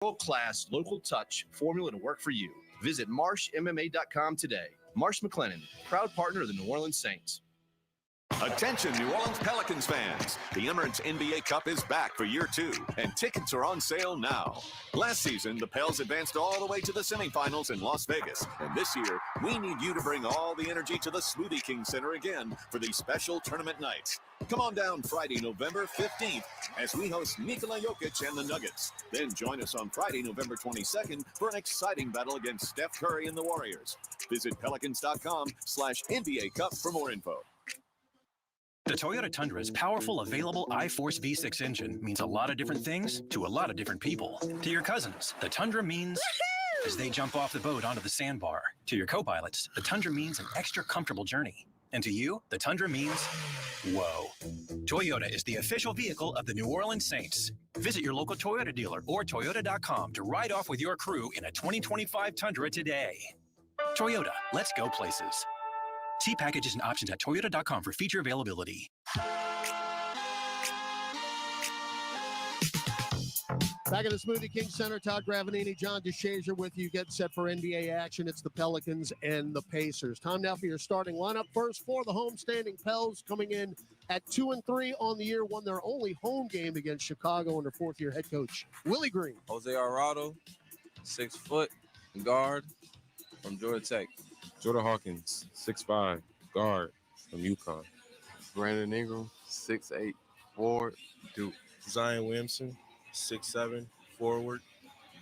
World-class local touch formula to work for you. Visit marshmma.com today. Marsh McLennan, proud partner of the New Orleans Saints. Attention, New Orleans Pelicans fans. The Emirates NBA Cup is back for year 2, and tickets are on sale now. Last season, the Pels advanced all the way to the semifinals in Las Vegas. And this year, we need you to bring all the energy to the Smoothie King Center again for these special tournament nights. Come on down Friday, November 15th, as we host Nikola Jokic and the Nuggets. Then join us on Friday, November 22nd, for an exciting battle against Steph Curry and the Warriors. Visit pelicans.com/NBA Cup for more info. The Toyota Tundra's powerful, available iForce V6 engine means a lot of different things to a lot of different people. To your cousins, the Tundra means as they jump off the boat onto the sandbar. To your co-pilots, the Tundra means an extra comfortable journey. And to you, the Tundra means whoa. Toyota is the official vehicle of the New Orleans Saints. Visit your local Toyota dealer or Toyota.com to ride off with your crew in a 2025 Tundra today. Toyota, let's go places. See packages and options at Toyota.com for feature availability. Back at the Smoothie King Center, Todd Gravanini, John DeShazier with you. Get set for NBA action. It's the Pelicans and the Pacers. Time now for your starting lineup. First for the homestanding Pels, coming in at 2-3 on the year, won their only home game against Chicago under fourth-year head coach Willie Green. Jose Arado, 6 foot, guard from Georgia Tech. Jordan Hawkins, 6'5", guard from UConn. Brandon Ingram, 6'8", forward, Duke. Zion Williamson, 6'7", forward,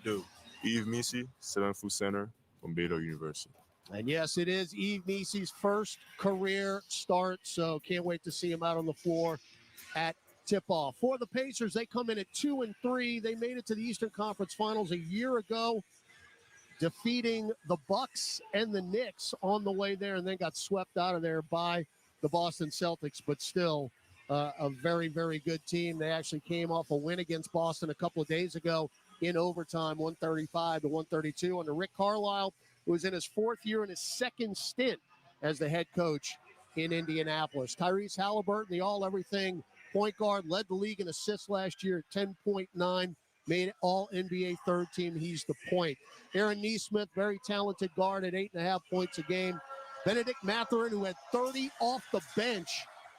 Duke. Yves Missi, 7-foot center from Baylor University. And yes, it is Yves Missi's first career start, so can't wait to see him out on the floor at tip-off. For the Pacers, they come in at 2-3. They made it to the Eastern Conference Finals a year ago, defeating the Bucks and the Knicks on the way there, and then got swept out of there by the Boston Celtics, but still a very, very good team. They actually came off a win against Boston a couple of days ago in overtime, 135-132 under Rick Carlisle, who was in his fourth year and his second stint as the head coach in Indianapolis. Tyrese Halliburton, the all-everything point guard, led the league in assists last year at 10.9, made all-NBA third team. He's the point. Aaron Nesmith, very talented guard at 8.5 points a game. Benedict Mathurin, who had 30 off the bench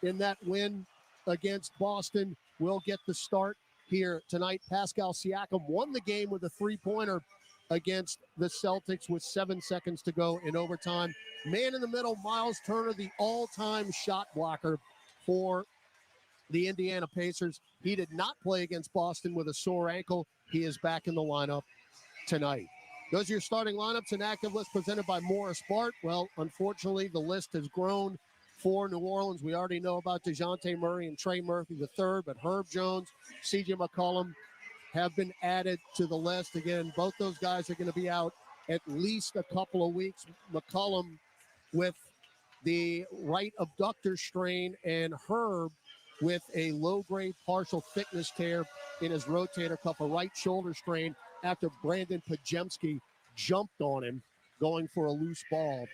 in that win against Boston, will get the start here tonight. Pascal Siakam won the game with a three-pointer against the Celtics with 7 seconds to go in overtime. Man in the middle, Miles Turner, the all-time shot blocker for the Indiana Pacers. He did not play against Boston with a sore ankle. He is back in the lineup tonight. Those are your starting lineups. An active list presented by Morris Bart. Well, unfortunately, the list has grown for New Orleans. We already know about DeJounte Murray and Trey Murphy III, but Herb Jones, C.J. McCollum have been added to the list. Again, both those guys are going to be out at least a couple of weeks. McCollum with the right abductor strain, and Herb with a low-grade partial thickness tear in his rotator cuff, a right shoulder strain, after Brandon Pajemski jumped on him going for a loose ball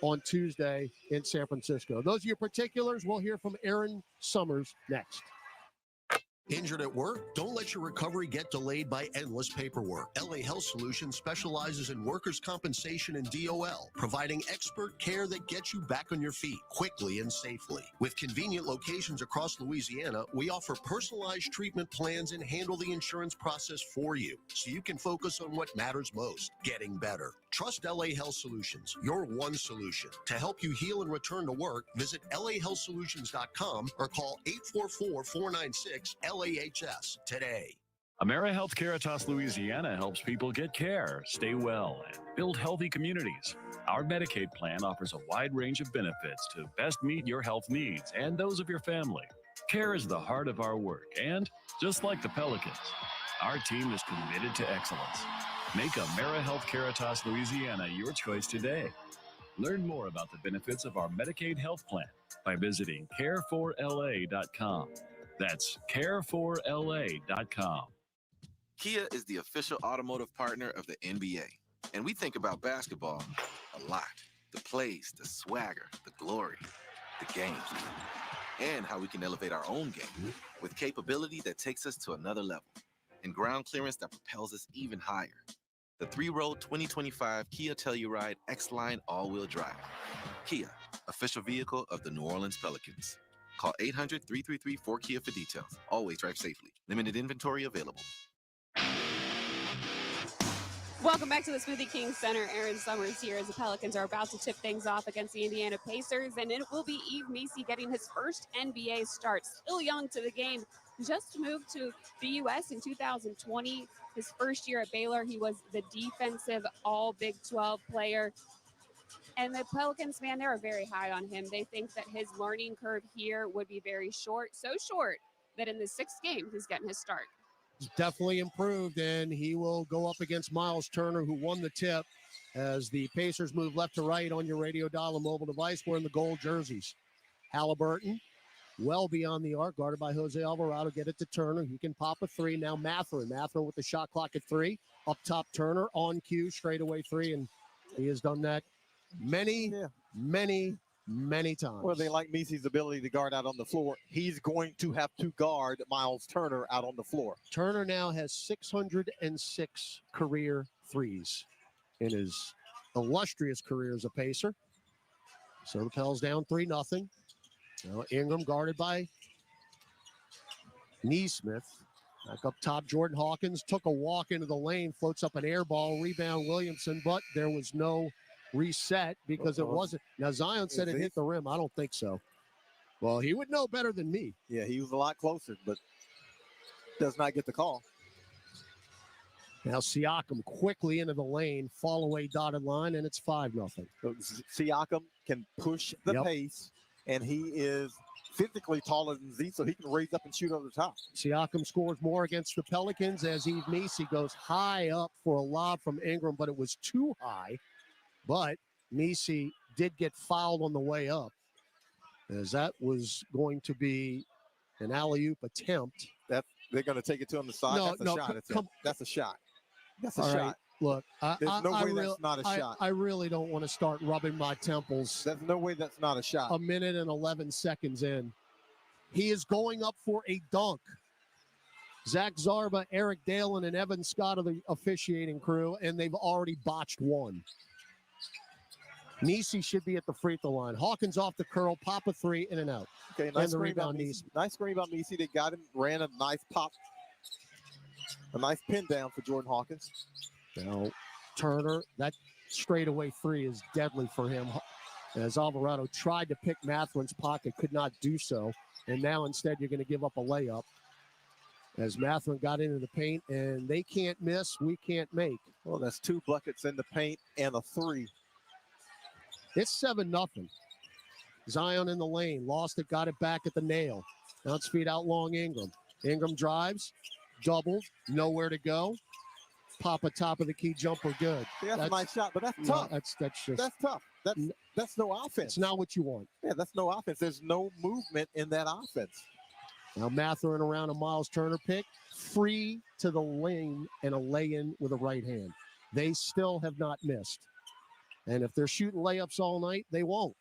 on Tuesday in San Francisco. Those are your particulars. We'll hear from Aaron Summers next. Injured at work? Don't let your recovery get delayed by endless paperwork. LA Health Solutions specializes in workers' compensation and DOL, providing expert care that gets you back on your feet quickly and safely. With convenient locations across Louisiana, we offer personalized treatment plans and handle the insurance process for you, so you can focus on what matters most, getting better. Trust LA Health Solutions, your one solution. To help you heal and return to work, visit lahealthsolutions.com or call 844-496-LAHS today. AmeriHealth Caritas Louisiana helps people get care, stay well, and build healthy communities. Our Medicaid plan offers a wide range of benefits to best meet your health needs and those of your family. Care is the heart of our work, and just like the Pelicans, our team is committed to excellence. Make AmeriHealth Caritas Louisiana your choice today. Learn more about the benefits of our Medicaid health plan by visiting care4la.com. That's care4la.com. Kia is the official automotive partner of the NBA, and we think about basketball a lot. The plays, the swagger, the glory, the games, and how we can elevate our own game with capability that takes us to another level. and ground clearance that propels us even higher. The 3-row 2025 Kia Telluride X-Line all-wheel drive. Kia, official vehicle of the New Orleans Pelicans. Call 800-333-4KIA for details. Always drive safely. Limited inventory available. Welcome back to the Smoothie King Center. Aaron Summers here as the Pelicans are about to tip things off against the Indiana Pacers, and it will be Yves Missi getting his first NBA start. Still young to the game, just moved to the U.S. in 2020. His first year at Baylor, he was the defensive all Big 12 player. And the Pelicans, man, they're very high on him. They think that his learning curve here would be very short, so short that in the 6th game, he's getting his start. He's definitely improved, and he will go up against Miles Turner, who won the tip, as the Pacers move left to right on your radio dial and mobile device. We're in the gold jerseys. Halliburton, well beyond the arc, guarded by Jose Alvarado. Get it to Turner. He can pop a three. Now Mathurin with the shot clock at 3. Up top, Turner on cue, straightaway 3, and he has done that many times. Well, they like Misi's ability to guard out on the floor. He's going to have to guard Miles Turner out on the floor. Turner now has 606 career threes in his illustrious career as a Pacer. So the Pels down 3-0. Now Ingram guarded by Neesmith. Back up top, Jordan Hawkins took a walk into the lane, floats up an air ball, rebound Williamson, but there was no reset because it wasn't. Now Zion said it hit the rim. I don't think so. Well, he would know better than me. Yeah, he was a lot closer, but does not get the call. Now Siakam quickly into the lane, fall away dotted line, and it's 5-0. So Siakam can push the pace, and he is physically taller than Z, so he can raise up and shoot over the top. Siakam scores more against the Pelicans as Yves Missi goes high up for a lob from Ingram, but it was too high. But Missi did get fouled on the way up, as that was going to be an alley-oop attempt. They're going to take it to him the side. That's a shot. That's a shot. That's a shot. Right. Look, there's no way that's not a shot. I really don't want to start rubbing my temples. There's no way that's not a shot. A minute and 11 seconds in. He is going up for a dunk. Zach Zarba, Eric Dalen, and Evan Scott are the officiating crew, and they've already botched one. Missi should be at the free throw line. Hawkins off the curl, pop a 3, in and out. Okay, nice screen by Missi. Nice screen by Missi. They got him, ran a nice pop. A nice pin down for Jordan Hawkins. Now, Turner, that straightaway 3 is deadly for him. As Alvarado tried to pick Mathurin's pocket, could not do so. And now instead you're going to give up a layup. As Mathurin got into the paint, and they can't miss, we can't make. Well, that's 2 buckets in the paint and a 3. It's 7-0. Zion in the lane. Lost it, got it back at the nail. Bounce feed out long Ingram. Ingram drives, doubled, nowhere to go. Pop a top of the key jumper, good. Yeah, that's a nice shot, but that's tough. That's that's tough. That's no offense. It's not what you want. Yeah, that's no offense. There's no movement in that offense. Now Mathurin around a Miles Turner pick, free to the lane and a lay-in with a right hand. They still have not missed. And if they're shooting layups all night, they won't.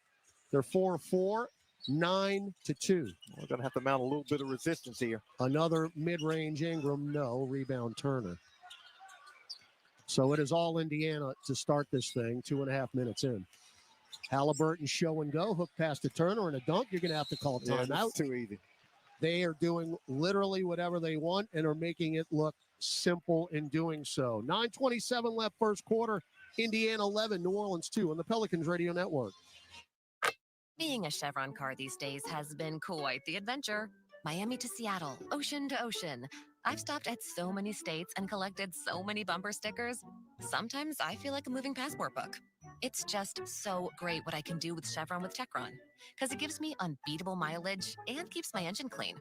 They're 4-4, 9-2. We're going to have to mount a little bit of resistance here. Another mid-range Ingram, no. Rebound Turner. So it is all Indiana to start this thing, 2.5 minutes in. Halliburton show and go, hook pass to Turner and a dunk. You're going to have to call timeout. That's too easy. They are doing literally whatever they want and are making it look simple in doing so. 9:27 left first quarter. Indiana 11, New Orleans 2 on the Pelicans Radio Network. Being a Chevron car these days has been quite the adventure. Miami to Seattle, ocean to ocean. I've stopped at so many states and collected so many bumper stickers. Sometimes I feel like a moving passport book. It's just so great what I can do with Chevron with Techron, because it gives me unbeatable mileage and keeps my engine clean.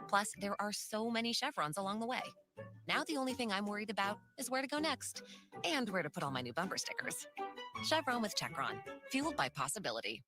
Plus, there are so many Chevrons along the way. Now the only thing I'm worried about is where to go next and where to put all my new bumper stickers. Chevron with Techron, fueled by possibility.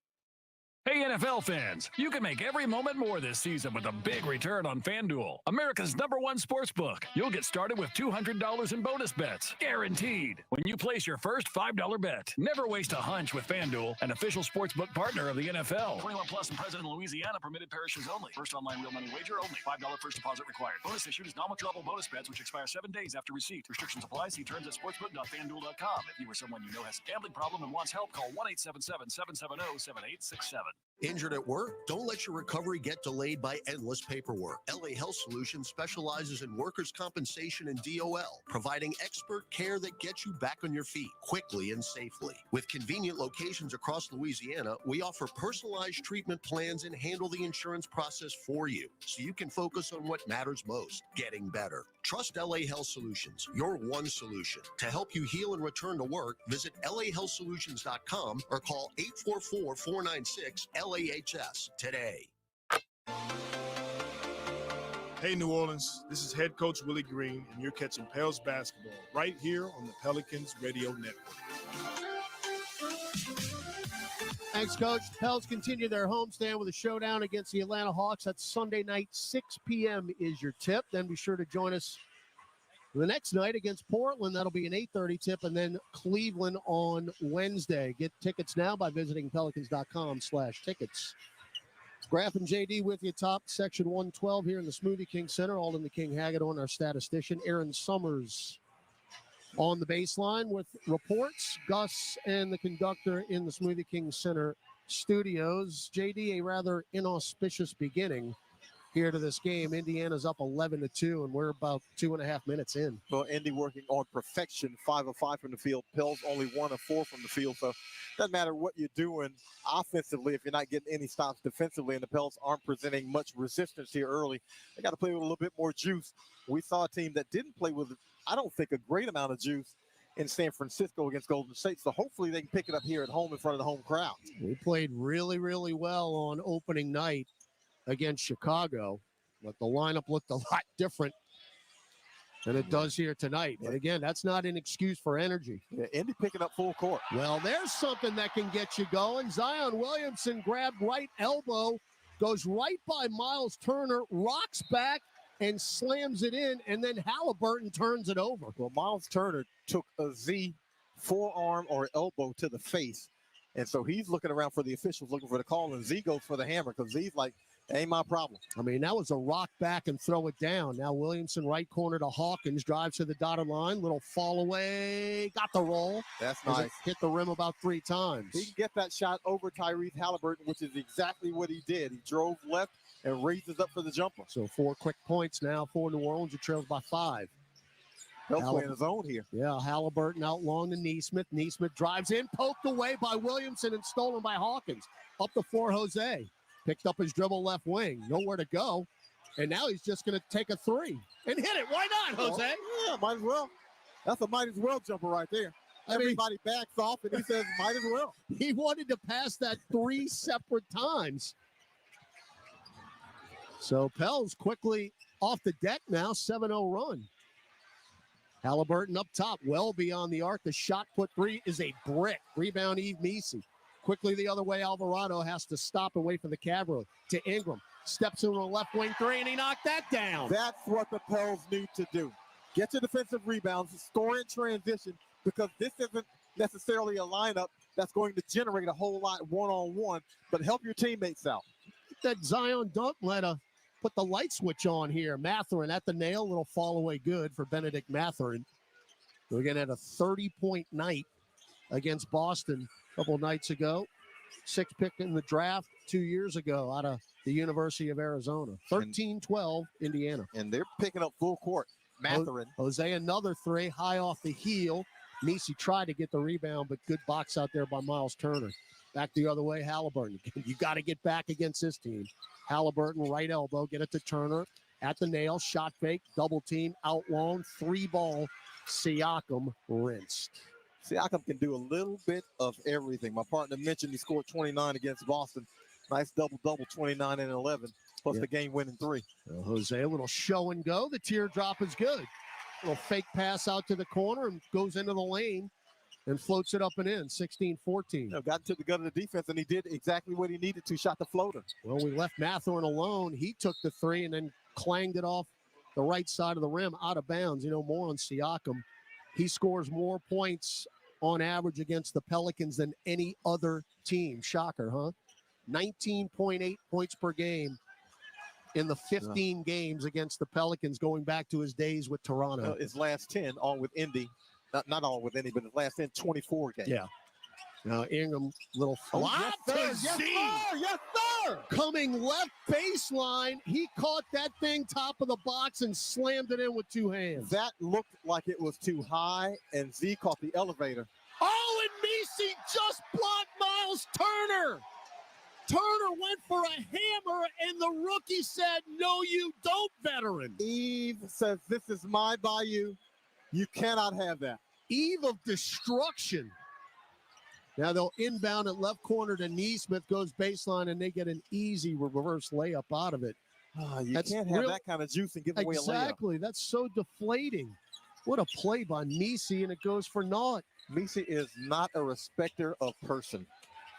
Hey, NFL fans, you can make every moment more this season with a big return on FanDuel, America's #1 sports book. You'll get started with $200 in bonus bets, guaranteed, when you place your first $5 bet. Never waste a hunch with FanDuel, an official sportsbook partner of the NFL. 21 plus and present in Louisiana, permitted parishes only. First online real money wager only. $5 first deposit required. Bonus issued is non-withdrawable bonus bets, which expire 7 days after receipt. Restrictions apply. See terms at sportsbook.fanduel.com. If you or someone you know has a gambling problem and wants help, call 1-877-770-7867. Injured at work? Don't let your recovery get delayed by endless paperwork. LA Health Solutions specializes in workers' compensation and DOL, providing expert care that gets you back on your feet quickly and safely. With convenient locations across Louisiana, we offer personalized treatment plans and handle the insurance process for you, so you can focus on what matters most, getting better. Trust LA Health Solutions, your one solution. To help you heal and return to work, visit lahealthsolutions.com or call 844-496-LAHS today. Hey, New Orleans, this is head coach Willie Green, and you're catching Pels basketball right here on the Pelicans Radio Network. Thanks, Coach. Pels continue their homestand with a showdown against the Atlanta Hawks. That's Sunday night, 6 p.m. is your tip. Then be sure to join us the next night against Portland. That'll be an 8:30 tip, and then Cleveland on Wednesday. Get tickets now by visiting pelicans.com/tickets. Graf and JD with you, top section 112 here in the Smoothie King Center. Alden the King Hagedorn, our statistician. Aaron Summers on the baseline with reports. Gus and the conductor in the Smoothie King Center studios. JD, a rather inauspicious beginning here to this game. Indiana's up 11-2, and we're about 2.5 minutes in. Well, Indy working on perfection, 5 of 5 from the field. Pels only 1 of 4 from the field. So doesn't matter what you're doing offensively if you're not getting any stops defensively, and the Pels aren't presenting much resistance here early. They got to play with a little bit more juice. We saw a team that didn't play with, I don't think, a great amount of juice in San Francisco against Golden State. So hopefully they can pick it up here at home in front of the home crowd. We played really, really well on opening night against Chicago, but the lineup looked a lot different than it does here tonight. And again, that's not an excuse for energy. Yeah, Indy picking up full court. Well, there's something that can get you going. Zion Williamson grabbed right elbow, goes right by Miles Turner, rocks back, and slams it in, and then Halliburton turns it over. Well, Miles Turner took a Z forearm or elbow to the face, and so he's looking around for the officials, looking for the call, and Z goes for the hammer because Z's like, ain't my problem. I mean, that was a rock back and throw it down. Now Williamson right corner to Hawkins, drives to the dotted line, little fall away, got the roll. That's nice. Hit the rim about 3 times. He can get that shot over Tyrese Halliburton, which is exactly what he did. He drove left and raises up for the jumper. So 4 quick points now for New Orleans. It trails by 5. They'll play in his own here. Yeah, Halliburton out long to Neesmith. Neesmith drives in, poked away by Williamson and stolen by Hawkins. Up the floor, Jose. Picked up his dribble left wing. Nowhere to go. And now he's just going to take a 3 and hit it. Why not, Jose? Yeah, might as well. That's a might as well jumper right there. Everybody backs off, and he says, might as well. He wanted to pass that 3 separate times. So Pels quickly off the deck now, 7-0 run. Halliburton up top, well beyond the arc. The shot put 3 is a brick. Rebound, Yves Missi. Quickly the other way, Alvarado has to stop and wait for the Cavaliers. To Ingram. Steps in the left wing 3, and he knocked that down. That's what the Pels need to do. Get your defensive rebounds, score in transition, because this isn't necessarily a lineup that's going to generate a whole lot one-on-one, but help your teammates out. That Zion dunk put the light switch on here. Mathurin at the nail, little fall away good for Benedict Mathurin. We're going to have a 30-point night against Boston a couple nights ago. 6th pick in the draft 2 years ago out of the University of Arizona. 13-12, Indiana. And they're picking up full court. Mathurin. Jose, another 3, high off the heel. Missi tried to get the rebound, but good box out there by Miles Turner. Back the other way, Halliburton. You got to get back against this team. Halliburton, right elbow, get it to Turner. At the nail, shot fake, double team, out long, 3-ball. Siakam rinsed. Siakam can do a little bit of everything. My partner mentioned he scored 29 against Boston. Nice double-double, 29 and 11, plus the game-winning 3. Jose, a little show and go. The teardrop is good. Little fake pass out to the corner and goes into the lane and floats it up and in, 16-14. Got into the gut of the defense, and he did exactly what he needed to, shot the floater. Well, we left Mathorn alone. He took the three and then clanged it off the right side of the rim, out of bounds. More on Siakam. He scores more points on average against the Pelicans than any other team. Shocker, huh? 19.8 points per game in the 15 games against the Pelicans, going back to his days with Toronto. His last 10, all with Indy. Not all with Indy, but his last 10, 24 games. Yeah. Now Ingram, little flop. Yes, sir. Yes, sir. Coming left baseline. He caught that thing top of the box and slammed it in with two hands. That looked like it was too high, and Z caught the elevator. Oh, and Messi just blocked Miles Turner. Turner went for a hammer, and the rookie said, "No, you don't, veteran." Eve says, "This is my bayou. You cannot have that." Eve of destruction. Now they'll inbound at left corner to Neesmith, goes baseline, and they get an easy reverse layup out of it. You can't have that kind of juice and give away a layup. Exactly. That's so deflating. What a play by Messi, and it goes for naught. Messi is not a respecter of person.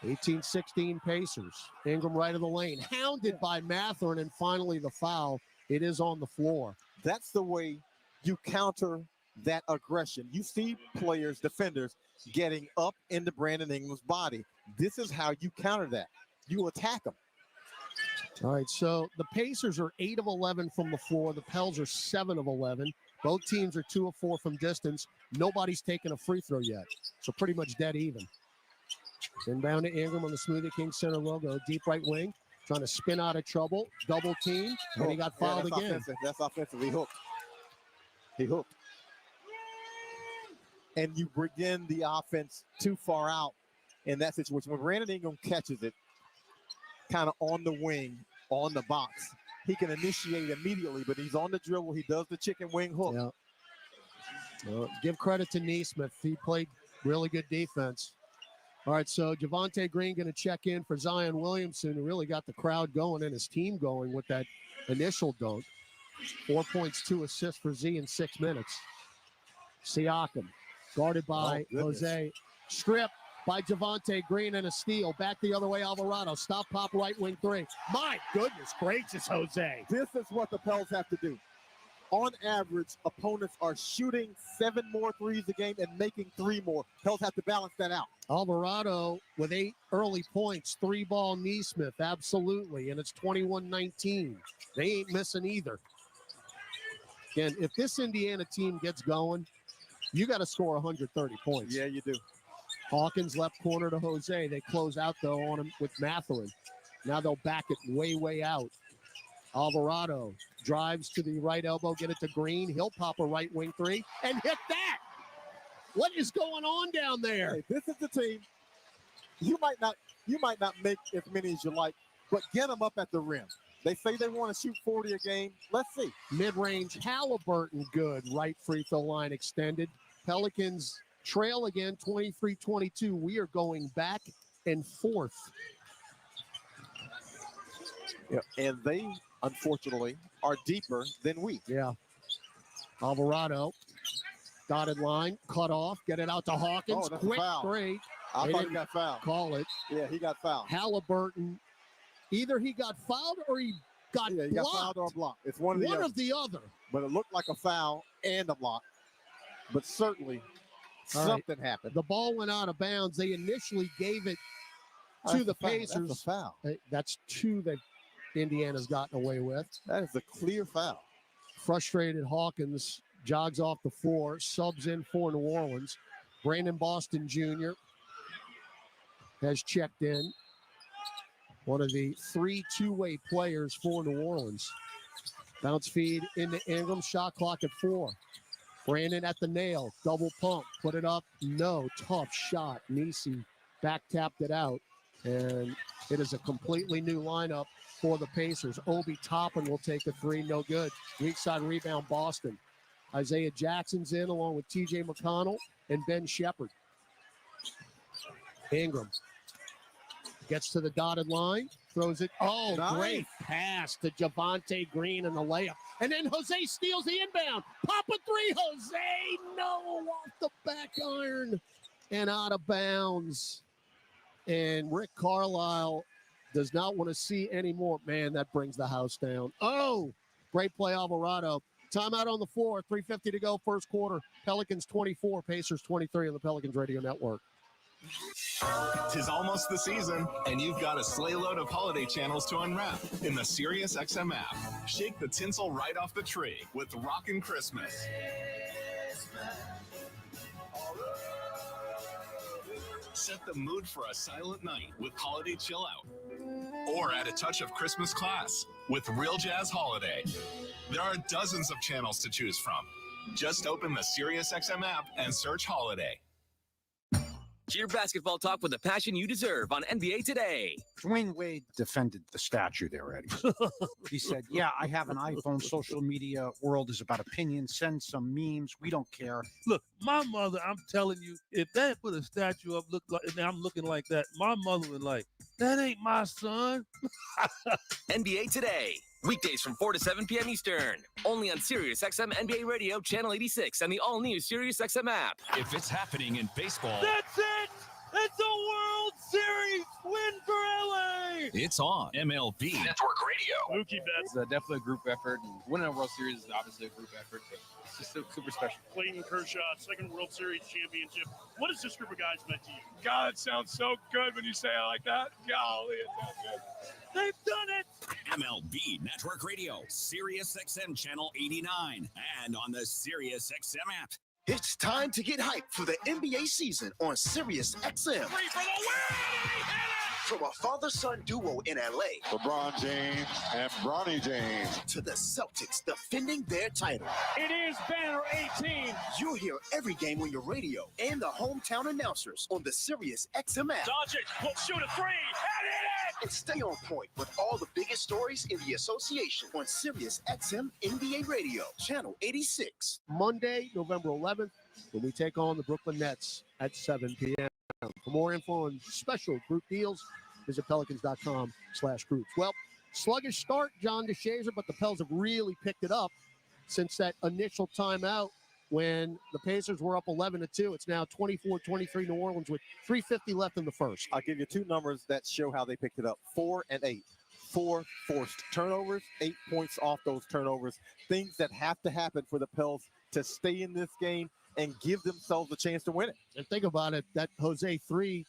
18-16 Pacers. Ingram right of the lane, hounded by Mathorn, and finally the foul. It is on the floor. That's the way you counter that aggression. You see players, defenders, getting up into Brandon Ingram's body. This is how you counter that. You attack them. All right, so the Pacers are 8 of 11 from the floor. The Pels are 7 of 11. Both teams are 2 of 4 from distance. Nobody's taken a free throw yet, so pretty much dead even. Inbound to Ingram on the Smoothie King Center logo. Deep right wing, trying to spin out of trouble. Double team, and he got fouled again. Offensive. That's offensive. He hooked. And you begin the offense too far out in that situation. When Brandon Ingram catches it kind of on the wing, on the box, he can initiate immediately, but he's on the dribble. He does the chicken wing hook. Yeah. Well, give credit to Neesmith. He played really good defense. All right, so Javonte Green going to check in for Zion Williamson, who really got the crowd going and his team going with that initial dunk. 4 points, 2 assists for Z in 6 minutes. Siakam, guarded by Jose. Stripped by Javonte Green, and a steal. Back the other way, Alvarado. Stop, pop, right wing three. My goodness gracious, Jose. This is what the Pels have to do. On average, opponents are shooting 7 more threes a game and making 3 more. Pels have to balance that out. Alvarado with 8 early points, 3-ball Neesmith, absolutely, and it's 21-19. They ain't missing either. Again, if this Indiana team gets going, you got to score 130 points. Yeah, you do. Hawkins left corner to Jose. They close out, though, on him with Matherin. Now they'll back it way out. Alvarado drives to the right elbow, get it to Green. He'll pop a right wing three and hit that. What is going on down there? Hey, this is the team. You might not make as many as you like, but get them up at the rim. They say they want to shoot 40 a game. Let's see. Mid-range, Halliburton good. Right free throw line extended. Pelicans trail again, 23-22. We are going back and forth. Yeah, and they, unfortunately, are deeper than we. Yeah. Alvarado, dotted line, cut off, get it out to Hawkins. Oh, quick three. I thought he got fouled. Call it. Yeah, he got fouled. Halliburton, either he got fouled or he got blocked. He got fouled or blocked. It's one of the other. But it looked like a foul and a block. But certainly something happened. The ball went out of bounds. They initially gave it to the Pacers. That's a foul. That's 2 that Indiana's gotten away with. That is a clear foul. Frustrated Hawkins jogs off the floor, subs in for New Orleans. Brandon Boston Jr. has checked in. One of the 3 two-way players for New Orleans. Bounce feed into Ingram, shot clock at 4. Brandon at the nail, double pump, put it up, no, tough shot. Nisi back tapped it out, and it is a completely new lineup for the Pacers. Obi Toppin will take a 3, no good. Weak side rebound, Boston. Isaiah Jackson's in along with TJ McConnell and Ben Shepherd. Ingram gets to the dotted line, throws it. Oh, nice. Great pass to Javonte Green and the layup. And then Jose steals the inbound. Pop a 3, Jose. No, off the back iron. and out of bounds. And Rick Carlisle does not want to see any more. Man, that brings the house down. Oh, great play, Alvarado. Timeout on the floor, 3:50 to go, first quarter. Pelicans 24, Pacers 23 on the Pelicans Radio Network. 'Tis almost the season, and you've got a sleigh load of holiday channels to unwrap in the Sirius XM app. Shake the tinsel right off the tree with Rockin' Christmas. Set the mood for a silent night with Holiday Chill Out. Or add a touch of Christmas class with Real Jazz Holiday. There are dozens of channels to choose from. Just open the SiriusXM app and search Holiday. Cheer basketball talk with the passion you deserve on NBA Today. Dwayne Wade defended the statue there, Eddie. He said, yeah, I have an iPhone. Social media world is about opinion. Send some memes. We don't care. Look, my mother, I'm telling you, if that put a statue up, look like, and I'm looking like that, my mother would like, that ain't my son. NBA Today. Weekdays from 4 to 7 p.m. Eastern. Only on SiriusXM NBA Radio, Channel 86, and the all-new SiriusXM app. If it's happening in baseball, That's it! It's a World Series win for LA! it's on MLB Network Radio. Mookie Betts. It's definitely a group effort. And winning a World Series is obviously a group effort, but it's just super special. Clayton Kershaw, second World Series championship. What has this group of guys meant to you? God, it sounds so good when you say it like that. Golly, it sounds good. They've done it! MLB Network Radio, SiriusXM Channel 89, and on the SiriusXM app. It's time to get hyped for the NBA season on SiriusXM. Free for the win! From a father-son duo in LA, LeBron James and Bronny James, to the Celtics defending their title. It is banner 18. You'll hear every game on your radio and the hometown announcers on the SiriusXM app. Doncic will shoot a three and hit it! And stay on point with all the biggest stories in the association on SiriusXM NBA Radio, Channel 86. Monday, November 11th, when we take on the Brooklyn Nets at 7 p.m. For more info on special group deals, visit pelicans.com/groups. Well, sluggish start, John DeShazer, but the Pels have really picked it up since that initial timeout when the Pacers were up 11-2. It's now 24-23 New Orleans with 3:50 left in the first. I'll give you two numbers that show how they picked it up, 4 and 8. 4 forced turnovers, 8 points off those turnovers, things that have to happen for the Pels to stay in this game and give themselves a chance to win it. And think about it, that Jose 3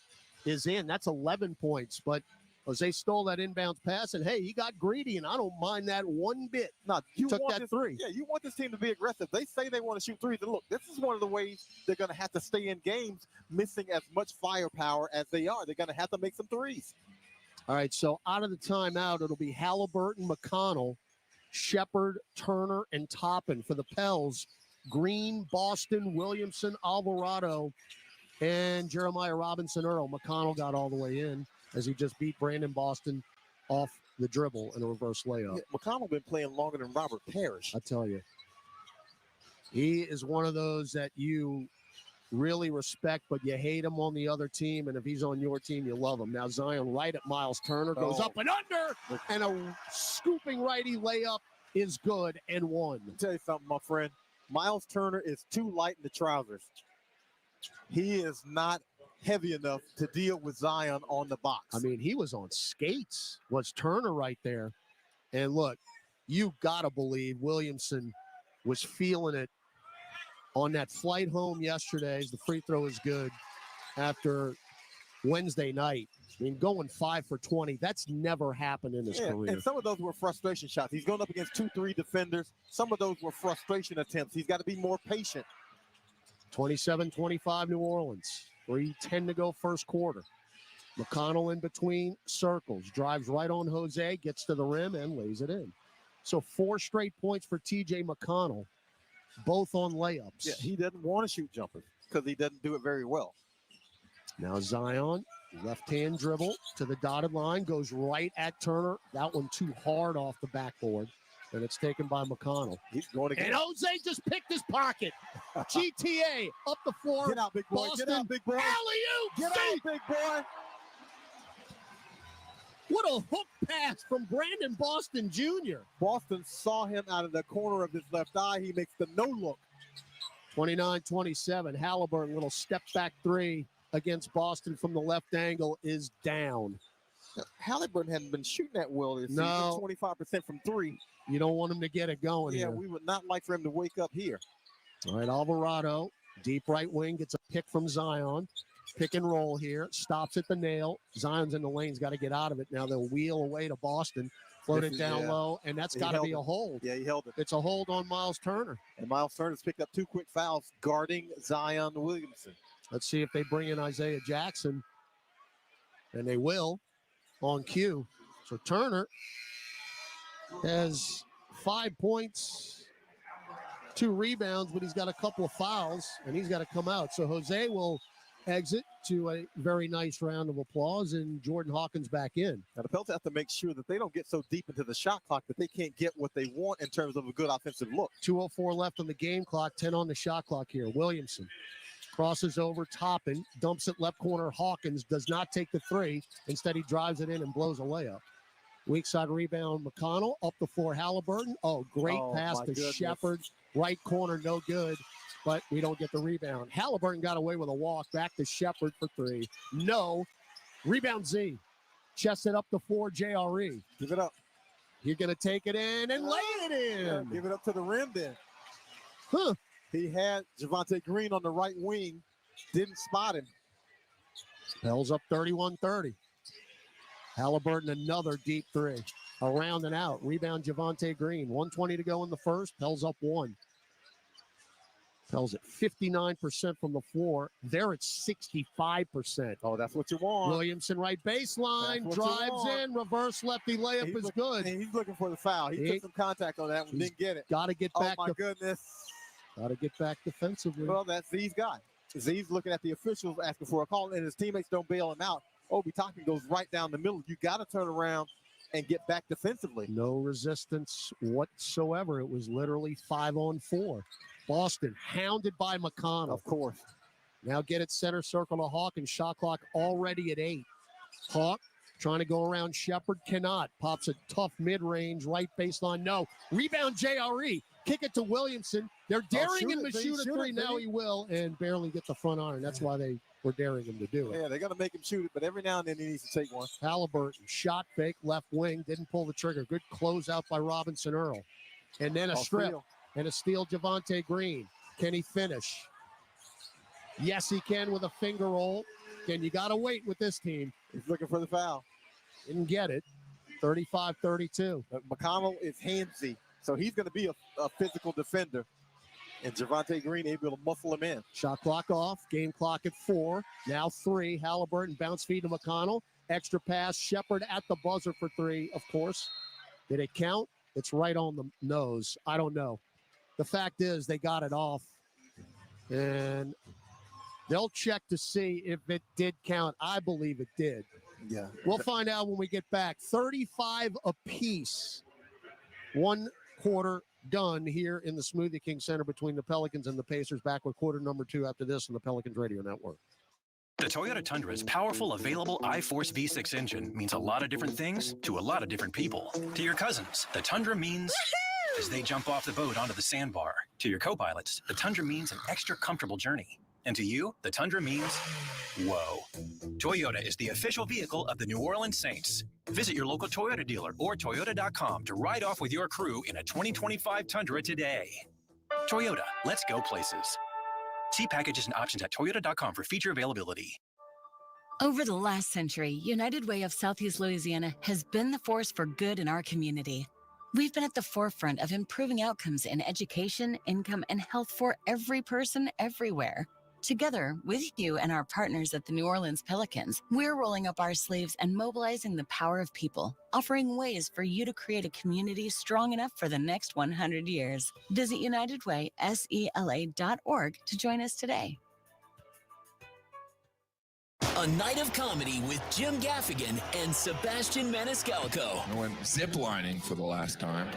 is in. That's 11 points, but Jose stole that inbounds pass, and hey, he got greedy, and I don't mind that one bit. No, you took want that 3. Yeah, you want this team to be aggressive. They say they want to shoot threes, and look, this is one of the ways they're going to have to stay in games missing as much firepower as they are. They're going to have to make some threes. All right, so out of the timeout, it'll be Halliburton, McConnell, Shepard, Turner, and Toppin for the Pels. Green, Boston, Williamson, Alvarado, and Jeremiah Robinson-Earl. McConnell got all the way in as he just beat Brandon Boston off the dribble in a reverse layup. Yeah, McConnell been playing longer than Robert Parrish. I tell you. He is one of those that you really respect, but you hate him on the other team, and if he's on your team, you love him. Now Zion right at Miles Turner goes up and under, and a scooping righty layup is good and one. I'll tell you something, my friend. Miles Turner is too light in the trousers. He is not heavy enough to deal with Zion on the box. I mean, he was on skates, was Turner right there. And look, you got to believe Williamson was feeling it on that flight home yesterday. The free throw is good after Wednesday night. I mean, going 5 for 20, that's never happened in his career. And some of those were frustration shots. He's going up against 2-3 defenders. Some of those were frustration attempts. He's got to be more patient. 27-25 New Orleans. 3:10 to go first quarter. McConnell in between circles. Drives right on Jose, gets to the rim, and lays it in. So 4 straight points for T.J. McConnell, both on layups. Yeah, he doesn't want to shoot jumpers because he doesn't do it very well. Now Zion, left-hand dribble to the dotted line, goes right at Turner. That one too hard off the backboard, and it's taken by McConnell. He's going to get And Jose just picked his pocket. GTA up the floor. Get out, big boy. Boston, Get out, big boy. alley-oop. Get out, big boy. What a hook pass from Brandon Boston Jr. Boston saw him out of the corner of his left eye. He makes the no-look. 29-27. Halliburton, little step-back 3. against Boston from the left angle is down. Halliburton hadn't been shooting that well this No. season, 25% from three. You don't want him to get it going Yeah, here. we would not like for him to wake up here. All right, Alvarado, deep right wing, gets a pick from Zion. Pick and roll here. Stops at the nail. Zion's in the lane's got to get out of it. Now they'll wheel away to Boston. Float it down low, and that's got to be a hold. Yeah, he held it. It's a hold on Miles Turner. And Miles Turner's picked up 2 quick fouls guarding Zion Williamson. Let's see if they bring in Isaiah Jackson. And they will on cue. So Turner has 5 points, 2 rebounds, but he's got a couple of fouls, and he's got to come out. So Jose will exit to a very nice round of applause, and Jordan Hawkins back in. Now, the Pelicans have to make sure that they don't get so deep into the shot clock that they can't get what they want in terms of a good offensive look. 2:04 left on the game clock, 10 on the shot clock here. Williamson crosses over Toppin, dumps it left corner. Hawkins does not take the three. Instead, he drives it in and blows a layup. Weak side rebound, McConnell. Up the floor, Halliburton. Oh, great pass to Shepard. Right corner, no good. But we don't get the rebound. Halliburton got away with a walk. Back to Shepard for three. No. Rebound Z. Chest it up the floor, JRE. Give it up. You're going to take it in and lay it in. Yeah, give it up to the rim then. Huh. He had Javonte Green on the right wing. Didn't spot him. Pels up 31-30. Halliburton another deep three. Around and out. Rebound Javonte Green. 1:20 to go in the first. Pels up 1. Pels at 59% from the floor. They're at 65%. Oh, that's what you want. Williamson right baseline. Drives in. Reverse lefty layup is good. He's looking for the foul. He took some contact on that one. Didn't get it. Got to get back. Oh, my goodness. Got to get back defensively. Well, that's Z's guy. Z's looking at the officials asking for a call, and his teammates don't bail him out. Obi Toppin goes right down the middle. You got to turn around and get back defensively. No resistance whatsoever. It was literally 5-on-4. Boston hounded by McConnell. Of course. Now get it center circle to Hawk, and shot clock already at 8. Hawk trying to go around Shepard, cannot. Pops a tough mid-range, right baseline, no. Rebound JRE. Kick it to Williamson. They're daring him to shoot a three. Now he will, and barely get the front iron. That's why they were daring him to do it. Yeah, they're going to make him shoot it, but every now and then he needs to take one. Halliburton, shot fake, left wing, didn't pull the trigger. Good closeout by Robinson Earl. And then a strip steal. And a steal, Javonte Green. Can he finish? Yes, he can with a finger roll. Again, you got to wait with this team. He's looking for the foul. Didn't get it. 35-32. McConnell is handsy, so he's going to be a physical defender. And Javonte Green able to muffle him in. Shot clock off. Game clock at 4. Now 3. Halliburton bounce feed to McConnell. Extra pass. Shepard at the buzzer for 3, of course. Did it count? It's right on the nose. I don't know. The fact is they got it off. And they'll check to see if it did count. I believe it did. Yeah. We'll find out when we get back. 35 apiece. 1 quarter done here in the Smoothie King Center between the Pelicans and the Pacers. Back with quarter number 2 after this on the Pelicans Radio Network. The Toyota Tundra's powerful, available iForce V6 engine means a lot of different things to a lot of different people. To your cousins, the Tundra means as they jump off the boat onto the sandbar. To your co-pilots, the Tundra means an extra comfortable journey. And to you, the Tundra means whoa. Toyota is the official vehicle of the New Orleans Saints. Visit your local Toyota dealer or Toyota.com to ride off with your crew in a 2025 Tundra today. Toyota, let's go places. See packages and options at Toyota.com for feature availability. Over the last century, United Way of Southeast Louisiana has been the force for good in our community. We've been at the forefront of improving outcomes in education, income, and health for every person everywhere. Together with you and our partners at the New Orleans Pelicans, we're rolling up our sleeves and mobilizing the power of people, offering ways for you to create a community strong enough for the next 100 years. Visit UnitedWaySELA.org to join us today. A night of comedy with Jim Gaffigan and Sebastian Maniscalco. I went ziplining for the last time.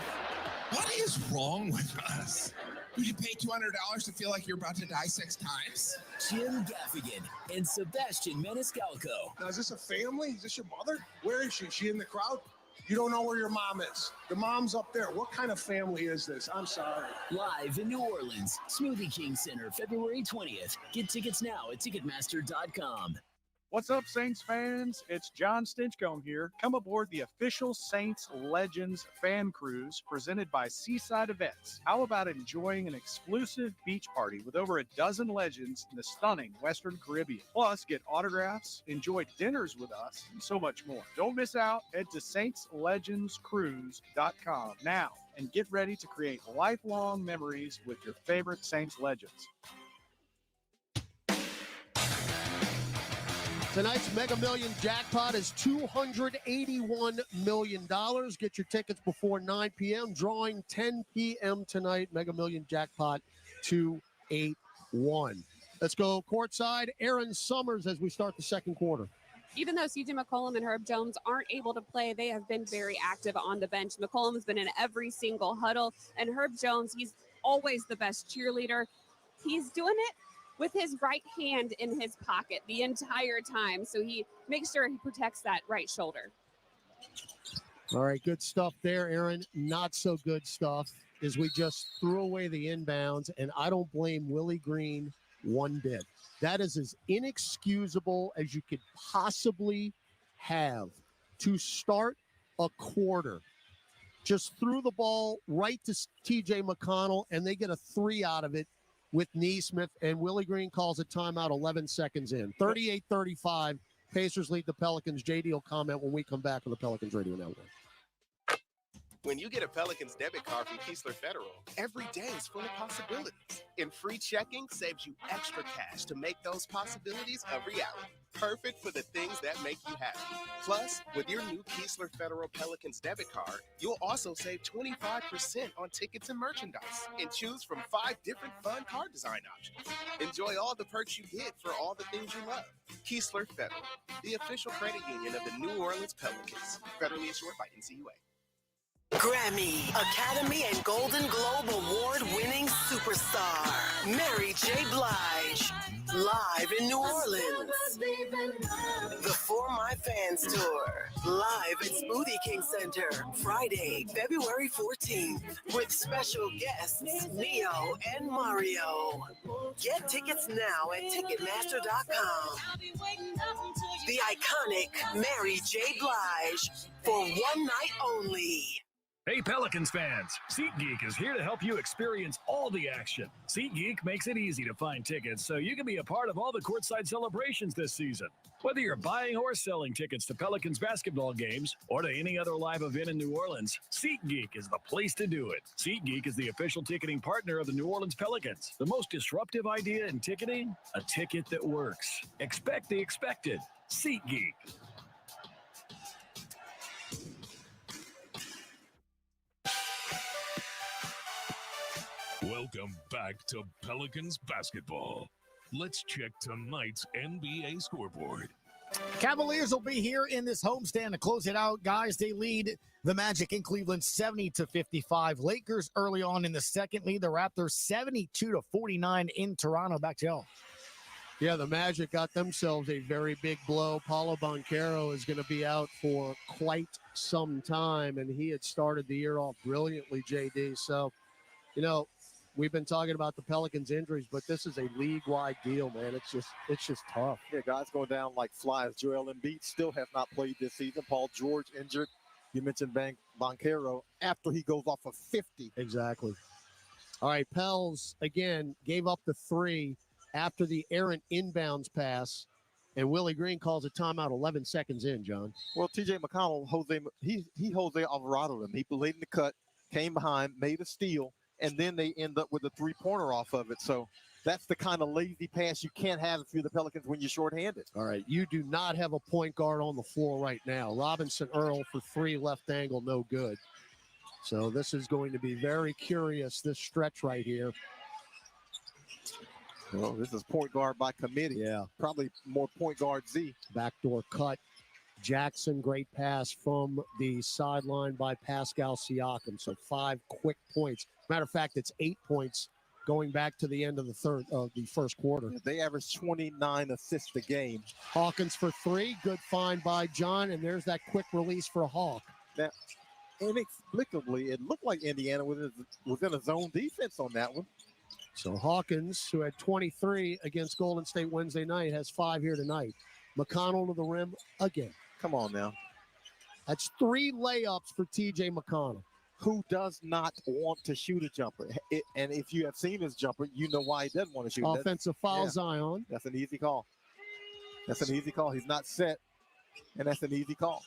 What is wrong with us? Would you pay $200 to feel like you're about to die 6 times? Jim Gaffigan and Sebastian Maniscalco. Now, is this a family? Is this your mother? Where is she? Is she in the crowd? You don't know where your mom is. The mom's up there. What kind of family is this? I'm sorry. Live in New Orleans, Smoothie King Center, February 20th. Get tickets now at Ticketmaster.com. What's up, Saints fans? It's John Stinchcomb here. Come aboard the official Saints Legends fan cruise presented by Seaside Events. How about enjoying an exclusive beach party with over a dozen legends in the stunning Western Caribbean? Plus, get autographs, enjoy dinners with us, and so much more. Don't miss out. Head to saintslegendscruise.com now and get ready to create lifelong memories with your favorite Saints legends. Tonight's Mega Million jackpot is $281 million. Get your tickets before 9 p.m. Drawing 10 p.m. tonight. Mega Million jackpot 281. Let's go courtside. Aaron Summers as we start the second quarter. Even though C.J. McCollum and Herb Jones aren't able to play, they have been very active on the bench. McCollum has been in every single huddle, and Herb Jones, he's always the best cheerleader. He's doing it with his right hand in his pocket the entire time, so he makes sure he protects that right shoulder. All right, good stuff there, Aaron. Not so good stuff is we just threw away the inbounds, and I don't blame Willie Green one bit. That is as inexcusable as you could possibly have to start a quarter. Just threw the ball right to T.J. McConnell, and they get a 3 out of it with Neesmith, and Willie Green calls a timeout 11 seconds in. 38-35, Pacers lead the Pelicans. JD will comment when we come back on the Pelicans Radio Network. When you get a Pelicans debit card from Keesler Federal, every day is full of possibilities. And free checking saves you extra cash to make those possibilities a reality. Perfect for the things that make you happy. Plus, with your new Keesler Federal Pelicans debit card, you'll also save 25% on tickets and merchandise and choose from 5 different fun card design options. Enjoy all the perks you get for all the things you love. Keesler Federal, the official credit union of the New Orleans Pelicans. Federally insured by NCUA. Grammy, Academy, and Golden Globe Award-winning superstar, Mary J. Blige, live in New Orleans. The For My Fans Tour, live at Smoothie King Center, Friday, February 14th, with special guests Neo and Mario. Get tickets now at Ticketmaster.com. The iconic Mary J. Blige, for one night only. Hey Pelicans fans, SeatGeek is here to help you experience all the action. SeatGeek makes it easy to find tickets so you can be a part of all the courtside celebrations this season. Whether you're buying or selling tickets to Pelicans basketball games or to any other live event in New Orleans, SeatGeek is the place to do it. SeatGeek is the official ticketing partner of the New Orleans Pelicans. The most disruptive idea in ticketing? A ticket that works. Expect the expected. SeatGeek. Welcome back to Pelicans basketball. Let's check tonight's NBA scoreboard. Cavaliers will be here in this homestand to close it out. Guys, they lead the Magic in Cleveland 70-55. Lakers early on in the second lead the Raptors 72-49 in Toronto. Back to y'all. Yeah, the Magic got themselves a very big blow. Paulo Banchero is going to be out for quite some time, and he had started the year off brilliantly, JD. So, you know, we've been talking about the Pelicans' injuries, but this is a league-wide deal, man. It's just tough. Yeah, guys going down like flies. Joel Embiid still has not played this season. Paul George injured. You mentioned Banchero after he goes off of 50. Exactly. All right, Pels, again, gave up the 3 after the errant inbounds pass, and Willie Green calls a timeout 11 seconds in, John. Well, T.J. McConnell, he Jose Alvarado him. He played in the cut, came behind, made a steal, and then they end up with a 3-pointer off of it. So that's the kind of lazy pass you can't have if you're the Pelicans when you're shorthanded. All right, you do not have a point guard on the floor right now. Robinson Earl for 3, left angle, no good. So this is going to be very curious, this stretch right here. Well, this is point guard by committee. Yeah. Probably more point guard Z. Backdoor cut. Jackson, great pass from the sideline by Pascal Siakam. So 5 quick points. Matter of fact, it's 8 points going back to the end of the first quarter. They average 29 assists a game. Hawkins for 3. Good find by John. And there's that quick release for Hawk. Now, inexplicably, it looked like Indiana was in a zone defense on that one. So Hawkins, who had 23 against Golden State Wednesday night, has 5 here tonight. McConnell to the rim again. Come on now. That's 3 layups for TJ McConnell. Who does not want to shoot a jumper. And if you have seen his jumper, you know why he doesn't want to shoot. Offensive foul, Zion. That's an easy call. That's an easy call. He's not set, and that's an easy call.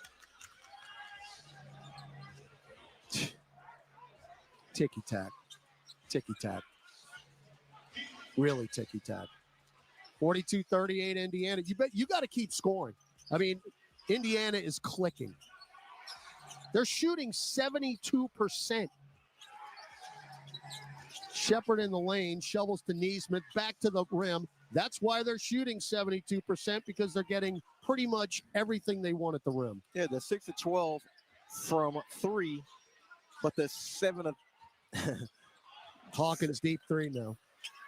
Ticky-tack. Ticky-tack. Really ticky-tack. 42-38 Indiana. You got to keep scoring. I mean, Indiana is clicking. They're shooting 72%. Shepard in the lane, shovels to Neesmith, back to the rim. That's why they're shooting 72%, because they're getting pretty much everything they want at the rim. Yeah, they're 6 of 12 from 3, but they're 7 of... Hawkins deep 3 now.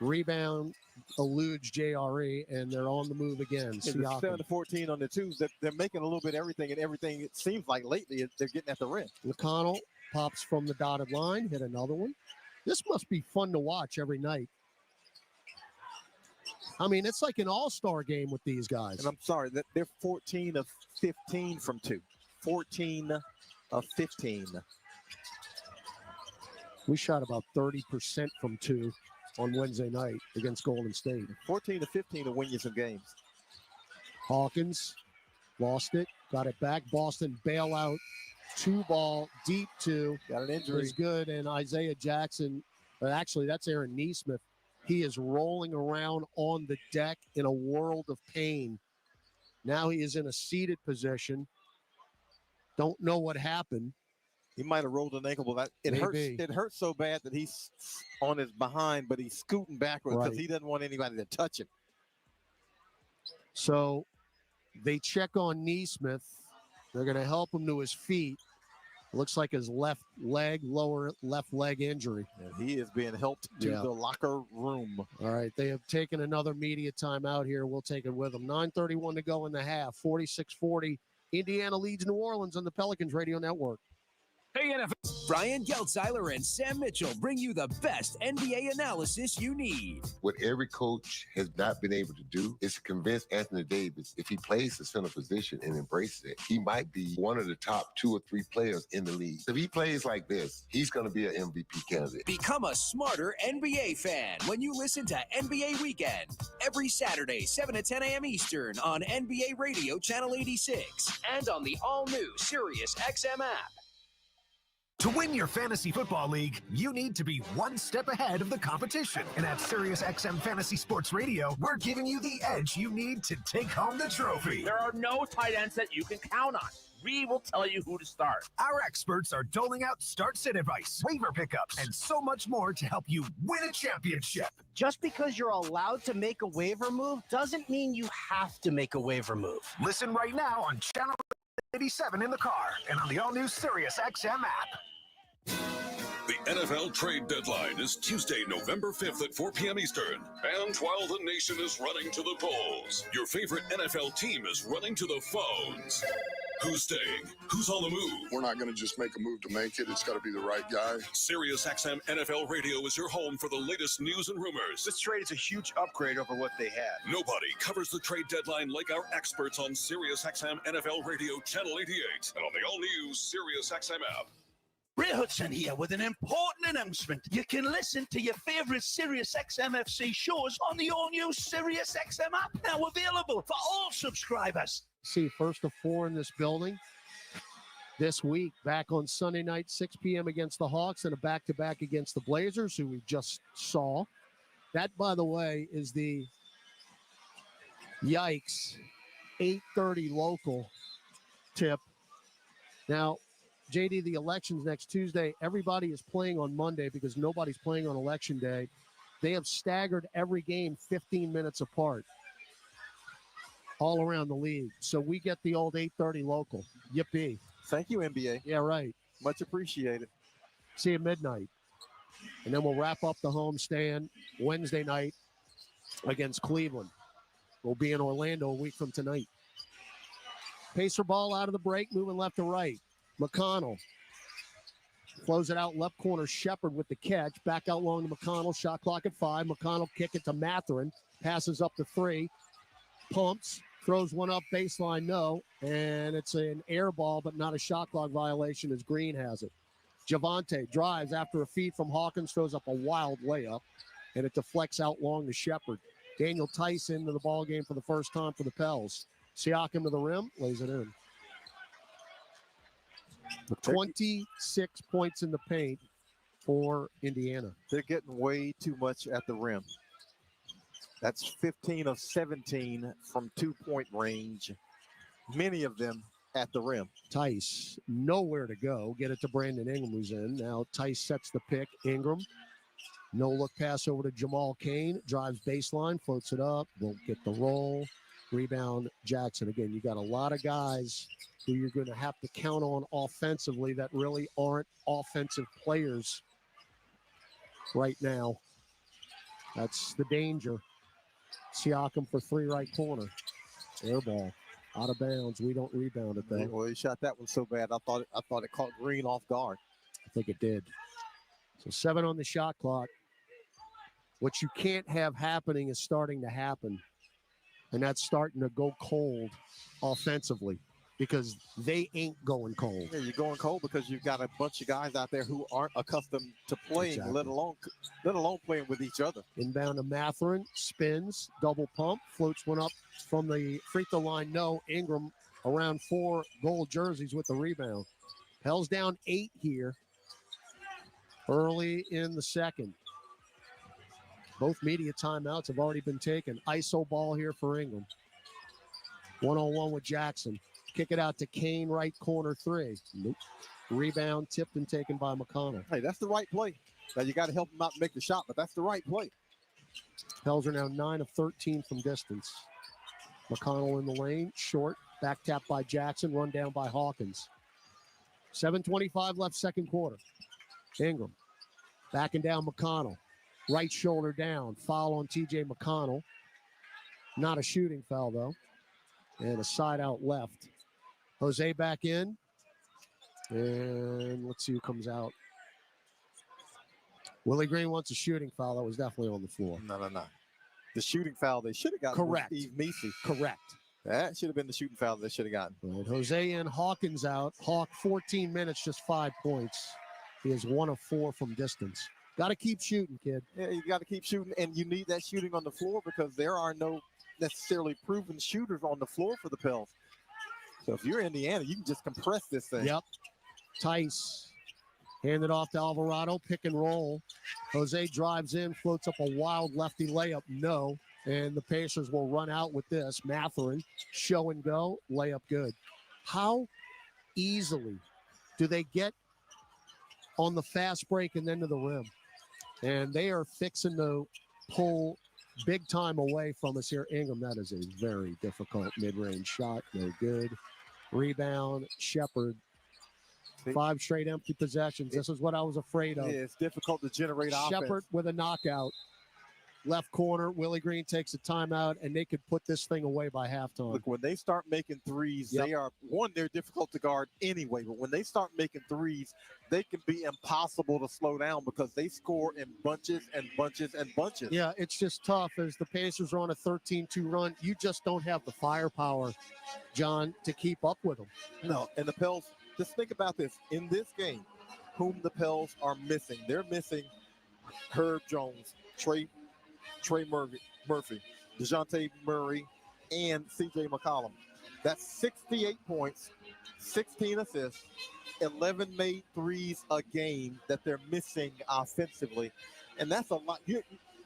Rebound eludes JRE, and they're on the move again. Yeah, 7 to 14 on the twos. They're making a little bit of everything, and everything it seems like lately they're getting at the rim. McConnell pops from the dotted line, hit another one. This must be fun to watch every night. I mean, it's like an all-star game with these guys. And I'm sorry, they're 14 of 15 from 2. 14 of 15. We shot about 30% from 2 on Wednesday night against Golden State. 14 to 15 to win you some games. Hawkins lost it, got it back. Boston bailout, 2-ball, deep 2. Got an injury. Was good, and Isaiah Jackson, actually that's Aaron Neesmith. He is rolling around on the deck in a world of pain. Now he is in a seated position. Don't know what happened. He might have rolled an ankle, but it hurts so bad that he's on his behind, but he's scooting backwards because he doesn't want anybody to touch him. So they check on Neesmith. They're going to help him to his feet. Looks like his lower left leg injury. And he is being helped to the locker room. All right, they have taken another media timeout here. We'll take it with them. 9:31 to go in the half. 46-40. Indiana leads New Orleans on the Pelicans Radio Network. Hey, NFL. Brian Geltzeiler and Sam Mitchell bring you the best NBA analysis you need. What every coach has not been able to do is to convince Anthony Davis, if he plays the center position and embraces it, he might be one of the top 2 or 3 players in the league. If he plays like this, he's going to be an MVP candidate. Become a smarter NBA fan when you listen to NBA Weekend every Saturday, 7 to 10 a.m. Eastern on NBA Radio Channel 86 and on the all-new Sirius XM app. To win your fantasy football league, you need to be one step ahead of the competition. And at SiriusXM Fantasy Sports Radio, we're giving you the edge you need to take home the trophy. There are no tight ends that you can count on. We will tell you who to start. Our experts are doling out start-sit advice, waiver pickups, and so much more to help you win a championship. Just because you're allowed to make a waiver move doesn't mean you have to make a waiver move. Listen right now on Channel 87 in the car and on the all-new SiriusXM app. The NFL trade deadline is Tuesday, November 5th at 4 p.m. Eastern. And while the nation is running to the polls, your favorite NFL team is running to the phones. Who's staying? Who's on the move? We're not going to just make a move to make it. It's got to be the right guy. Sirius XM NFL Radio is your home for the latest news and rumors. This trade is a huge upgrade over what they had. Nobody covers the trade deadline like our experts on Sirius XM NFL Radio Channel 88 and on the all-new Sirius XM app. Ray Hudson here with an important announcement. You can listen to your favorite Sirius XM FC shows on the all-new Sirius XM app, now available for all subscribers. See, first of 4 in this building this week, back on Sunday night, 6 p.m. against the Hawks, and a back-to-back against the Blazers, who we just saw. That, by the way, is the Yikes 8:30 local tip. Now, JD, the election's next Tuesday. Everybody is playing on Monday because nobody's playing on Election Day. They have staggered every game 15 minutes apart all around the league. So we get the old 8:30 local. Yippee. Thank you, NBA. Yeah, right. Much appreciated. See you at midnight. And then we'll wrap up the homestand Wednesday night against Cleveland. We'll be in Orlando a week from tonight. Pacer ball out of the break, moving left to right. McConnell. Close it out left corner. Shepard with the catch. Back out long to McConnell. Shot clock at 5. McConnell kick it to Matherin. Passes up to 3. Pumps. Throws one up baseline. No. And it's an air ball, but not a shot clock violation as Green has it. Javante drives after a feed from Hawkins. Throws up a wild layup. And it deflects out long to Shepard. Daniel Tice into the ball game for the first time for the Pels. Siakam to the rim. Lays it in. 26 points in the paint for Indiana. They're getting way too much at the rim. That's 15 of 17 from 2-point range. Many of them at the rim. Tice, nowhere to go. Get it to Brandon Ingram, who's in. Now Tice sets the pick. Ingram, no look pass over to Jamal Cain. Drives baseline, floats it up. Won't get the roll. Rebound, Jackson. Again, you got a lot of guys who you're going to have to count on offensively that really aren't offensive players right now. That's the danger. Siakam for 3 right corner. Air ball. Out of bounds. We don't rebound it, though. Well, he shot that one so bad, I thought it caught Green off guard. I think it did. So 7 on the shot clock. What you can't have happening is starting to happen. And that's starting to go cold offensively because they ain't going cold. Yeah, you're going cold because you've got a bunch of guys out there who aren't accustomed to playing, let alone playing with each other. Inbound to Matherin, spins, double pump, floats one up from the free throw line. No, Ingram around 4 gold jerseys with the rebound. Pels down 8 here early in the second. Both media timeouts have already been taken. ISO ball here for Ingram. 1-on-1 with Jackson. Kick it out to Cain, right corner 3. Nope. Rebound tipped and taken by McConnell. Hey, that's the right play. Now you got to help him out and make the shot, but that's the right play. Pels are now 9 of 13 from distance. McConnell in the lane, short, back tap by Jackson, run down by Hawkins. 7:25 left second quarter. Ingram backing down McConnell. Right shoulder down. Foul on TJ McConnell. Not a shooting foul, though. And a side out left. Jose back in. And let's see who comes out. Willie Green wants a shooting foul. That was definitely on the floor. No. The shooting foul they should have gotten. Correct. Steve Meesey. Correct. That should have been the shooting foul they should have gotten. Right. Jose in, Hawkins out. Hawk 14 minutes, just 5 points. He is 1 of 4 from distance. Got to keep shooting, kid. Yeah, you got to keep shooting, and you need that shooting on the floor because there are no necessarily proven shooters on the floor for the Pels. So if you're Indiana, you can just compress this thing. Yep. Tice. Hand it off to Alvarado. Pick and roll. Jose drives in, floats up a wild lefty layup. No. And the Pacers will run out with this. Matherin, show and go. Layup good. How easily do they get on the fast break and then to the rim? And they are fixing to pull big time away from us here. Ingram, that is a very difficult mid-range shot. No good. Rebound, Shepard. 5 straight empty possessions. This is what I was afraid of. Yeah, it's difficult to generate offense. Shepard with a knockout. Left corner, Willie Green takes a timeout, and they could put this thing away by halftime. Look, when they start making threes, they're difficult to guard anyway. But when they start making threes, they can be impossible to slow down because they score in bunches and bunches and bunches. Yeah, it's just tough as the Pacers are on a 13-2 run. You just don't have the firepower, John, to keep up with them. No, and the Pels, just think about this. In this game, whom the Pels are missing, they're missing Herb Jones, Trey Murphy, DeJounte Murray, and C.J. McCollum. That's 68 points, 16 assists, 11 made threes a game that they're missing offensively. And that's a lot. You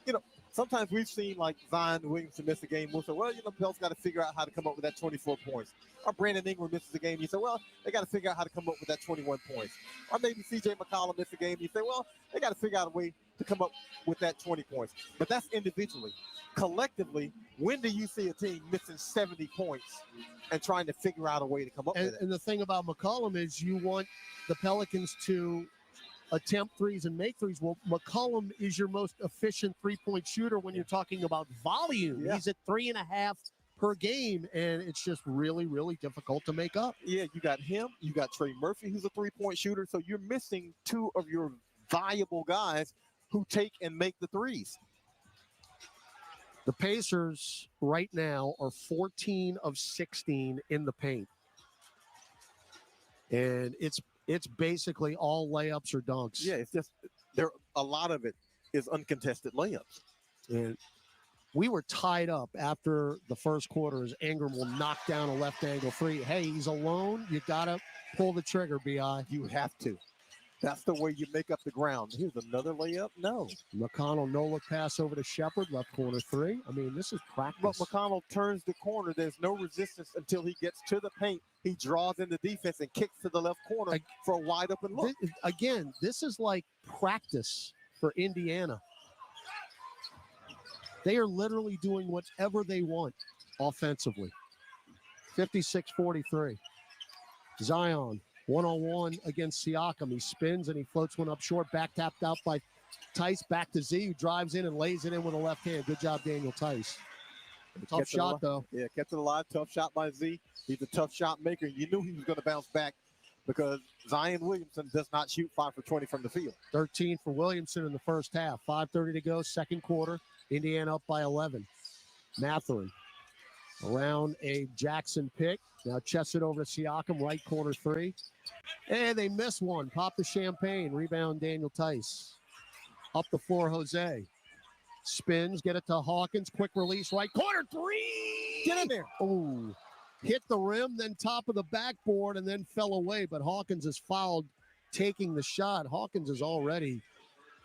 know, sometimes we've seen like Zion Williamson miss a game. We'll say, well, Pels got to figure out how to come up with that 24 points. Or Brandon Ingram misses a game. You say, well, they got to figure out how to come up with that 21 points. Or maybe C.J. McCollum missed a game. You say, well, they got to figure out a way to come up with that 20 points. But that's individually. Collectively, when do you see a team missing 70 points and trying to figure out a way to come up with it? And the thing about McCollum is you want the Pelicans to attempt threes and make threes. Well, McCollum is your most efficient three-point shooter when you're talking about volume. Yeah. He's at 3.5 per game, and it's just really, really difficult to make up. Yeah, you got him. You got Trey Murphy, who's a three-point shooter. So you're missing two of your valuable guys who take and make the threes. The Pacers right now are 14 of 16 in the paint. And it's basically all layups or dunks. Yeah, it's just a lot of it is uncontested layups. And we were tied up after the first quarter as Ingram will knock down a left angle three. Hey, he's alone. You got to pull the trigger, B.I. You have to. That's the way you make up the ground. Here's another layup. No. McConnell, no-look pass over to Shepard, left corner three. I mean, this is practice. But McConnell turns the corner. There's no resistance until he gets to the paint. He draws in the defense and kicks to the left corner for a wide-open look. Again, this is like practice for Indiana. They are literally doing whatever they want offensively. 56-43. Zion, one-on-one against Siakam. He spins and he floats one up short. Back tapped out by Tice. Back to Z, who drives in and lays it in with a left hand. Good job, Daniel Tice. Tough shot, though. Yeah, kept it alive. Tough shot by Z. He's a tough shot maker. You knew he was going to bounce back because Zion Williamson does not shoot 5 for 20 from the field. 13 for Williamson in the first half. 5:30 to go, second quarter. Indiana up by 11. Mathurin around a Jackson pick. Now chests it over to Siakam, right corner three. And they miss one. Pop the champagne. Rebound, Daniel Tice. Up the floor, Jose. Spins, get it to Hawkins. Quick release, right corner three. Get in there. Oh, hit the rim, then top of the backboard, and then fell away. But Hawkins is fouled taking the shot. Hawkins is already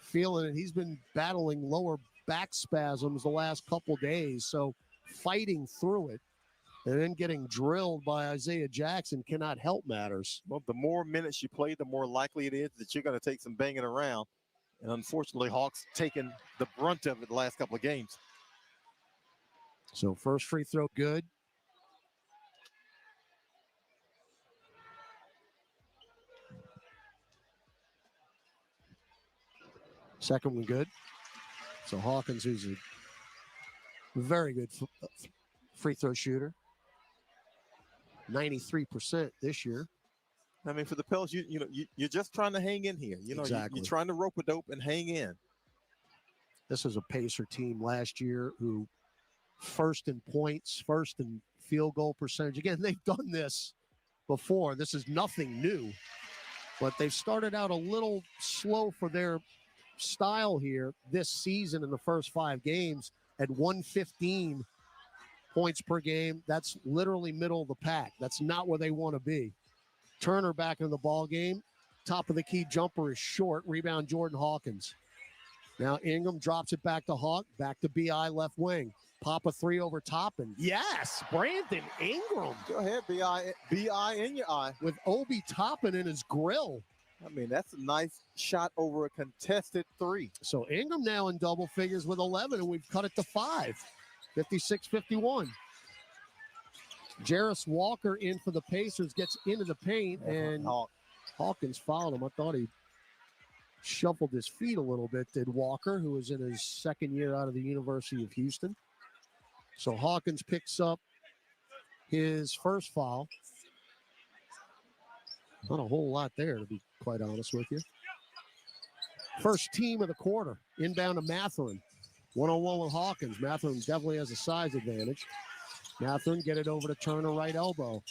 feeling it. He's been battling lower back spasms the last couple days, so fighting through it and then getting drilled by Isaiah Jackson cannot help matters. Well, the more minutes you play, the more likely it is that you're going to take some banging around. And unfortunately, Hawks taken the brunt of it the last couple of games. So first free throw good. Second one good. So Hawkins, who's a very good free throw shooter, 93% this year. I mean, for the Pels, you're just trying to hang in here. You know, exactly. You're trying to rope a dope and hang in. This is a Pacer team last year who first in points, first in field goal percentage. Again, they've done this before. This is nothing new, but they've started out a little slow for their style here this season in the first 5 games at 115 points per game. That's literally middle of the pack. That's not where they want to be. Turner back in the ball game. Top of the key jumper is short. Rebound Jordan Hawkins. Now Ingram drops it back to Hawk. Back to B.I. left wing. Pop a three over top. And yes, Brandon Ingram. Go ahead, B.I. in your eye. With Obi Toppin in his grill. I mean, that's a nice shot over a contested three. So Ingram now in double figures with 11, and we've cut it to 5. 56-51. Jarris Walker in for the Pacers, gets into the paint, and Hawkins fouled him. I thought he shuffled his feet a little bit, did Walker, who was in his second year out of the University of Houston. So Hawkins picks up his first foul. Not a whole lot there, to be quite honest with you. First team of the quarter. Inbound to Mathurin. One-on-one with Hawkins. Mathurin definitely has a size advantage. Mathurin get it over to Turner, right elbow.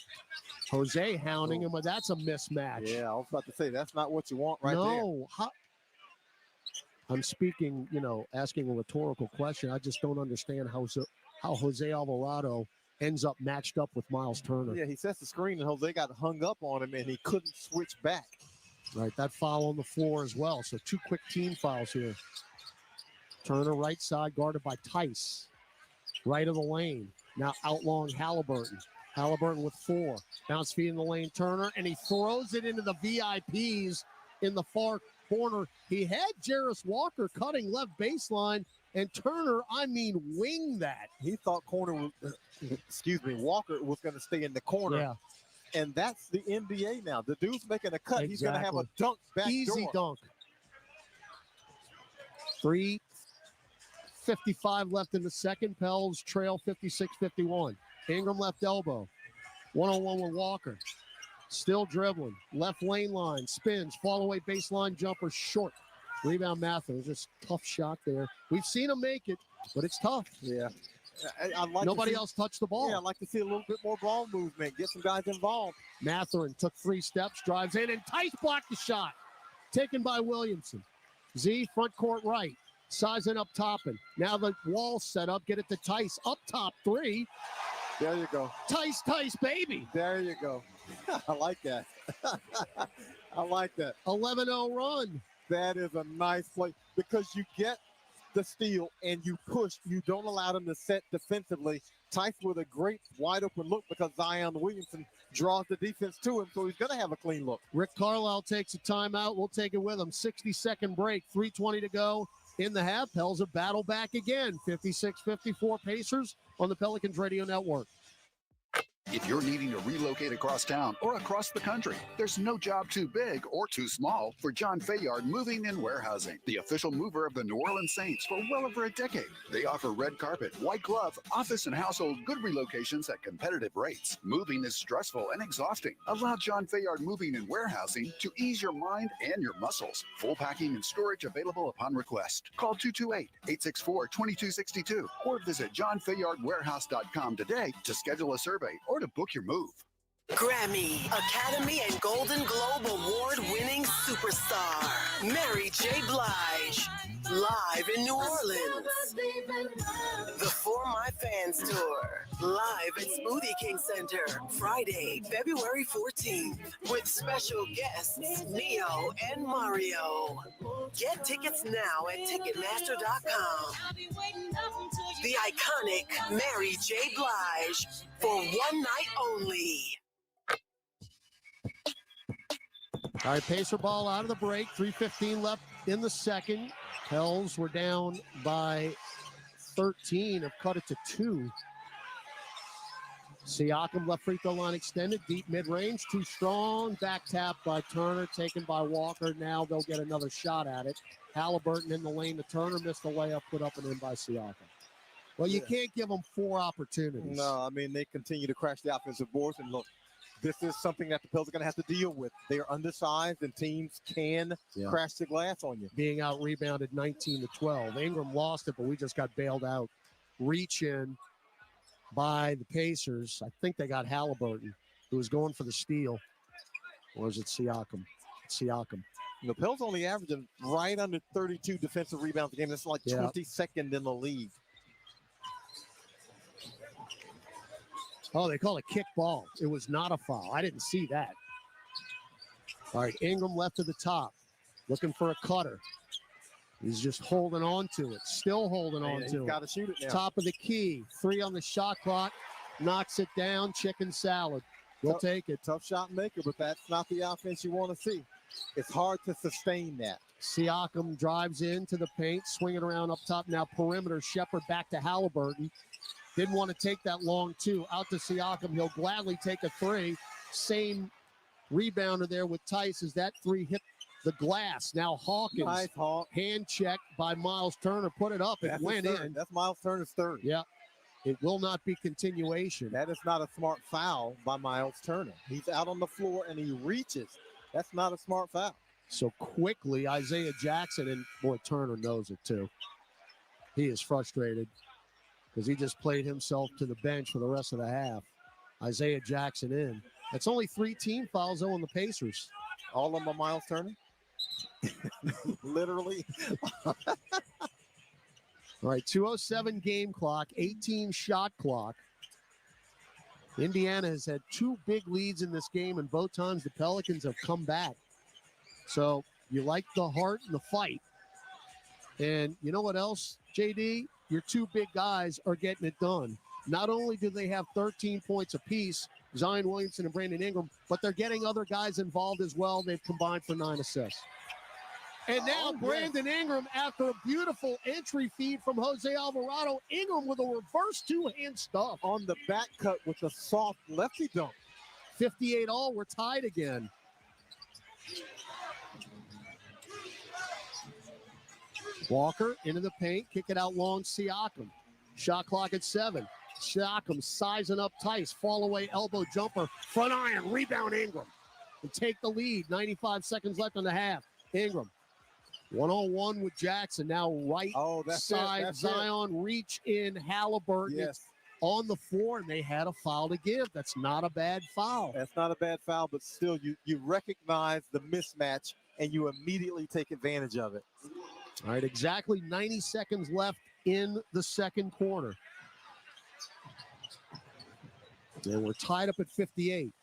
Jose hounding him, but that's a mismatch. Yeah, I was about to say, that's not what you want right there. No. I'm speaking, asking a rhetorical question. I just don't understand how Jose Alvarado ends up matched up with Miles Turner. Yeah, he sets the screen, and Jose got hung up on him, and he couldn't switch back. Right, that foul on the floor as well. So 2 quick team fouls here. Turner right side guarded by Tice. Right of the lane. Now outlawing Halliburton. Halliburton with 4. Bounce feed in the lane, Turner, and he throws it into the VIPs in the far corner. He had Jarris Walker cutting left baseline, and Turner, winged that. He thought Walker was going to stay in the corner. Yeah. And that's the NBA now. The dude's making a cut. Exactly. He's going to have a dunk back Easy door. Dunk. 3:55 left in the second. Pels trail 56-51. Ingram left elbow. One-on-one with Walker. Still dribbling. Left lane line. Spins. Fall away baseline jumper short. Rebound Matthews. Just tough shot there. We've seen him make it, but it's tough. Yeah. I'd like Nobody else touched the ball. Yeah, I'd like to see a little bit more ball movement. Get some guys involved. Mathurin took 3 steps, drives in, and Tice blocked the shot. Taken by Williamson. Z, front court right. Sizing up Toppin. Now the wall set up. Get it to Tice. Up top 3. There you go. Tice, baby. There you go. I like that. I like that. 11-0 run. That is a nice play because you get the steal and you push. You don't allow them to set defensively. Tice with a great wide open look because Zion Williamson draws the defense to him, so he's going to have a clean look. Rick Carlisle takes a timeout. We'll take it with him. 60-second break. 3:20 to go in the half. Pels a battle back again. 56-54 Pacers on the Pelicans Radio Network. If you're needing to relocate across town or across the country, there's no job too big or too small for John Fayard Moving and Warehousing, the official mover of the New Orleans Saints for well over a decade. They offer red carpet, white glove, office and household good relocations at competitive rates. Moving is stressful and exhausting. Allow John Fayard Moving and Warehousing to ease your mind and your muscles. Full packing and storage available upon request. Call 228-864-2262 or visit johnfayardwarehouse.com today to schedule a survey or to book your move. Grammy, Academy, and Golden Globe Award-winning superstar, Mary J. Blige, live in New Orleans. The For My Fans Tour, live at Smoothie King Center, Friday, February 14th, with special guests Neo and Mario. Get tickets now at Ticketmaster.com. The iconic Mary J. Blige, for one night only. All right, Pacer ball out of the break. 3:15 left in the second. Pels were down by 13. Have cut it to 2. Siakam left free throw line extended. Deep mid-range. Too strong. Back tap by Turner. Taken by Walker. Now they'll get another shot at it. Halliburton in the lane to Turner. Missed the layup. Put up and in by Siakam. Well, you can't give them 4 opportunities. No, I mean, they continue to crash the offensive boards. And look, this is something that the Pels are going to have to deal with. They are undersized, and teams can crash the glass on you. Being out-rebounded 19-12. Ingram lost it, but we just got bailed out. Reach in by the Pacers. I think they got Halliburton, who was going for the steal. Or is it Siakam? Siakam. The Pels only averaging right under 32 defensive rebounds a game. That's like 22nd in the league. Oh, they call it kick ball. It was not a foul. I didn't see that. All right, Ingram left to the top. Looking for a cutter. He's just holding on to it. Still holding on to it. He's got to shoot it now. Top of the key. 3 on the shot clock. Knocks it down. Chicken salad. We'll take it. Tough shot maker, but that's not the offense you want to see. It's hard to sustain that. Siakam drives into the paint. Swinging around up top. Now perimeter. Shepard back to Halliburton. Didn't want to take that long, too. Out to Siakam. He'll gladly take a 3. Same rebounder there with Tice as that 3 hit the glass. Now Hawkins. Nice, Hawk. Hand check by Miles Turner. Put it up. It went in. That's Miles Turner's 3rd. Yeah. It will not be continuation. That is not a smart foul by Miles Turner. He's out on the floor, and he reaches. That's not a smart foul. So quickly, Isaiah Jackson, and boy, Turner knows it, too. He is frustrated, because he just played himself to the bench for the rest of the half. Isaiah Jackson in. It's only 3 team fouls, though, on the Pacers. All of them are Miles Turner? Literally. All right, 2:07 game clock, 18 shot clock. Indiana has had 2 big leads in this game, and both times the Pelicans have come back. So you like the heart and the fight. And you know what else, JD? Your 2 big guys are getting it done. Not only do they have 13 points apiece, Zion Williamson and Brandon Ingram, but they're getting other guys involved as well. They've combined for 9 assists. And now Brandon Ingram, after a beautiful entry feed from Jose Alvarado, Ingram with a reverse 2-hand stuff. On the back cut with a soft lefty dunk. 58 all, we're tied again. Walker into the paint, kick it out long, Siakam. Shot clock at 7. Siakam sizing up Tice. Fall away elbow jumper. Front iron. Rebound Ingram. And take the lead. 95 seconds left in the half. Ingram. One-on-one with Jackson. Now right side. Zion reach in Halliburton. Yes. On the floor, and they had a foul to give. That's not a bad foul. That's not a bad foul, but still you recognize the mismatch and you immediately take advantage of it. All right, exactly 90 seconds left in the second quarter. And we're tied up at 58.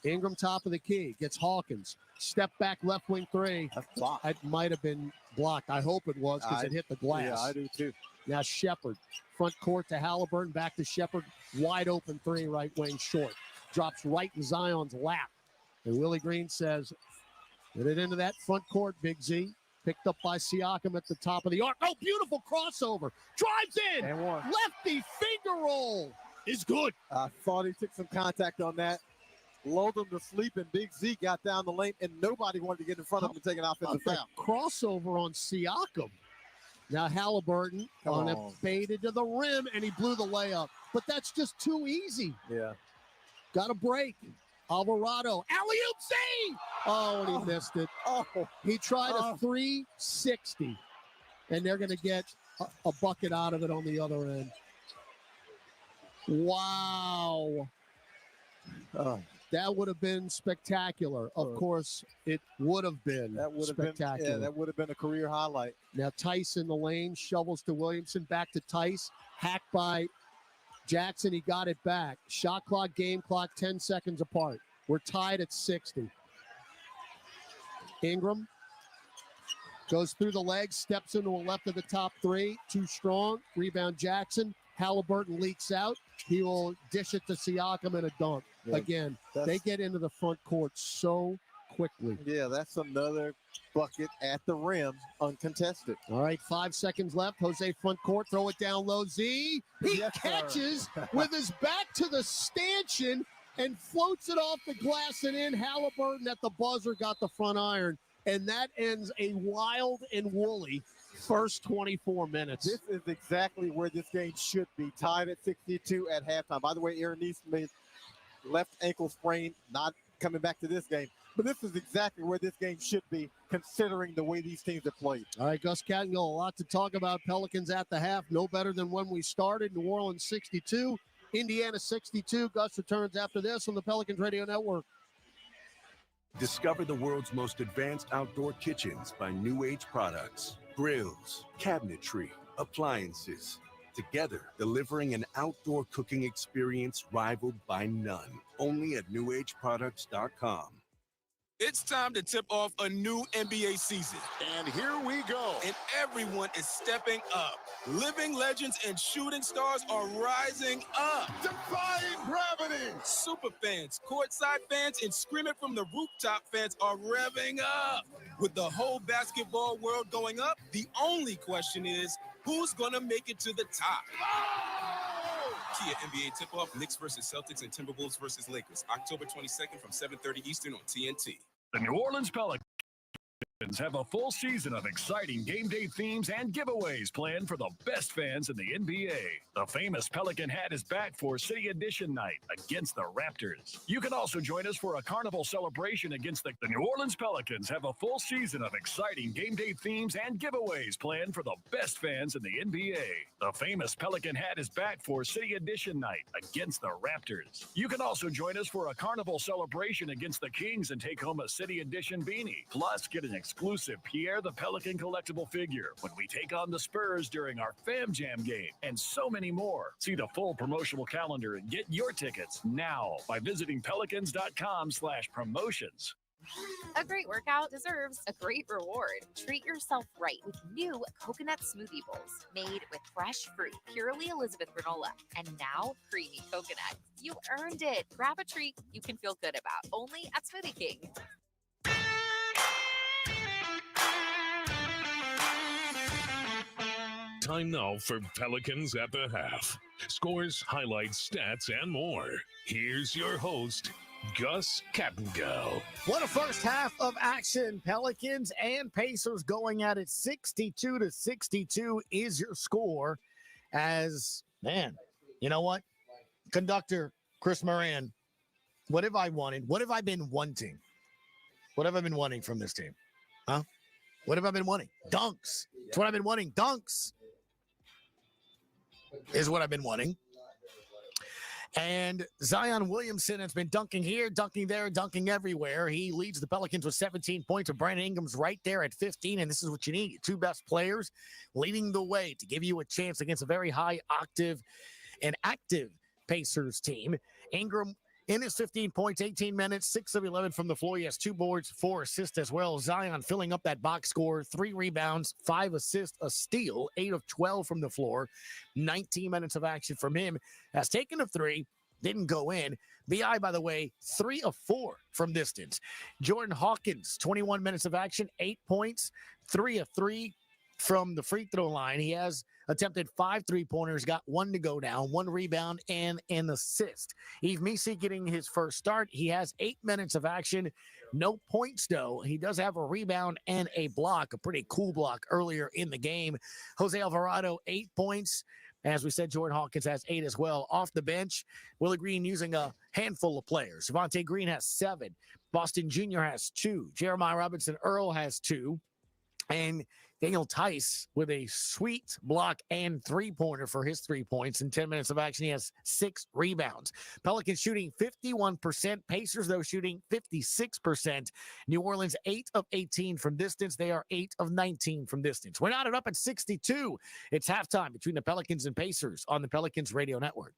Ingram top of the key, gets Hawkins. Step back left wing three. That's blocked. It might have been blocked. I hope it was because it hit the glass. Yeah, I do too. Now Shepard, front court to Halliburton, back to Shepard, wide open three, right wing short. Drops right in Zion's lap. And Willie Green says, get it into that front court, Big Z. Picked up by Siakam at the top of the arc. Oh, beautiful crossover. Drives in. And one. Lefty finger roll is good. I thought he took some contact on that. Lulled him to sleep, and Big Z got down the lane, and nobody wanted to get in front of him and take an offensive foul. Crossover on Siakam. Now Halliburton on it, faded to the rim, and he blew the layup. But that's just too easy. Yeah. Got a break. Alvarado, alley-oop save! Oh, and he missed it. Oh. He tried a 360, and they're going to get a bucket out of it on the other end. Wow. That would have been spectacular. Of course, it would have been spectacular. That would have been a career highlight. Now Tice in the lane, shovels to Williamson, back to Tice, hacked by Jackson. He got it back. Shot clock, game clock, 10 seconds apart. We're tied at 60. Ingram goes through the legs, steps into a left of the top three. Too strong. Rebound Jackson. Halliburton leaks out. He will dish it to Siakam and a dunk. Yeah, Again, they get into the front court so quickly. Yeah, that's another bucket at the rim, uncontested. All right, 5 seconds left. Jose front court, throw it down low. Z, he catches with his back to the stanchion and floats it off the glass and in. Halliburton at the buzzer got the front iron, and that ends a wild and woolly first 24 minutes. This is exactly where this game should be, tied at 62 at halftime. By the way, Aaron Neesmith, left ankle sprain, not coming back to this game. But this is exactly where this game should be, considering the way these teams have played. All right, Gus Cattingill, a lot to talk about. Pelicans at the half, no better than when we started. New Orleans 62, Indiana 62. Gus returns after this on the Pelicans Radio Network. Discover the world's most advanced outdoor kitchens by New Age Products. Grills, cabinetry, appliances. Together, delivering an outdoor cooking experience rivaled by none. Only at newageproducts.com. It's time to tip off a new NBA season. And here we go. And everyone is stepping up. Living legends and shooting stars are rising up. Defying gravity. Super fans, courtside fans, and Scream It from the Rooftop fans are revving up. With the whole basketball world going up, the only question is, who's going to make it to the top? Kia NBA tip-off, Knicks versus Celtics and Timberwolves versus Lakers, October 22nd from 7:30 Eastern on TNT. The New Orleans Pelicans have a full season of exciting game day themes and giveaways planned for the best fans in the NBA. The famous Pelican hat is back for City Edition night against the Raptors. You can also join us for a carnival celebration against the New Orleans Pelicans have a full season of exciting game day themes and giveaways planned for the best fans in the NBA. The famous Pelican hat is back for City Edition night against the Raptors. You can also join us for a carnival celebration against the Kings and take home a City Edition beanie. Plus, get an exclusive Pierre the Pelican collectible figure when we take on the Spurs during our Fam Jam game, and so many more. See the full promotional calendar and get your tickets now by visiting pelicans.com/promotions. A great workout deserves a great reward. Treat yourself right with new coconut smoothie bowls made with fresh fruit, purely Elizabeth granola, and now creamy coconut. You earned it. Grab a treat you can feel good about, only at Smoothie King. Time now for Pelicans at the half. Scores, highlights, stats, and more. Here's your host, Gus Cattingill. What a first half of action. Pelicans and Pacers going at it. 62-62 is your score. As, man, you know what? conductor Chris Moran, what have I wanted? What have I been wanting? What have I been wanting from this team? Huh? What have I been wanting? Dunks. That's what I've been wanting. Dunks is what I've been wanting. And Zion Williamson has been dunking here, dunking there, dunking everywhere. He leads the Pelicans with 17 points, and Brandon Ingram's right there at 15, and this is what you need. Your two best players leading the way to give you a chance against a very high octave and active Pacers team. Ingram in his 15 points, 18 minutes, 6 of 11 from the floor. He has 2 boards, 4 assists as well. Zion filling up that box score, 3 rebounds, 5 assists, a steal, 8 of 12 from the floor. 19 minutes of action from him. Has taken a 3, didn't go in. BI, by the way, 3 of 4 from distance. Jordan Hawkins, 21 minutes of action, 8 points, 3 of 3 from the free throw line. He has attempted 5 3-pointers, got 1 to go down, 1 rebound, and an assist. Yves Missi getting his first start. He has 8 minutes of action, no points, though. He does have a rebound and a block, a pretty cool block earlier in the game. Jose Alvarado, 8 points. As we said, Jordan Hawkins has 8 as well. Off the bench, Willie Green using a handful of players. Javonte Green has 7. Boston Jr. has 2. Jeremiah Robinson Earl has 2. And Daniel Tice with a sweet block and 3-pointer for his 3 points. In 10 minutes of action, he has 6 rebounds. Pelicans shooting 51%. Pacers, though, shooting 56%. New Orleans, 8 of 18 from distance. They are 8 of 19 from distance. We're knotted up at 62. It's halftime between the Pelicans and Pacers on the Pelicans Radio Network.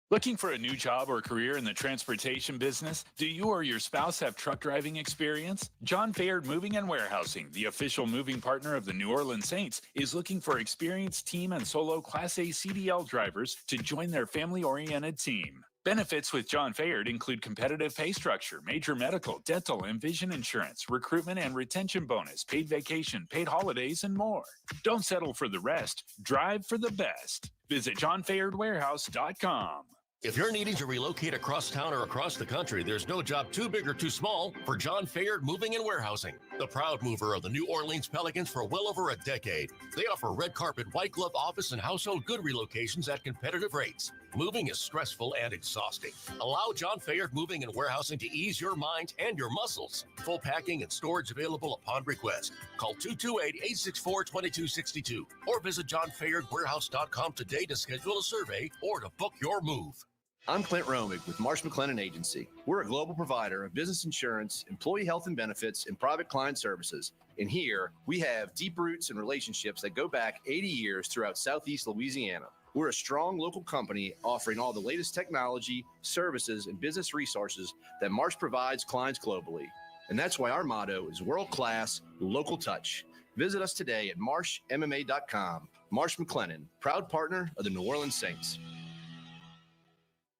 Looking for a new job or career in the transportation business? Do you or your spouse have truck driving experience? John Fayard Moving and Warehousing, the official moving partner of the New Orleans Saints, is looking for experienced team and solo Class A CDL drivers to join their family-oriented team. Benefits with John Fayard include competitive pay structure, major medical, dental, and vision insurance, recruitment and retention bonus, paid vacation, paid holidays, and more. Don't settle for the rest. Drive for the best. Visit johnfayardwarehouse.com. If you're needing to relocate across town or across the country, there's no job too big or too small for John Fayard Moving and Warehousing, the proud mover of the New Orleans Pelicans for well over a decade. They offer red carpet, white glove office, and household good relocations at competitive rates. Moving is stressful and exhausting. Allow John Fayard Moving and Warehousing to ease your mind and your muscles. Full packing and storage available upon request. Call 228-864-2262 or visit johnfayardwarehouse.com today to schedule a survey or to book your move. I'm Clint Romig with Marsh McLennan Agency. We're a global provider of business insurance, employee health and benefits, and private client services. And here, we have deep roots and relationships that go back 80 years throughout Southeast Louisiana. We're a strong local company offering all the latest technology, services, and business resources that Marsh provides clients globally. And that's why our motto is world-class, local touch. Visit us today at marshmma.com. Marsh McLennan, proud partner of the New Orleans Saints.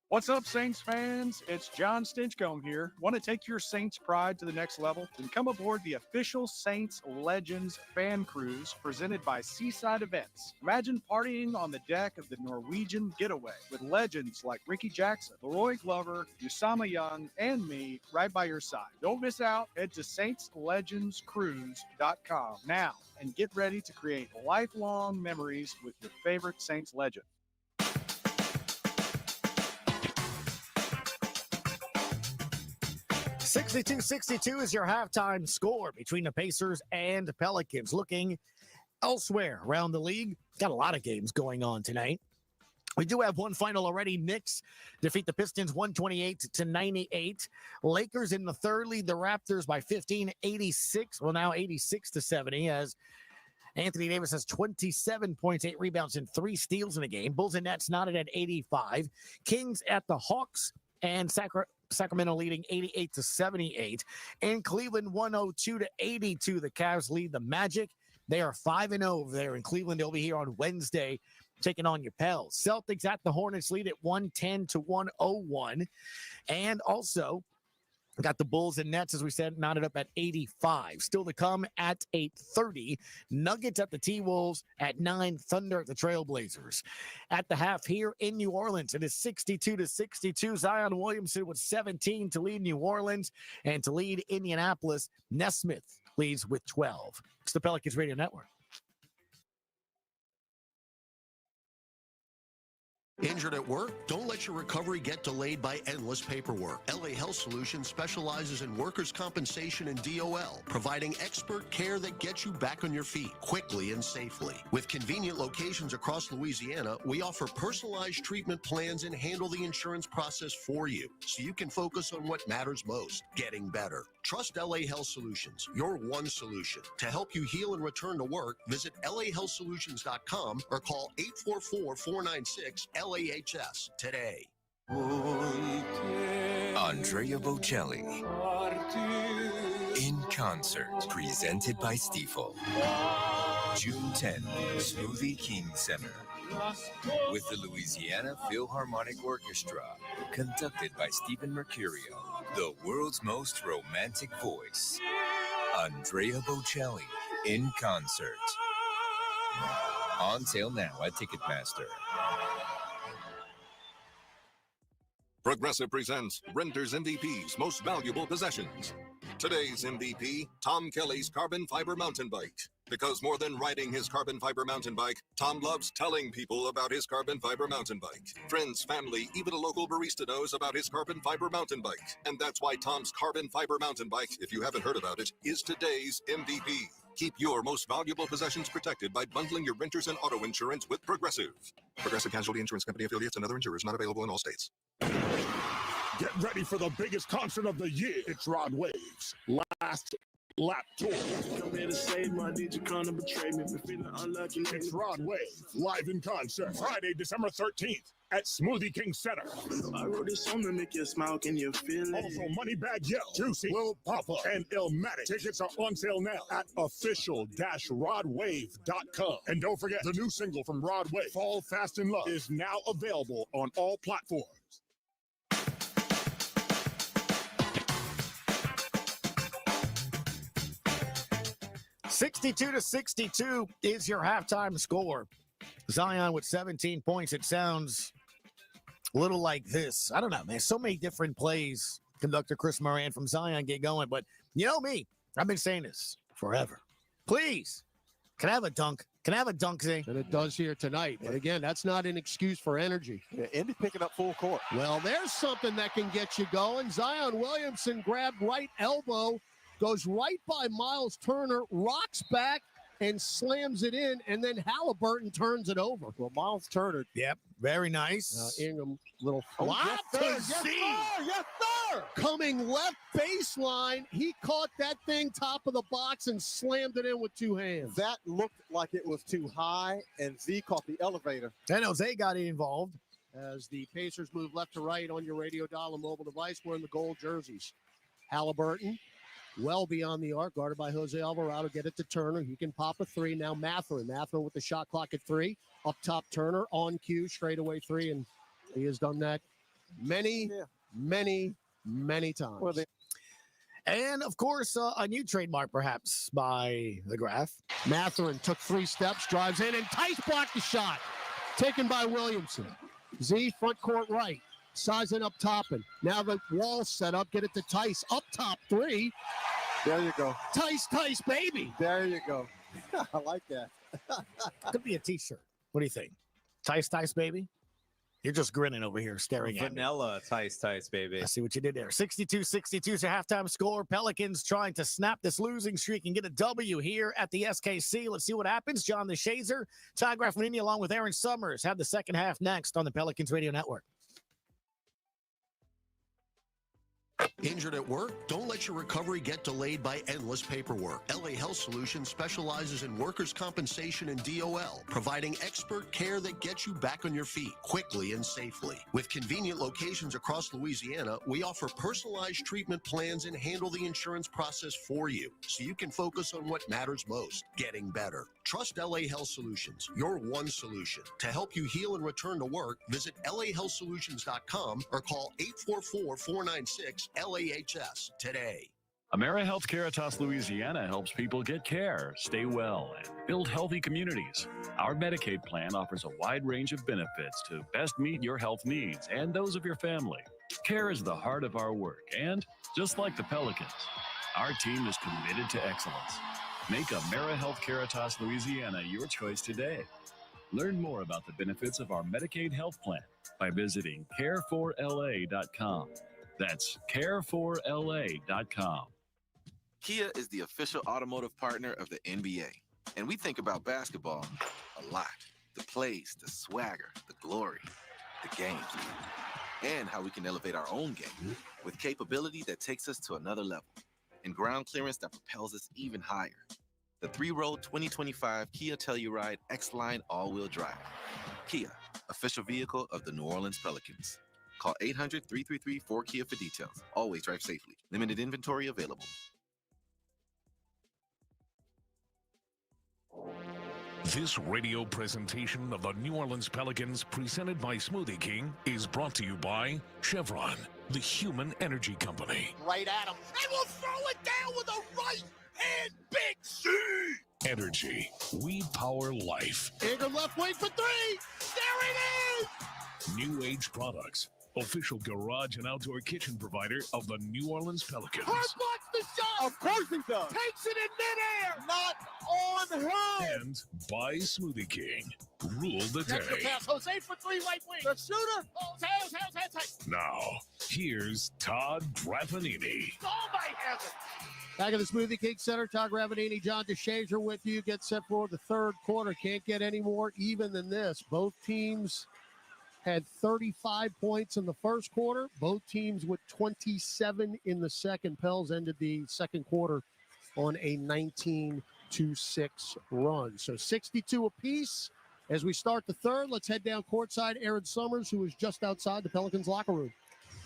What's up, Saints fans? It's John Stinchcomb here. Want to take your Saints pride to the next level? Then come aboard the official Saints Legends fan cruise presented by Seaside Events. Imagine partying on the deck of the Norwegian Getaway with legends like Ricky Jackson, Leroy Glover, Usama Young, and me right by your side. Don't miss out. Head to saintslegendscruise.com now and get ready to create lifelong memories with your favorite Saints legend. 62-62 is your halftime score between the Pacers and Pelicans. Looking elsewhere around the league, got a lot of games going on tonight. We do have one final already. Knicks defeat the Pistons 128-98. Lakers in the third lead the Raptors by 15, 86. Well, now 86-70 as Anthony Davis has 27 points, 8 rebounds, and 3 steals in the game. Bulls and Nets knotted at 85. Kings at the Hawks and Sacramento leading 88-78. In Cleveland, 102-82. The Cavs lead the Magic. They are 5-0 over there in Cleveland. They'll be here on Wednesday taking on your Pels. Celtics at the Hornets lead at 110-101. And also got the Bulls and Nets, as we said, knotted up at 85. Still to come at 8:30. Nuggets at the T-Wolves at 9. Thunder at the Trailblazers. At the half here in New Orleans, it is 62-62. Zion Williamson with 17 to lead New Orleans. And to lead Indianapolis, Nesmith leads with 12. It's the Pelicans Radio Network. Injured at work? Don't let your recovery get delayed by endless paperwork. LA Health Solutions specializes in workers' compensation and DOL, providing expert care that gets you back on your feet quickly and safely. With convenient locations across Louisiana, we offer personalized treatment plans and handle the insurance process for you, so you can focus on what matters most, getting better. Trust LA Health Solutions, your one solution. To help you heal and return to work, visit lahealthsolutions.com or call 844-496-LAHS today. Andrea Bocelli in concert, presented by Stifel. June 10th, Smoothie King Center, with the Louisiana Philharmonic Orchestra, conducted by Stephen Mercurio, the world's most romantic voice. Andrea Bocelli in concert. On sale now at Ticketmaster. Progressive presents Renter's MVP's Most Valuable Possessions. Today's MVP, Tom Kelly's carbon fiber mountain bike. Because more than riding his carbon fiber mountain bike, Tom loves telling people about his carbon fiber mountain bike. Friends, family, even a local barista knows about his carbon fiber mountain bike. And that's why Tom's carbon fiber mountain bike, if you haven't heard about it, is today's MVP. Keep your most valuable possessions protected by bundling your renters and auto insurance with Progressive. Progressive Casualty Insurance Company affiliates and other insurers not available in all states. Get ready for the biggest concert of the year. It's Rod Wave's last lap tour. Come here to save my DJ, come to betray me. It's Rod Wave live in concert Friday, December 13th at Smoothie King Center. I wrote this song to make you smile. Can you feel it? Also, Moneybag Yo, Juicy, Lil Papa, and Illmatic. Tickets are on sale now at official-rodwave.com. And don't forget, the new single from Rod Wave, Fall Fast in Love, is now available on all platforms. 62-62 is your halftime score. Zion with 17 points. It sounds a little like this. I don't know, man. So many different plays conductor Chris Moran from Zion get going. But you know me, I've been saying this forever. Please, can I have a dunk? Can I have a dunk, Zay? And it does here tonight. But again, that's not an excuse for energy. Yeah, Indy picking up full court. Well, there's something that can get you going. Zion Williamson grabbed right elbow, goes right by Miles Turner, rocks back, and slams it in, and then Halliburton turns it over. Well, Miles Turner. Yep, very nice. Ingram, little flop. Yes, sir. Yes, sir. Yes, sir. Coming left baseline, he caught that thing top of the box and slammed it in with two hands. That looked like it was too high, and Z caught the elevator. And Jose got involved. As the Pacers move left to right on your radio dial and mobile device, wearing the gold jerseys. Halliburton, well beyond the arc, guarded by Jose Alvarado. Get it to Turner. He can pop a three. Now Matherin with the shot clock at 3. Up top, Turner on cue, straightaway 3, and he has done that many times. Well, and, of course, a new trademark, perhaps, by the Graph. Matherin took 3 steps, drives in, and Tice blocked the shot. Taken by Williamson. Z, front court right. Sizing up Toppin. Now the wall set up. Get it to Tice. Up top 3. There you go. Tice, baby. There you go. I like that. Could be a T-shirt. What do you think? Tice, baby? You're just grinning over here, staring at me. Vanilla Tice, baby. I see what you did there. 62-62 is your halftime score. Pelicans trying to snap this losing streak and get a W here at the SKC. Let's see what happens. John the Shazer, Ty Graffinini, along with Aaron Summers, have the second half next on the Pelicans Radio Network. Injured at work? Don't let your recovery get delayed by endless paperwork. LA Health Solutions specializes in workers' compensation and DOL, providing expert care that gets you back on your feet quickly and safely. With convenient locations across Louisiana, we offer personalized treatment plans and handle the insurance process for you, so you can focus on what matters most, getting better. Trust LA Health Solutions, your one solution. To help you heal and return to work, visit lahealthsolutions.com or call 844-496-LAHS today. AmeriHealth Caritas Louisiana helps people get care, stay well, and build healthy communities. Our Medicaid plan offers a wide range of benefits to best meet your health needs and those of your family. Care is the heart of our work, and just like the Pelicans, our team is committed to excellence. Make AmeriHealth Caritas Louisiana your choice today. Learn more about the benefits of our Medicaid health plan by visiting care4la.com. That's care4la.com. Kia is the official automotive partner of the NBA, and we think about basketball a lot. The plays, the swagger, the glory, the games, and how we can elevate our own game with capability that takes us to another level and ground clearance that propels us even higher. The 3-row 2025 Kia Telluride X-Line all-wheel drive. Kia, official vehicle of the New Orleans Pelicans. Call 800-333-4KIA for details. Always drive safely. Limited inventory available. This radio presentation of the New Orleans Pelicans, presented by Smoothie King, is brought to you by Chevron, the human energy company. Right at him. And we'll throw it down with a right hand big C. Energy, we power life. Ingram left wing for three. There it is. New Age Products, official garage and outdoor kitchen provider of the New Orleans Pelicans. Hart blocks the shot. Of course he does. Takes it in midair. Not on her. And by Smoothie King, rule the day. Extra pass. Jose for three, right wing. The shooter. Jose. Now, here's Todd Graffanini. Oh, my heavens. Back at the Smoothie King Center, Todd Ravanini, John DeShazier with you. Get set for the third quarter. Can't get any more even than this. Both teams had 35 points in the first quarter. Both teams with 27 in the second. Pels ended the second quarter on a 19-6 run. So 62 apiece. As we start the third, let's head down courtside. Aaron Summers, who is just outside the Pelicans locker room.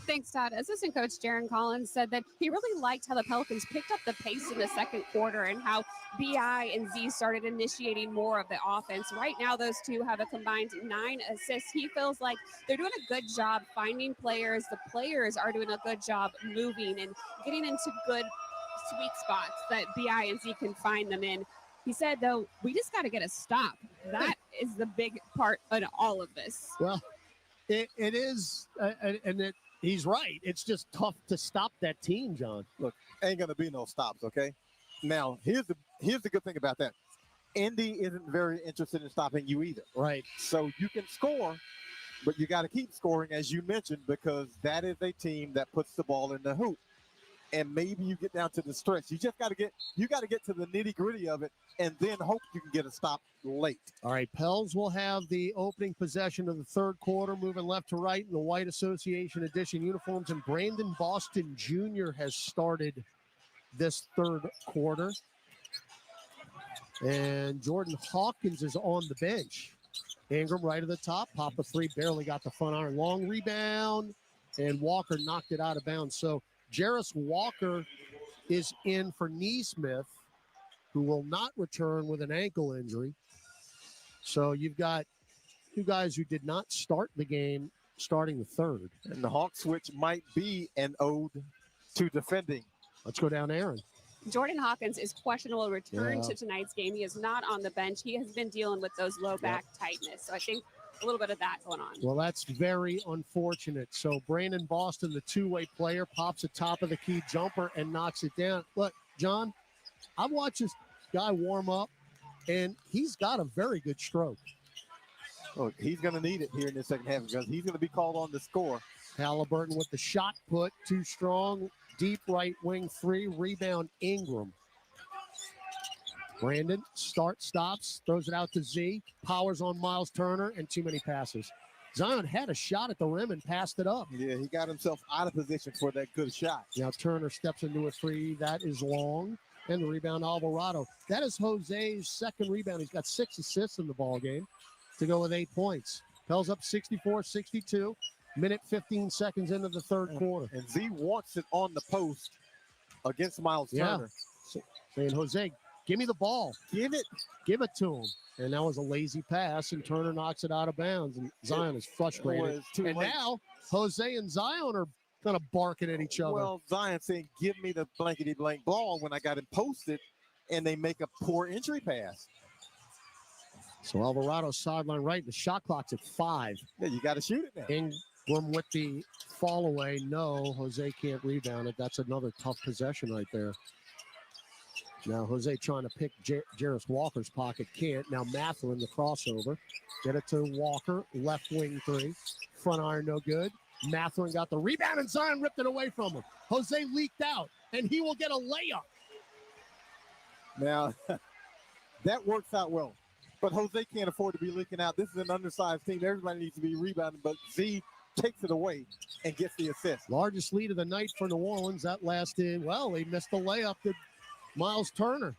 Thanks, Todd. Assistant coach Jaron Collins said that he really liked how the Pelicans picked up the pace in the second quarter and how B.I. and Z started initiating more of the offense. Right now, those two have a combined 9 assists. He feels like they're doing a good job finding players. The players are doing a good job moving and getting into good sweet spots that B.I. and Z can find them in. He said, though, we just got to get a stop. That is the big part in all of this. Well, it is, and he's right. It's just tough to stop that team, John. Look, ain't going to be no stops, okay? Now, here's the good thing about that. Indy isn't very interested in stopping you either. Right. So you can score, but you got to keep scoring, as you mentioned, because that is a team that puts the ball in the hoop. And maybe you get down to the stretch. You just got to get to the nitty-gritty of it and then hope you can get a stop late. All right, Pels will have the opening possession of the third quarter, moving left to right in the white Association Edition uniforms. And Brandon Boston Jr. has started this third quarter. And Jordan Hawkins is on the bench. Ingram right at the top. Pop a three, barely got the front iron. Long rebound, and Walker knocked it out of bounds. So Jarris Walker is in for Neesmith, who will not return with an ankle injury. So you've got two guys who did not start the game starting the third. And the Hawk switch might be an ode to defending. Let's go down Aaron. Jordan Hawkins is questionable to return to tonight's game. He is not on the bench. He has been dealing with those low back tightness. So I think a little bit of that going on. Well, that's very unfortunate. So Brandon Boston, the two-way player, pops a top of the key jumper and knocks it down. Look, John, I've watched this guy warm up, and he's got a very good stroke. Look, he's going to need it here in the second half because he's going to be called on to score. Halliburton with the shot put, too strong. Deep right wing three, rebound Ingram. Brandon stops, throws it out to Z, powers on Miles Turner, and too many passes. Zion had a shot at the rim and passed it up. Yeah, he got himself out of position for that good shot. Now Turner steps into a three. That is long. And the rebound, Alvarado. That is Jose's second rebound. He's got 6 assists in the ball game to go with 8 points. Pels up 64-62. Minute 15 seconds into the third quarter. And Z wants it on the post against Miles Turner. Saying, Jose, give me the ball. Give it to him. And that was a lazy pass, and Turner knocks it out of bounds, and Zion is frustrated. And now Jose and Zion are kind of barking at each other. Well, Zion saying, give me the blankety-blank ball when I got him posted, and they make a poor entry pass. So Alvarado sideline right. The shot clock's at 5. Yeah, you got to shoot it now. Ingram with the fall away. No, Jose can't rebound it. That's another tough possession right there. Now Jose trying to pick Jarris Walker's pocket. Can't. Now Matherin, the crossover. Get it to Walker. Left wing three. Front iron no good. Matherin got the rebound and Zion ripped it away from him. Jose leaked out, and he will get a layup. Now, that works out well. But Jose can't afford to be leaking out. This is an undersized team. Everybody needs to be rebounding, but Z takes it away and gets the assist. Largest lead of the night for New Orleans. That lasted, well, they missed the layup to Miles Turner.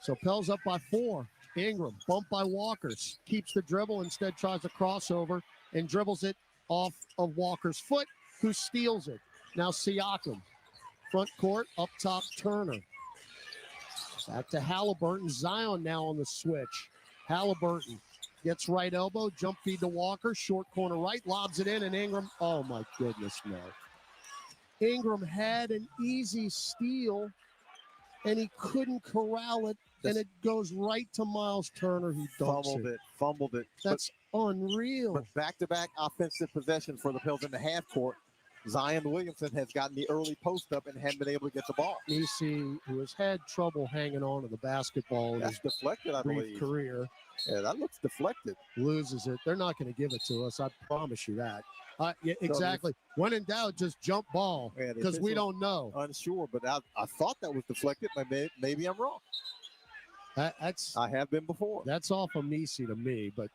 So Pels up by 4. Ingram, bumped by Walkers. Keeps the dribble, instead tries a crossover and dribbles it off of Walker's foot, who steals it. Now Siakam. Front court, up top, Turner. Back to Halliburton. Zion now on the switch. Halliburton gets right elbow, jump feed to Walker, short corner right, lobs it in, and Ingram, oh my goodness, no. Ingram had an easy steal, and he couldn't corral it, and it goes right to Miles Turner, who dunks Fumbled it. That's unreal. But back-to-back offensive possessions for the Pels in the half court. Zion Williamson has gotten the early post up and hadn't been able to get the ball. Nisi, who has had trouble hanging on to the basketball in his deflected, I brief believe. career. Yeah, that looks deflected. Loses it. They're not going to give it to us. I promise you that. Yeah, exactly. When in doubt, just jump ball because we don't know. Unsure, but I thought that was deflected. Maybe I'm wrong. I have been before. That's off of Nisi to me, but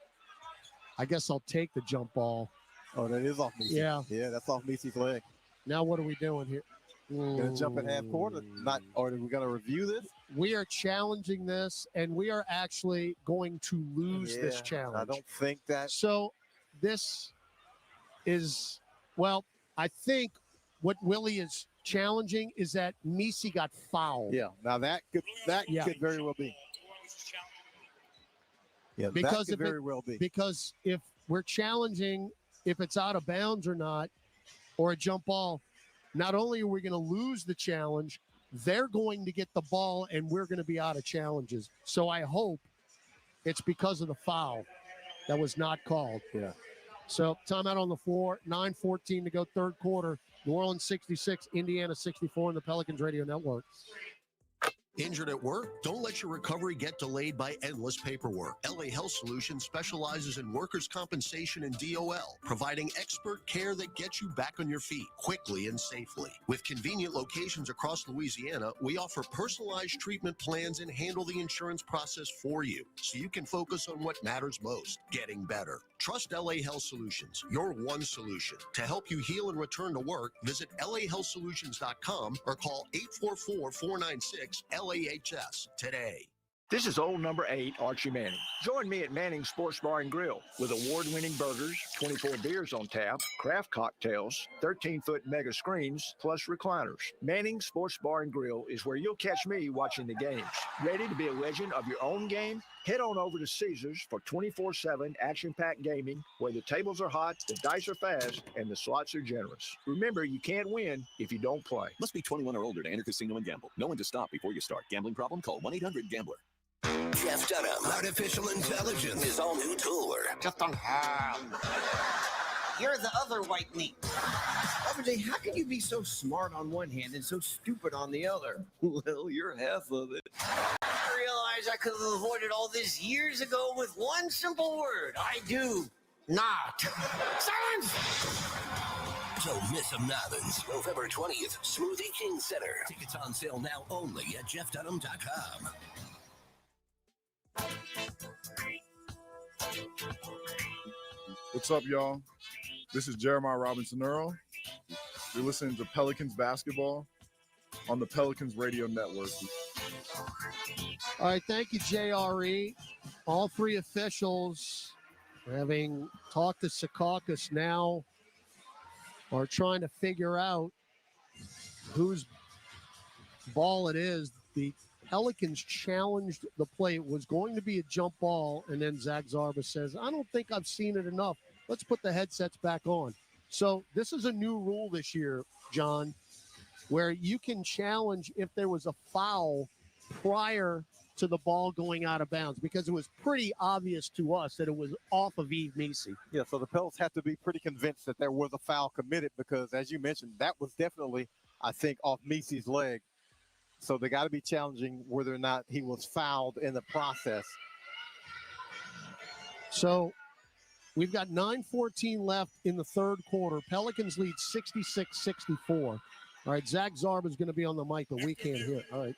I guess I'll take the jump ball. Oh, that is off Nisi. Yeah. Yeah, that's off Nisi's leg. Now what are we doing here? Going to jump at half court? Or are we going to review this? We are challenging this, and we are actually going to lose this challenge. I don't think that. So this is, well, I think what Willie is challenging is that Nisi got fouled. Yeah, now that could very well be. Yeah, because that could very well be. Because if we're challenging if it's out of bounds or not, or a jump ball, not only are we going to lose the challenge, they're going to get the ball and we're going to be out of challenges. So I hope it's because of the foul that was not called. Yeah. So timeout on the floor, 9:14 to go, third quarter. New Orleans 66, Indiana 64 on the Pelicans Radio Network. Injured at work? Don't let your recovery get delayed by endless paperwork. LA Health Solutions specializes in workers' compensation and DOL, providing expert care that gets you back on your feet quickly and safely. With convenient locations across Louisiana, we offer personalized treatment plans and handle the insurance process for you, so you can focus on what matters most, getting better. Trust LA Health Solutions, your one solution. To help you heal and return to work, visit lahealthsolutions.com or call 844-496-LAHS today. This is old number 8, Archie Manning. Join me at Manning's Sports Bar and Grill with award-winning burgers, 24 beers on tap, craft cocktails, 13-foot mega screens, plus recliners. Manning's Sports Bar and Grill is where you'll catch me watching the games. Ready to be a legend of your own game? Head on over to Caesars for 24/7 action-packed gaming, where the tables are hot, the dice are fast, and the slots are generous. Remember, you can't win if you don't play. Must be 21 or older to enter casino and gamble. Know when to stop before you start. Gambling problem? Call 1-800-GAMBLER. Jeff Dunham, artificial intelligence, his all-new tool. Just on hand. You're the other white meat. RJ, how can you be so smart on one hand and so stupid on the other? Well, you're half of it. I realize I could have avoided all this years ago with one simple word. I do not. Silence! Don't miss him, Nothings. November 20th, Smoothie King Center. Tickets on sale now only at jeffdunham.com. What's up, y'all? This is Jeremiah Robinson Earl. You're listening to Pelicans basketball on the Pelicans Radio Network. All right, thank you, JRE. All three officials, having talked to Secaucus now, are trying to figure out whose ball it is. The Pelicans challenged the play. It was going to be a jump ball, and then Zach Zarba says, I don't think I've seen it enough. Let's put the headsets back on. So this is a new rule this year, John, where you can challenge if there was a foul prior to the ball going out of bounds, because it was pretty obvious to us that it was off of Yves Nisi. Yeah, so the Pels have to be pretty convinced that there was a foul committed because, as you mentioned, that was definitely, I think, off Nisi's leg. So they got to be challenging whether or not he was fouled in the process. So we've got 9:14 left in the third quarter. Pelicans lead 66-64. All right, Zach Zarb is going to be on the mic, but we can't hear. All right.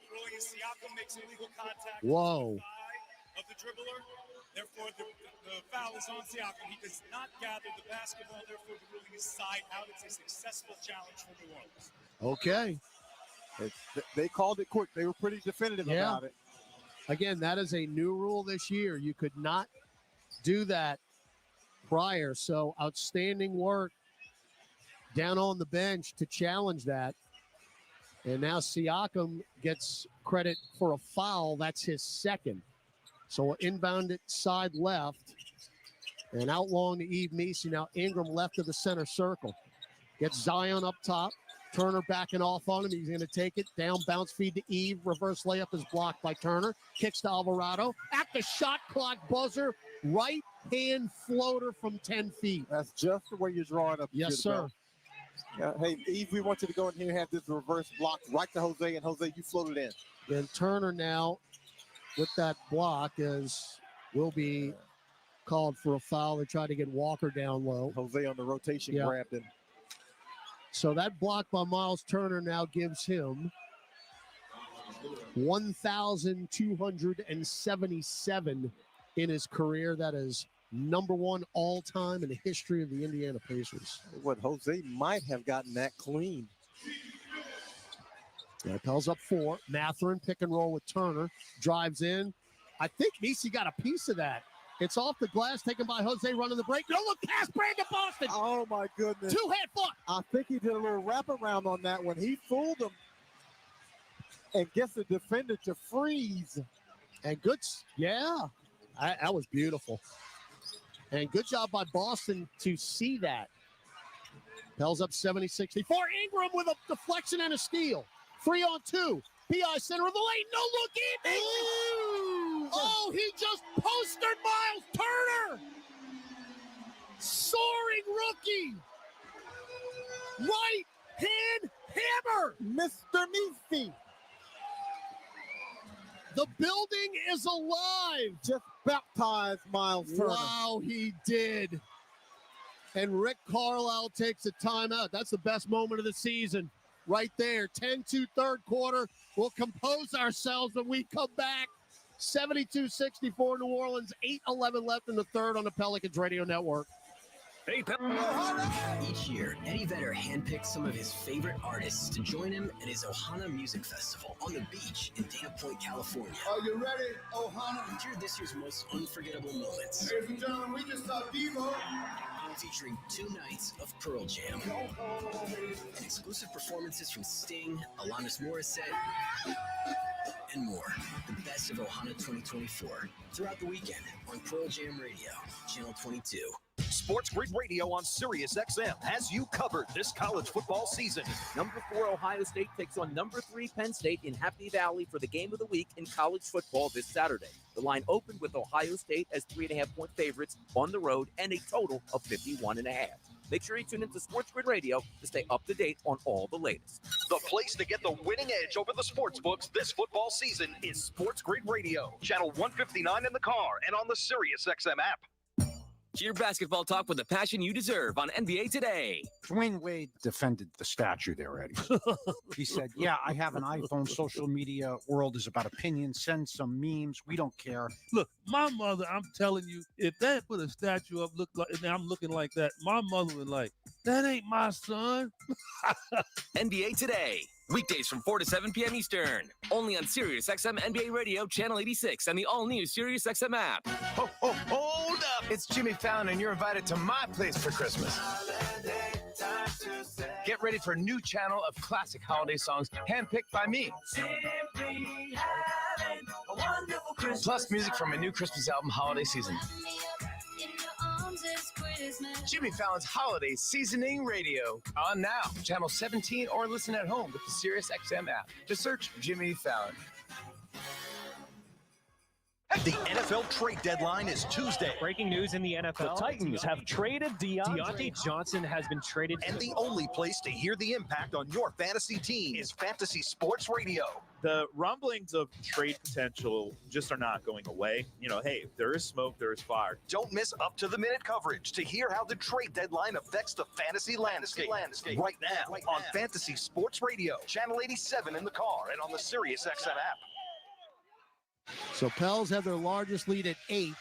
Whoa. Of the dribbler, therefore the foul is on Siakam. He does not gather the basketball, therefore the ruling is side out. It's a successful challenge for New Orleans. Okay. They called it quick. They were pretty definitive about it. Again, that is a new rule this year. You could not do that prior. So outstanding work down on the bench to challenge that. And now Siakam gets credit for a foul. That's his second. So we'll inbound it side left. And out long to Yves Missi. Now Ingram left of the center circle. Gets Zion up top. Turner backing off on him. He's going to take it. Down, bounce feed to Yves. Reverse layup is blocked by Turner. Kicks to Alvarado. At the shot clock buzzer. Right hand floater from 10 feet. That's just the way you draw it up. Yes, sir. Hey, Yves, we want you to go in here and have this reverse block right to Jose. And Jose, you float it in. And Turner now with that block will be called for a foul. They tried to get Walker down low. Jose on the rotation grabbed him. So that block by Miles Turner now gives him 1,277 in his career. That is number one all-time in the history of the Indiana Pacers. What, Jose might have gotten that clean. Pels up 4. Mathurin pick and roll with Turner. Drives in. I think Missi got a piece of that. It's off the glass, taken by Jose, running the break. No look past Brandon Boston. Oh, my goodness. Two-hand foot. I think he did a little wraparound on that one. He fooled him and gets the defender to freeze. And good, that was beautiful. And good job by Boston to see that. Pels up 70-64. Ingram with a deflection and a steal. 3-on-2. PI center of the lane. No look in. Oh, he just postered Miles Turner. Soaring rookie. Right hand hammer. Mr. Missi. The building is alive. Just baptized Miles Turner. Wow, he did. And Rick Carlisle takes a timeout. That's the best moment of the season. Right there, 10-2 third quarter. We'll compose ourselves when we come back. 72-64 New Orleans, 8:11 left in the third on the Pelicans Radio Network. Each year, Eddie Vedder handpicks some of his favorite artists to join him at his Ohana Music Festival on the beach in Dana Point, California. Are you ready, Ohana? Feature this year's most unforgettable moments. Ladies and gentlemen, we just saw Devo. Featuring 2 nights of Pearl Jam. And exclusive performances from Sting, Alanis Morissette, and more. The best of Ohana 2024. Throughout the weekend on Pearl Jam Radio, Channel 22. Sports Grid Radio on Sirius XM has you covered this college football season. Number 4 Ohio State takes on number 3 Penn State in Happy Valley for the game of the week in college football this Saturday. The line opened with Ohio State as 3.5-point favorites on the road and a total of 51.5. Make sure you tune into Sports Grid Radio to stay up to date on all the latest. The place to get the winning edge over the sports books this football season is Sports Grid Radio, channel 159 in the car and on the Sirius XM app. Cheer basketball talk with the passion you deserve on NBA Today. Dwayne Wade defended the statue there, Eddie. He said, yeah, I have an iPhone. Social media world is about opinion. Send some memes. We don't care. Look, my mother, I'm telling you, if that put a statue up, look like, and I'm looking like that, my mother would like, that ain't my son. NBA Today. Weekdays from 4 to 7 p.m. Eastern. Only on Sirius XM NBA Radio, Channel 86, and the all-new Sirius XM app. Hold up! It's Jimmy Fallon, and you're invited to my place for Christmas. Get ready for a new channel of classic holiday songs handpicked by me. Plus music from my new Christmas album, Holiday Season. Jimmy Fallon's Holiday Seasoning Radio. On now, channel 17, or listen at home with the Sirius XM app. Just search Jimmy Fallon. The NFL trade deadline is Tuesday. Breaking news in the NFL. The Titans have traded Deontay Johnson has been traded. And the only place to hear the impact on your fantasy team is Fantasy Sports Radio. The rumblings of trade potential just are not going away. Hey, if there is smoke, there is fire. Don't miss up-to-the-minute coverage to hear how the trade deadline affects the fantasy landscape. Right now on Fantasy Sports Radio, Channel 87 in the car and on the SiriusXM app. So Pels have their largest lead at 8.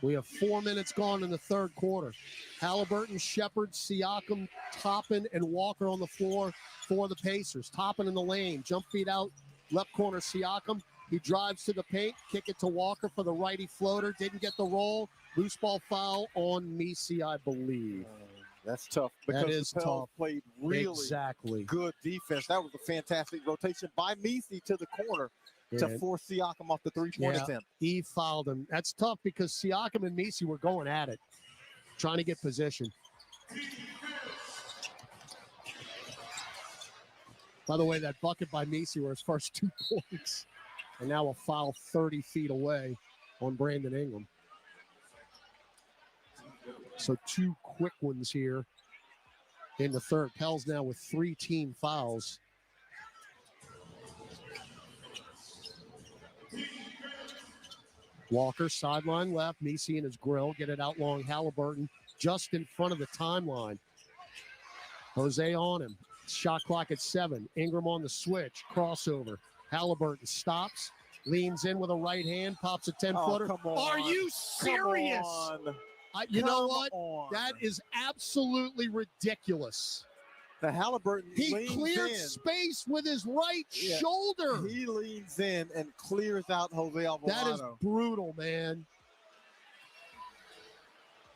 We have 4 minutes gone in the third quarter. Halliburton, Shepard, Siakam, Toppin, and Walker on the floor for the Pacers. Toppin in the lane, jump feed out, left corner Siakam. He drives to the paint, kick it to Walker for the righty floater. Didn't get the roll. Loose ball foul on Messi, I believe. That's tough because that is the Pels tough. Played really good defense. That was a fantastic rotation by Messi to the corner to force Siakam off the three-point attempt. He fouled him. That's tough because Siakam and Messi were going at it, trying to get position. By the way, that bucket by Messi were his first 2 points. And now a foul 30 feet away on Brandon Ingram. So 2 quick ones here in the third. Pels now with 3 team fouls. Walker, sideline left. Messi in his grill. Get it out long. Halliburton just in front of the timeline. Jose on him. Shot clock at 7. Ingram on the switch. Crossover. Halliburton stops. Leans in with a right hand. Pops a 10-footer. Are you serious? You know what? That is absolutely ridiculous. The Halliburton he cleared space with his right shoulder. He leans in and clears out Jose Alvarado. That is brutal, man.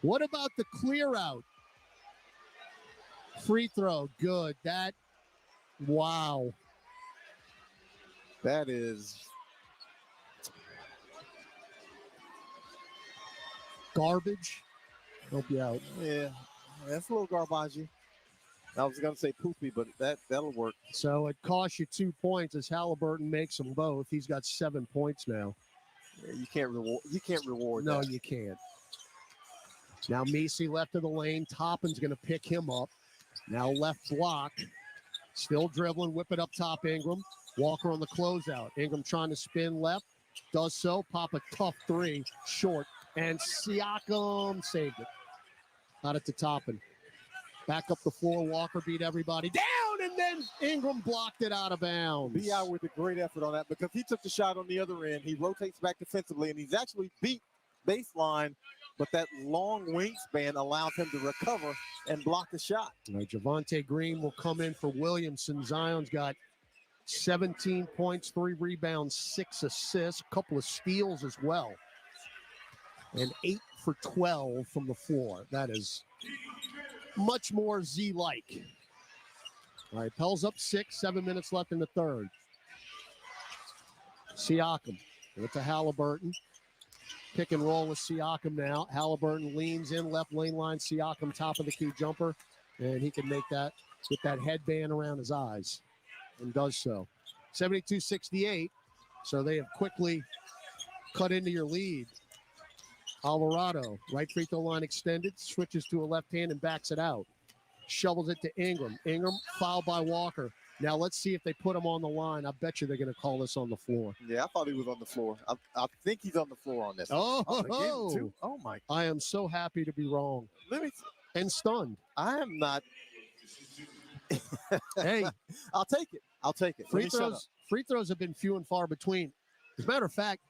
What about the clear out? Free throw, good. Wow. That is garbage. Help you out. Yeah, that's a little garbagey. I was going to say poopy, but that'll work. So it costs you 2 points as Halliburton makes them both. He's got 7 points now. Yeah, you can't reward No, that. you can't. Now Messi left of the lane. Toppin's going to pick him up. Now left block. Still dribbling. Whip it up top, Ingram. Walker on the closeout. Ingram trying to spin left. Does so. Pop a tough 3. Short. And Siakam saved it. Got it to Toppin. Back up the floor. Walker beat everybody down, and then Ingram blocked it out of bounds. B.I. with a great effort on that because he took the shot on the other end. He rotates back defensively, and he's actually beat baseline, but that long wingspan allows him to recover and block the shot. All right, Javonte Green will come in for Williamson. Zion's got 17 points, 3 rebounds, 6 assists, a couple of steals as well. And 8 for 12 from the floor. That is much more Z-like. All right, Pels up 6, 7 minutes left in the third. Siakam, with to Halliburton. Pick and roll with Siakam now. Halliburton leans in, left lane line. Siakam, top of the key jumper. And he can make that with that headband around his eyes. And does so. 72-68. So they have quickly cut into your lead. Alvarado, right free throw line extended, switches to a left hand and backs it out. Shovels it to Ingram. Ingram fouled by Walker. Now let's see if they put him on the line. I bet you they're going to call this on the floor. Yeah, I thought he was on the floor. I think he's on the floor on this. Oh my. I am so happy to be wrong. And stunned. I am not. Hey. I'll take it. Free throws have been few and far between. As a matter of fact,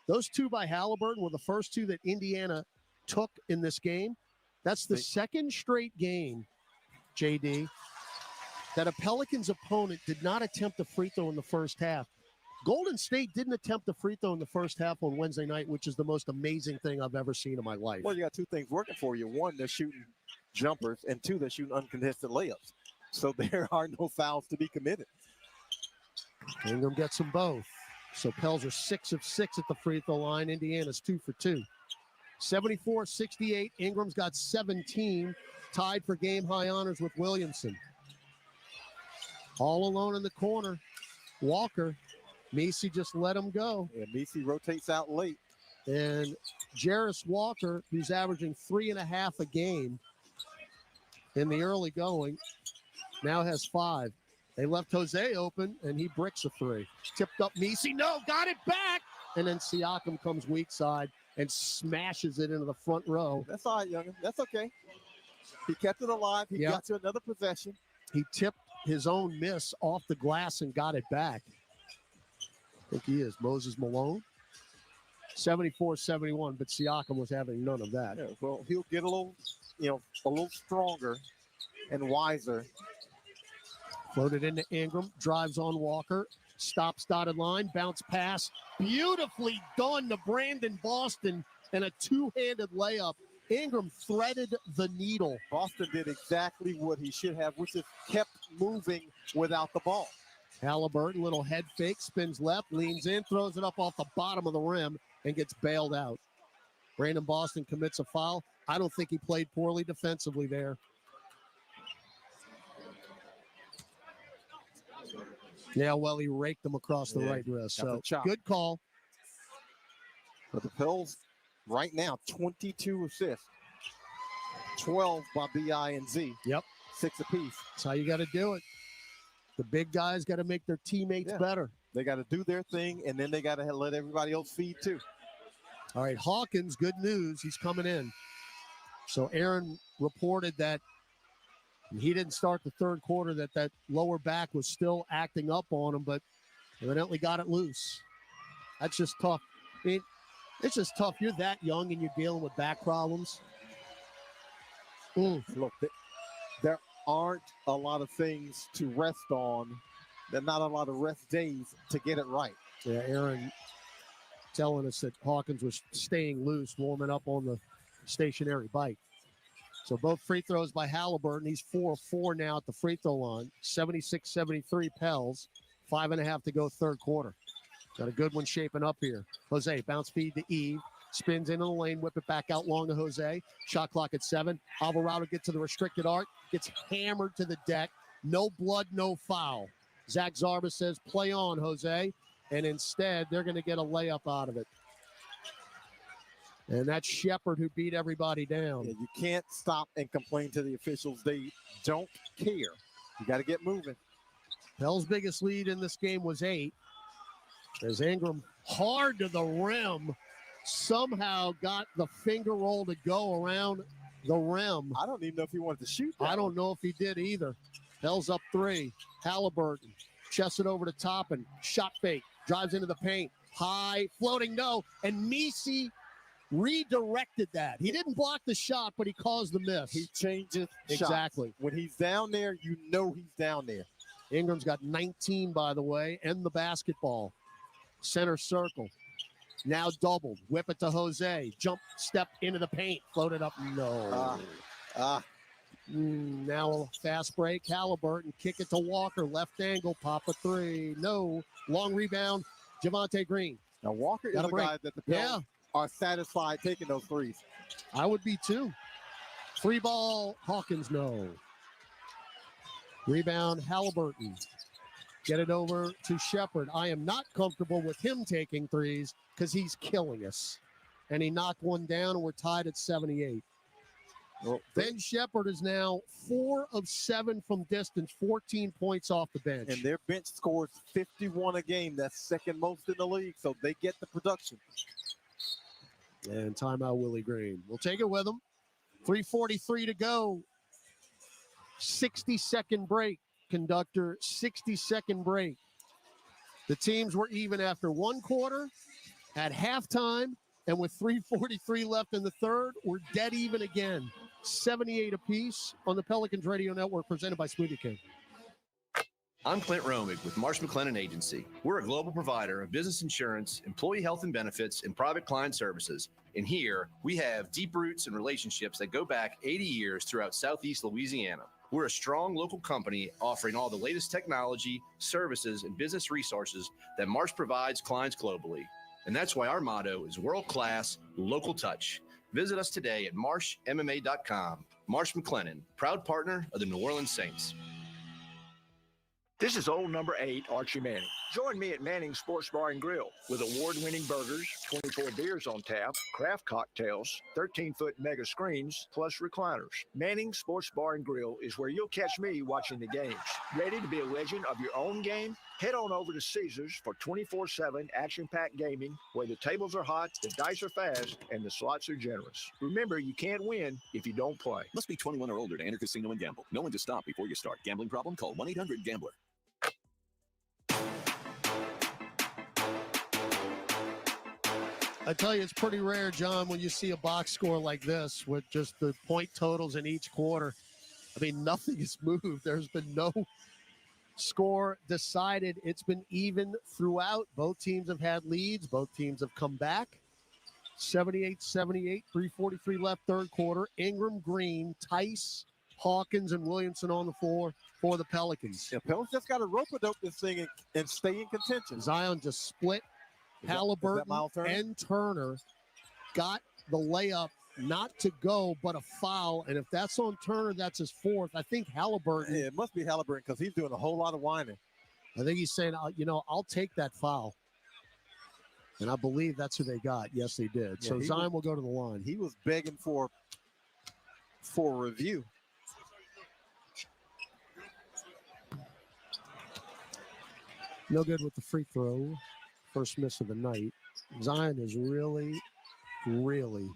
those 2 by Halliburton were the first 2 that Indiana took in this game. That's the second straight game, JD, that a Pelicans opponent did not attempt a free throw in the first half. Golden State didn't attempt a free throw in the first half on Wednesday night, which is the most amazing thing I've ever seen in my life. Well, you got 2 things working for you. 1, they're shooting jumpers, and 2, they're shooting uncontested layups. So there are no fouls to be committed. Ingram gets them both. So Pels are 6 of 6 at the free throw line. Indiana's 2 for 2. 74-68. Ingram's got 17, tied for game high honors with Williamson. All alone in the corner. Walker Messi just let him go. Yeah, Messi rotates out late. And Jarris Walker, who's averaging 3.5 a game in the early going, now has 5. They left Jose open, and he bricks a 3. Tipped up Messi. No, got it back. And then Siakam comes weak side and smashes it into the front row. That's all right, youngin. That's okay. He kept it alive. He got to another possession. He tipped his own miss off the glass and got it back. I think he is. Moses Malone. 74-71, but Siakam was having none of that. Yeah, well, he'll get a little stronger and wiser. Floated into Ingram, drives on Walker, stops dotted line, bounce pass, beautifully done to Brandon Boston, and a two-handed layup. Ingram threaded the needle. Boston did exactly what he should have, which is kept moving without the ball. Halliburton, little head fake, spins left, leans in, throws it up off the bottom of the rim, and gets bailed out. Brandon Boston commits a foul. I don't think he played poorly defensively there. Yeah, well, he raked them across the right wrist. So good call. But the Pels right now, 22 assists. 12 by B.I. and Z. Yep. 6 apiece. That's how you got to do it. The big guys got to make their teammates better. They got to do their thing, and then they got to let everybody else feed too. All right, Hawkins, good news. He's coming in. So Aaron reported that he didn't start the third quarter, that lower back was still acting up on him, but evidently got it loose. That's just tough. I mean, it's just tough. You're that young and you're dealing with back problems. Look, there aren't a lot of things to rest on. There's not a lot of rest days to get it right. Yeah, Aaron telling us that Hawkins was staying loose, warming up on the stationary bike. So both free throws by Halliburton. He's 4 of 4 now at the free throw line. 76-73 Pels. 5.5 to go third quarter. Got a good one shaping up here. Jose, bounce feed to Eve. Spins into the lane, whip it back out long to Jose. Shot clock at 7. Alvarado gets to the restricted arc. Gets hammered to the deck. No blood, no foul. Zach Zarba says, play on, Jose. And instead, they're going to get a layup out of it. And that's Shepard who beat everybody down. Yeah, you can't stop and complain to the officials. They don't care. You got to get moving. Pell's biggest lead in this game was 8. As Ingram hard to the rim, somehow got the finger roll to go around the rim. I don't even know if he wanted to shoot that. I don't know if he did either. Pell's up 3. Halliburton chests it over to Toppin. Shot fake. Drives into the paint. High. Floating no. And Messi redirected that. He didn't block the shot, but he caused the miss. He changes exactly. Shots. When he's down there, you know he's down there. Ingram's got 19, by the way, and the basketball. Center circle. Now doubled. Whip it to Jose. Jump step into the paint. Floated up. No. Now a fast break. Halliburton. Kick it to Walker. Left angle. Pop a 3. No. Long rebound. Javonte Green. Now Walker is a guy that the Pels are satisfied taking those threes. I would be too. 3 ball. Hawkins. No. Rebound. Halliburton. Get it over to Shepard. I am not comfortable with him taking threes because he's killing us. And he knocked one down, and we're tied at 78. Well, Ben Shepard is now 4 of 7 from distance, 14 points off the bench. And their bench scores 51 a game. That's second most in the league, so they get the production. And timeout, Willie Green. We'll take it with him. 3:43 to go. 60-second break. Conductor, 60-second break. The teams were even after 1 quarter, at halftime, and with 3:43 left in the third, we're dead even again. 78 apiece on the Pelicans Radio Network, presented by Smoothie King. I'm Clint Romig with Marsh McLennan Agency. We're a global provider of business insurance, employee health and benefits, and private client services. And here, we have deep roots and relationships that go back 80 years throughout Southeast Louisiana. We're a strong local company offering all the latest technology, services, and business resources that Marsh provides clients globally. And that's why our motto is world-class, local touch. Visit us today at marshmma.com. Marsh McLennan, proud partner of the New Orleans Saints. This is old number 8, Archie Manning. Join me at Manning's Sports Bar and Grill with award-winning burgers, 24 beers on tap, craft cocktails, 13-foot mega screens, plus recliners. Manning's Sports Bar and Grill is where you'll catch me watching the games. Ready to be a legend of your own game? Head on over to Caesars for 24/7 action-packed gaming where the tables are hot, the dice are fast, and the slots are generous. Remember, you can't win if you don't play. Must be 21 or older to enter casino and gamble. Know when to stop before you start. Gambling problem? Call 1-800-GAMBLER. I tell you, it's pretty rare, John, when you see a box score like this with just the point totals in each quarter. I mean, nothing has moved. There's been no score decided. It's been even throughout. Both teams have had leads. Both teams have come back. 78-78, 3:43 left third quarter. Ingram, Green, Tice, Hawkins, and Williamson on the floor for the Pelicans. Yeah, Pelicans just got to rope-a-dope this thing and stay in contention. Zion just split. Halliburton and Turner got the layup not to go, but a foul. And if that's on Turner, that's his fourth. I think Halliburton. Yeah, it must be Halliburton because he's doing a whole lot of whining. I think he's saying, I'll take that foul. And I believe that's who they got. Yes, they did. Yeah, so Zion will go to the line. He was begging for review. No good with the free throw. First miss of the night. Zion has really, really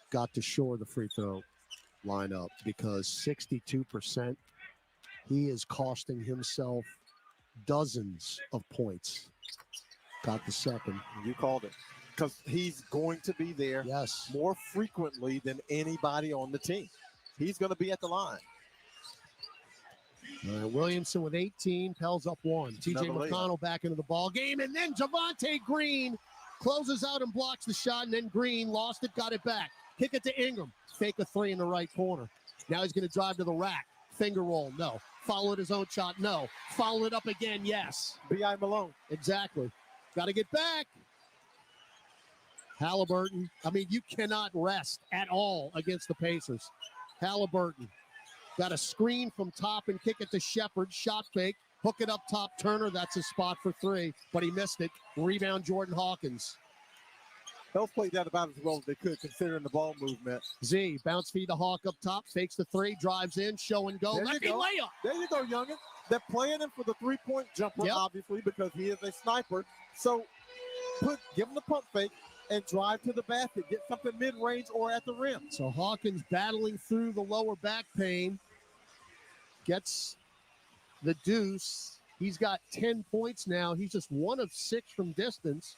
got to shore the free throw lineup because 62%, he is costing himself dozens of points. Got the second. You called it. Because he's going to be there more frequently than anybody on the team. He's going to be at the line. Williamson with 18, Pels up 1. TJ McConnell back into the ball game, and then Javonte Green closes out and blocks the shot, and then Green lost it, got it back. Kick it to Ingram. Fake a three in the right corner. Now he's going to drive to the rack. Finger roll, no. Followed his own shot, no. Follow it up again, yes. B.I. Malone. Exactly. Got to get back. Halliburton. I mean, you cannot rest at all against the Pacers. Halliburton. Got a screen from top and kick it to Shepard. Shot fake. Hook it up top. Turner, that's his spot for three, but he missed it. Rebound, Jordan Hawkins. Pels played that about as well as they could, considering the ball movement. Z, bounce feed to Hawk up top. Fakes the three, drives in, show and go. Lefty layup. There you go, youngin. They're playing him for the three-point jumper, obviously, because he is a sniper. So give him the pump fake and drive to the basket. Get something mid-range or at the rim. So Hawkins battling through the lower back pain. Gets the deuce. He's got 10 points now. He's just 1 of 6 from distance.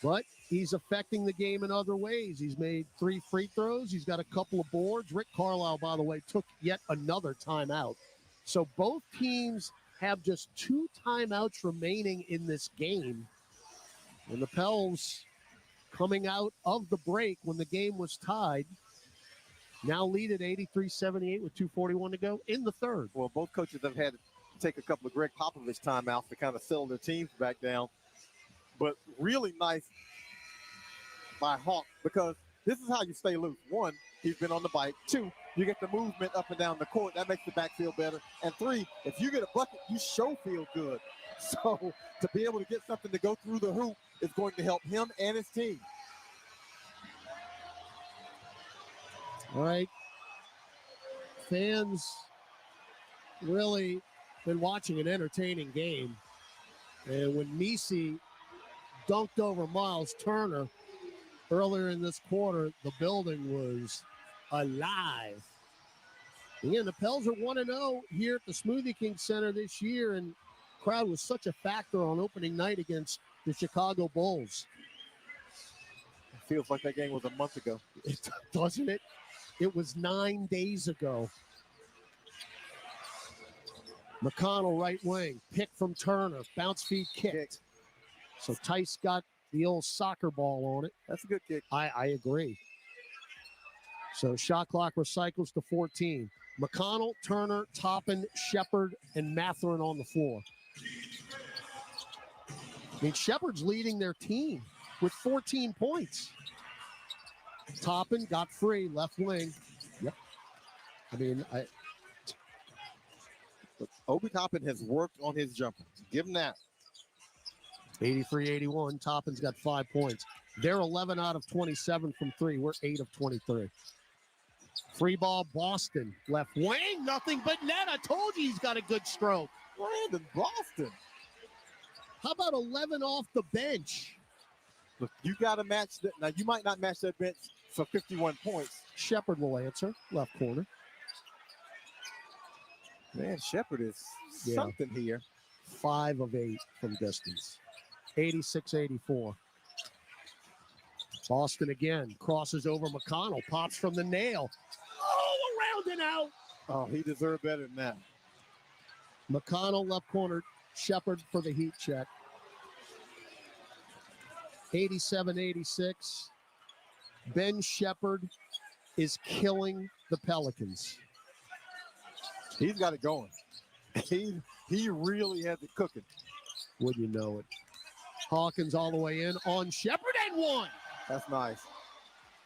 But he's affecting the game in other ways. He's made 3 free throws. He's got a couple of boards. Rick Carlisle, by the way, took yet another timeout. So both teams have just 2 timeouts remaining in this game. And the Pels coming out of the break when the game was tied. Now lead at 83-78 with 2:41 to go in the third. Well, both coaches have had to take a couple of Greg Popovich timeouts to kind of settle their teams back down. But really nice by Hawk because this is how you stay loose. 1, he's been on the bike. 2, you get the movement up and down the court. That makes the backfield better. And 3, if you get a bucket, you sure feel good. So to be able to get something to go through the hoop is going to help him and his team. All right. Fans really been watching an entertaining game. And when Messi dunked over Miles Turner earlier in this quarter, the building was alive. Again, the Pels are 1-0 here at the Smoothie King Center this year, and the crowd was such a factor on opening night against the Chicago Bulls. It feels like that game was a month ago. Doesn't it? It was 9 days ago. McConnell right wing, pick from Turner, bounce feed kicked. So Tice got the old soccer ball on it. That's a good kick. I agree. So shot clock recycles to 14. McConnell, Turner, Toppin, Shepard, and Mathurin on the floor. I mean, Shepard's leading their team with 14 points. Toppin got free, left wing. Yep. I mean, But Obi Toppin has worked on his jumper. Give him that. 83-81. Toppin's got 5 points. They're 11 out of 27 from three. We're 8 of 23. Free ball, Boston. Left wing, nothing but net. I told you he's got a good stroke. Brandon Boston. How about 11 off the bench? Look, you got to match that. Now, you might not match that bench for 51 points. Shepard will answer. Left corner. Man, Shepard is something here. 5 of 8 from distance. 86-84. Boston again. Crosses over McConnell. Pops from the nail. Oh, around and out. Oh, he deserved better than that. McConnell left corner. Shepard for the heat check. 87-86. Ben Shepard is killing the Pelicans. He's got it going. He really has it cooking. Would you know it? Hawkins all the way in on Shepard and one. That's nice.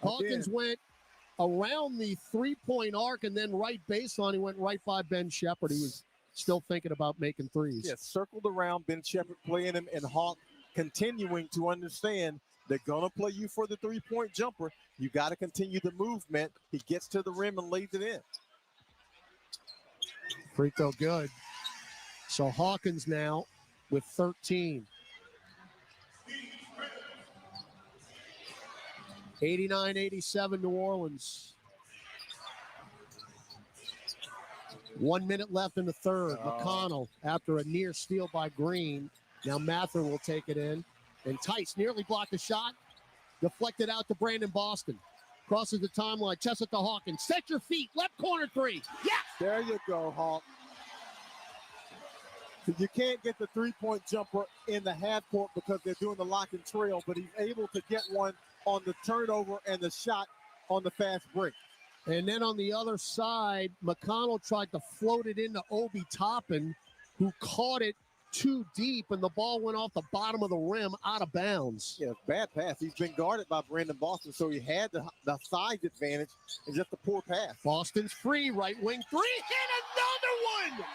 Hawkins went around the three-point arc and then right baseline. He went right by Ben Shepard. He was still thinking about making threes. Yeah, circled around, Ben Shepard playing him, and Hawk continuing to understand they're going to play you for the three-point jumper. You got to continue the movement. He gets to the rim and lays it in. Free throw good. So Hawkins now with 13. 89-87 New Orleans. 1 minute left in the third. McConnell after a near steal by Green. Now Mather will take it in. And Tice nearly blocked the shot. Deflected out to Brandon Boston. Crosses the timeline. Chest it to Hawkins. Set your feet. Left corner three. Yes! There you go, Hawk. You can't get the three-point jumper in the half court because they're doing the lock and trail, but he's able to get one on the turnover and the shot on the fast break. And then on the other side, McConnell tried to float it into Obi Toppin, who caught it too deep, and the ball went off the bottom of the rim out of bounds. Yeah, bad pass. He's been guarded by Brandon Boston, so he had the size advantage and just a poor pass. Boston's free, right wing three, hit another one!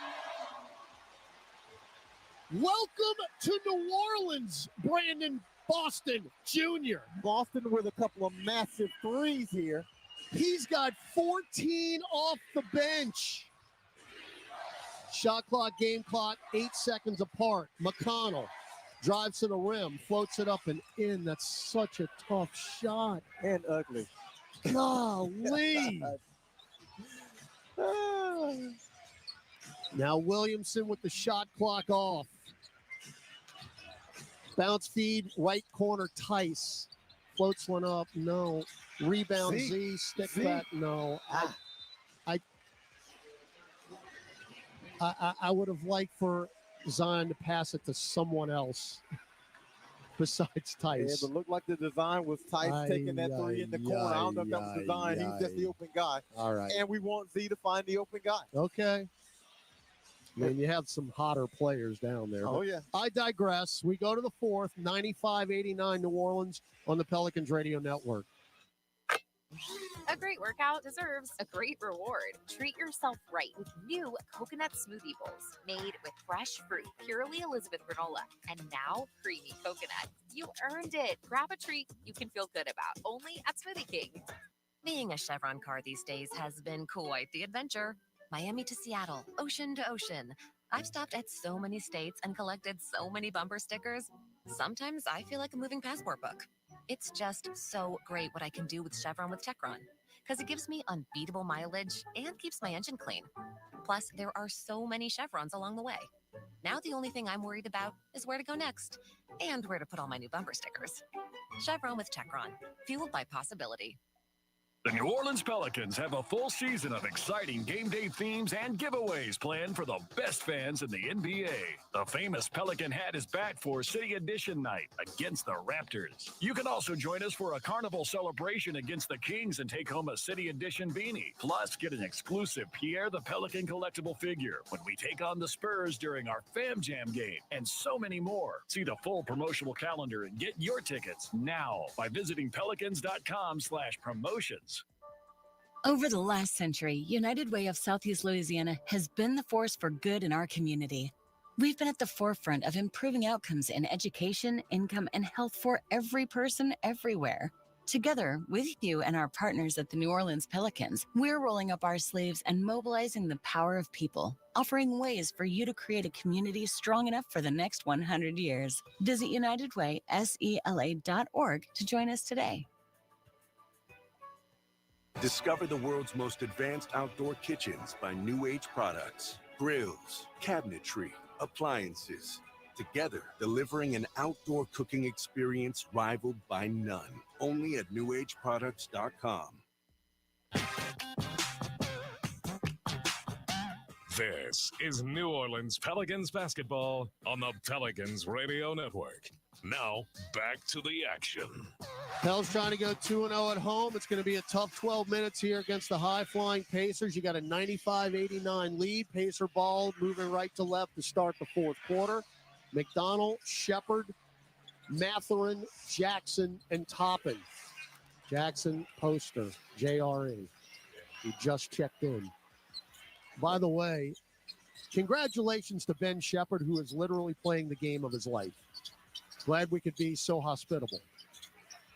Welcome to New Orleans, Brandon Boston Jr. Boston with a couple of massive threes here. He's got 14 off the bench. Shot clock, game clock, 8 seconds apart. McConnell drives to the rim, floats it up and in. That's such a tough shot. And ugly. Golly. Now Williamson with the shot clock off. Bounce feed, right corner, Tice. Floats one up, no. Rebound, Z, stick back, no. I would have liked for Zion to pass it to someone else besides Tice. Yeah, but looked like the design was Tice taking that three in the corner. I don't know if that was design. He's just the open guy. All right. And we want Z to find the open guy. Okay. Man, you have some hotter players down there. Oh, yeah. I digress. We go to the fourth, 95-89 New Orleans on the Pelicans Radio Network. A great workout deserves a great reward. Treat yourself right with new coconut smoothie bowls made with fresh fruit, purely Elizabeth granola, and now creamy coconut. You earned it. Grab a treat you can feel good about, only at Smoothie King. Being a Chevron car these days has been quite the adventure. Miami to Seattle, ocean to ocean. I've stopped at so many states and collected so many bumper stickers. Sometimes I feel like a moving passport book. It's just so great what I can do with Chevron with Techron, because it gives me unbeatable mileage and keeps my engine clean. Plus, there are so many Chevrons along the way. Now the only thing I'm worried about is where to go next and where to put all my new bumper stickers. Chevron with Techron, fueled by possibility. The New Orleans Pelicans have a full season of exciting game day themes and giveaways planned for the best fans in the NBA. The famous Pelican hat is back for City Edition night against the Raptors. You can also join us for a carnival celebration against the Kings and take home a City Edition beanie. Plus, get an exclusive Pierre the Pelican collectible figure when we take on the Spurs during our Fam Jam game, and so many more. See the full promotional calendar and get your tickets now by visiting pelicans.com/promotions. Over the last century, United Way of Southeast Louisiana has been the force for good in our community. We've been at the forefront of improving outcomes in education, income, and health for every person everywhere. Together with you and our partners at the New Orleans Pelicans, we're rolling up our sleeves and mobilizing the power of people, offering ways for you to create a community strong enough for the next 100 years. Visit UnitedWaySELA.org to join us today. Discover the world's most advanced outdoor kitchens by New Age Products. Grills, cabinetry, appliances. Together, delivering an outdoor cooking experience rivaled by none. Only at NewAgeProducts.com. This is New Orleans Pelicans basketball on the Pelicans Radio Network. Now, back to the action. Pels trying to go 2-0 at home. It's going to be a tough 12 minutes here against the high-flying Pacers. You got a 95-89 lead. Pacer ball moving right to left to start the fourth quarter. McDonald, Shepard, Mathurin, Jackson, and Toppin. Jackson, poster, JRE. He just checked in. By the way, congratulations to Ben Shepard, who is literally playing the game of his life. Glad we could be so hospitable.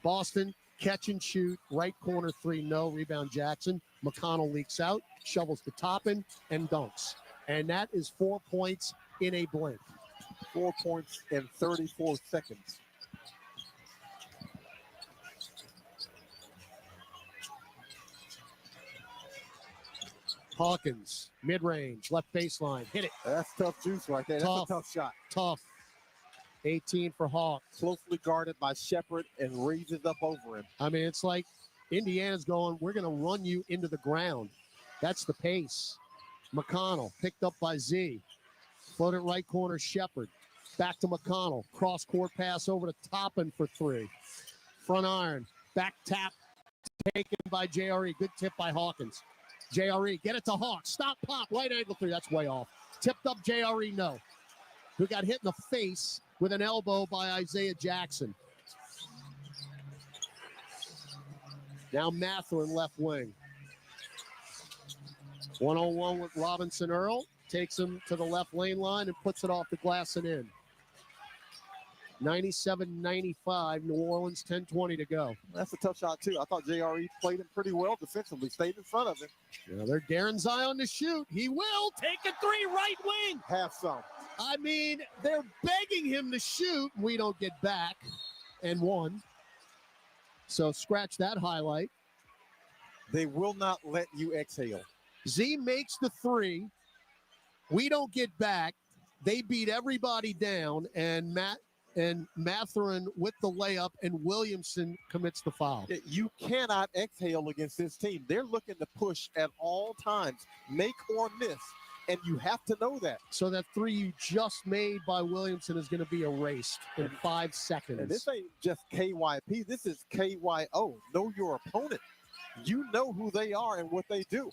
Boston, catch and shoot, right corner three, no. Rebound Jackson. McConnell leaks out, shovels to Toppin, and dunks. And that is 4 points in a blink. 4 points in 34 seconds. Hawkins, mid-range, left baseline, hit it. That's tough juice right there. That's a tough shot. Tough. 18 for Hawks. Closely guarded by Shepard and raises up over him. I mean, it's like Indiana's going, we're going to run you into the ground. That's the pace. McConnell picked up by Z. Floated right corner, Shepard. Back to McConnell. Cross-court pass over to Toppin for three. Front iron. Back tap taken by JRE. Good tip by Hawkins. JRE, get it to Hawks. Stop, pop, right angle three. That's way off. Tipped up JRE, no. Who got hit in the face with an elbow by Isaiah Jackson. Now Mathurin left wing. 1-on-1 with Robinson Earl. Takes him to the left lane line and puts it off the glass and in. 97-95, New Orleans, 10:20 to go. That's a tough shot, too. I thought JRE played him pretty well defensively, stayed in front of him. Yeah, they're daring Zion to shoot. He will take a three, right wing. Have some. I mean, they're begging him to shoot. We don't get back and one. So scratch that highlight. They will not let you exhale. Z makes the three. We don't get back. They beat everybody down, and Mathurin with the layup, and Williamson commits the foul. You cannot exhale against this team. They're looking to push at all times, make or miss, and you have to know that. So that three you just made by Williamson is going to be erased in 5 seconds. And this ain't just KYP. This is KYO. Know your opponent. You know who they are and what they do.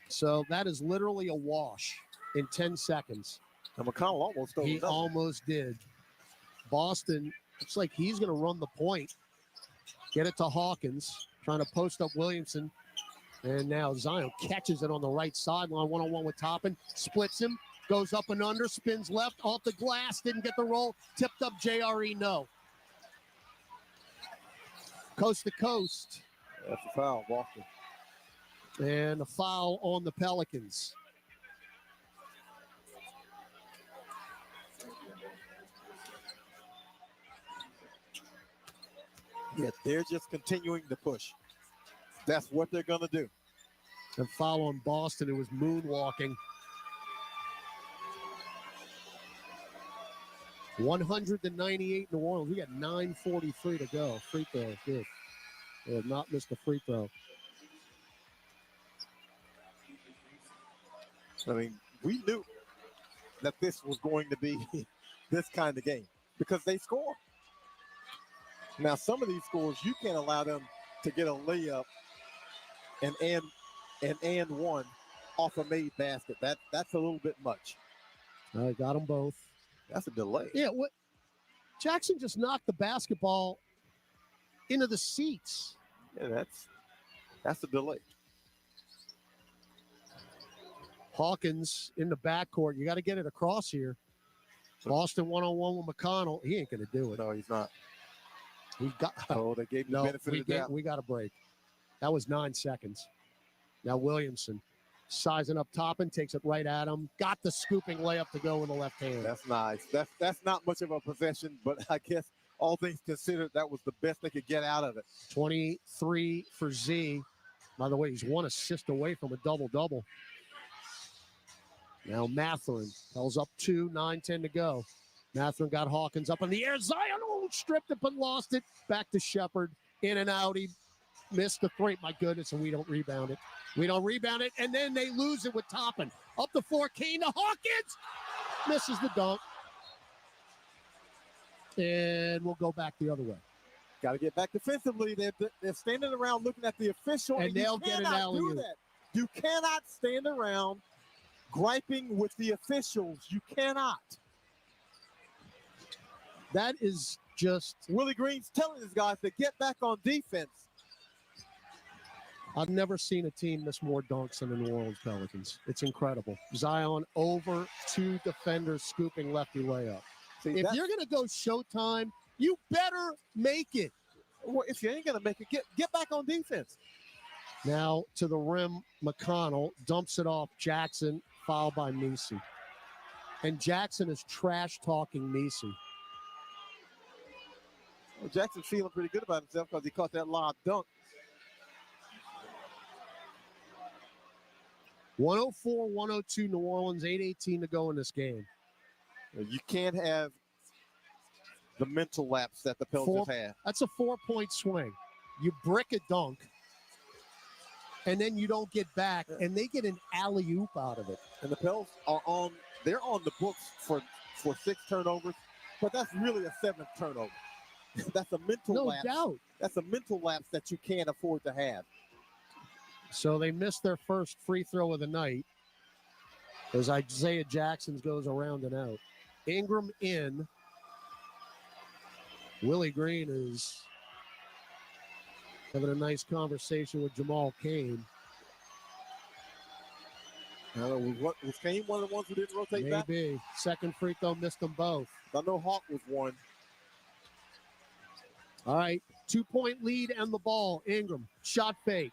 So that is literally a wash in 10 seconds. And McConnell almost stole He almost did. Boston, looks like he's going to run the point. Get it to Hawkins, trying to post up Williamson. And now Zion catches it on the right sideline, one-on-one with Toppin, splits him, goes up and under, spins left, off the glass, didn't get the roll, tipped up JRE, no. Coast to coast. That's a foul, Boston. And a foul on the Pelicans. Yeah, they're just continuing to push. That's what they're going to do. And foul on Boston, it was moonwalking. 198 New Orleans. We got 9:43 to go. Free throw, good. They have not missed a free throw. I mean, we knew that this was going to be this kind of game because they score. Now, some of these scores, you can't allow them to get a layup and one off a made basket. That's a little bit much. All right, got them both. That's a delay. Yeah, what? Jackson just knocked the basketball into the seats. Yeah, that's a delay. Hawkins in the backcourt. You got to get it across here. Boston one-on-one with McConnell. He ain't going to do it. No, he's not. He got. Oh, they gave him the benefit of the doubt. We got a break. That was 9 seconds. Now Williamson sizing up Toppin, takes it right at him. Got the scooping layup to go with the left hand. That's nice. That's not much of a possession, but I guess all things considered, that was the best they could get out of it. 23 for Z. By the way, he's 1 assist away from a double-double. Now Matherin tells up 2, 9-10 to go. Matherin got Hawkins up in the air. Zion stripped it but lost it. Back to Shepard. In and out. He missed the 3. My goodness, and we don't rebound it. And then they lose it with Toppin. Up the floor, Kane to Hawkins. Misses the dunk. And we'll go back the other way. Got to get back defensively. They're standing around looking at the official. And they'll get an alley-oop. You cannot stand around griping with the officials. You cannot. That is just... Willie Green's telling his guys to get back on defense. I've never seen a team miss more dunks than the New Orleans Pelicans. It's incredible. Zion over 2 defenders scooping lefty layup. If you're going to go Showtime, you better make it. Well, if you ain't going to make it, get back on defense. Now to the rim, McConnell dumps it off Jackson, fouled by Messi. And Jackson is trash-talking Messi. Well, Jackson's feeling pretty good about himself because he caught that lob dunk. 104-102 New Orleans, 8:18 to go in this game. You can't have the mental lapse that the Pelicans have. That's a 4-point swing. You brick a dunk, and then you don't get back, and they get an alley-oop out of it. And the Pelicans are they're on the books for 6 turnovers, but that's really a 7th turnover. That's a mental lapse. No doubt. That's a mental lapse that you can't afford to have. So they missed their first free throw of the night as Isaiah Jackson goes around and out. Ingram in. Willie Green is having a nice conversation with Jamal Cain. Was Cain one of the ones who didn't rotate back? Maybe. Second free throw, missed them both. I know Hawk was one. All right, 2-point lead and the ball. Ingram, shot fake.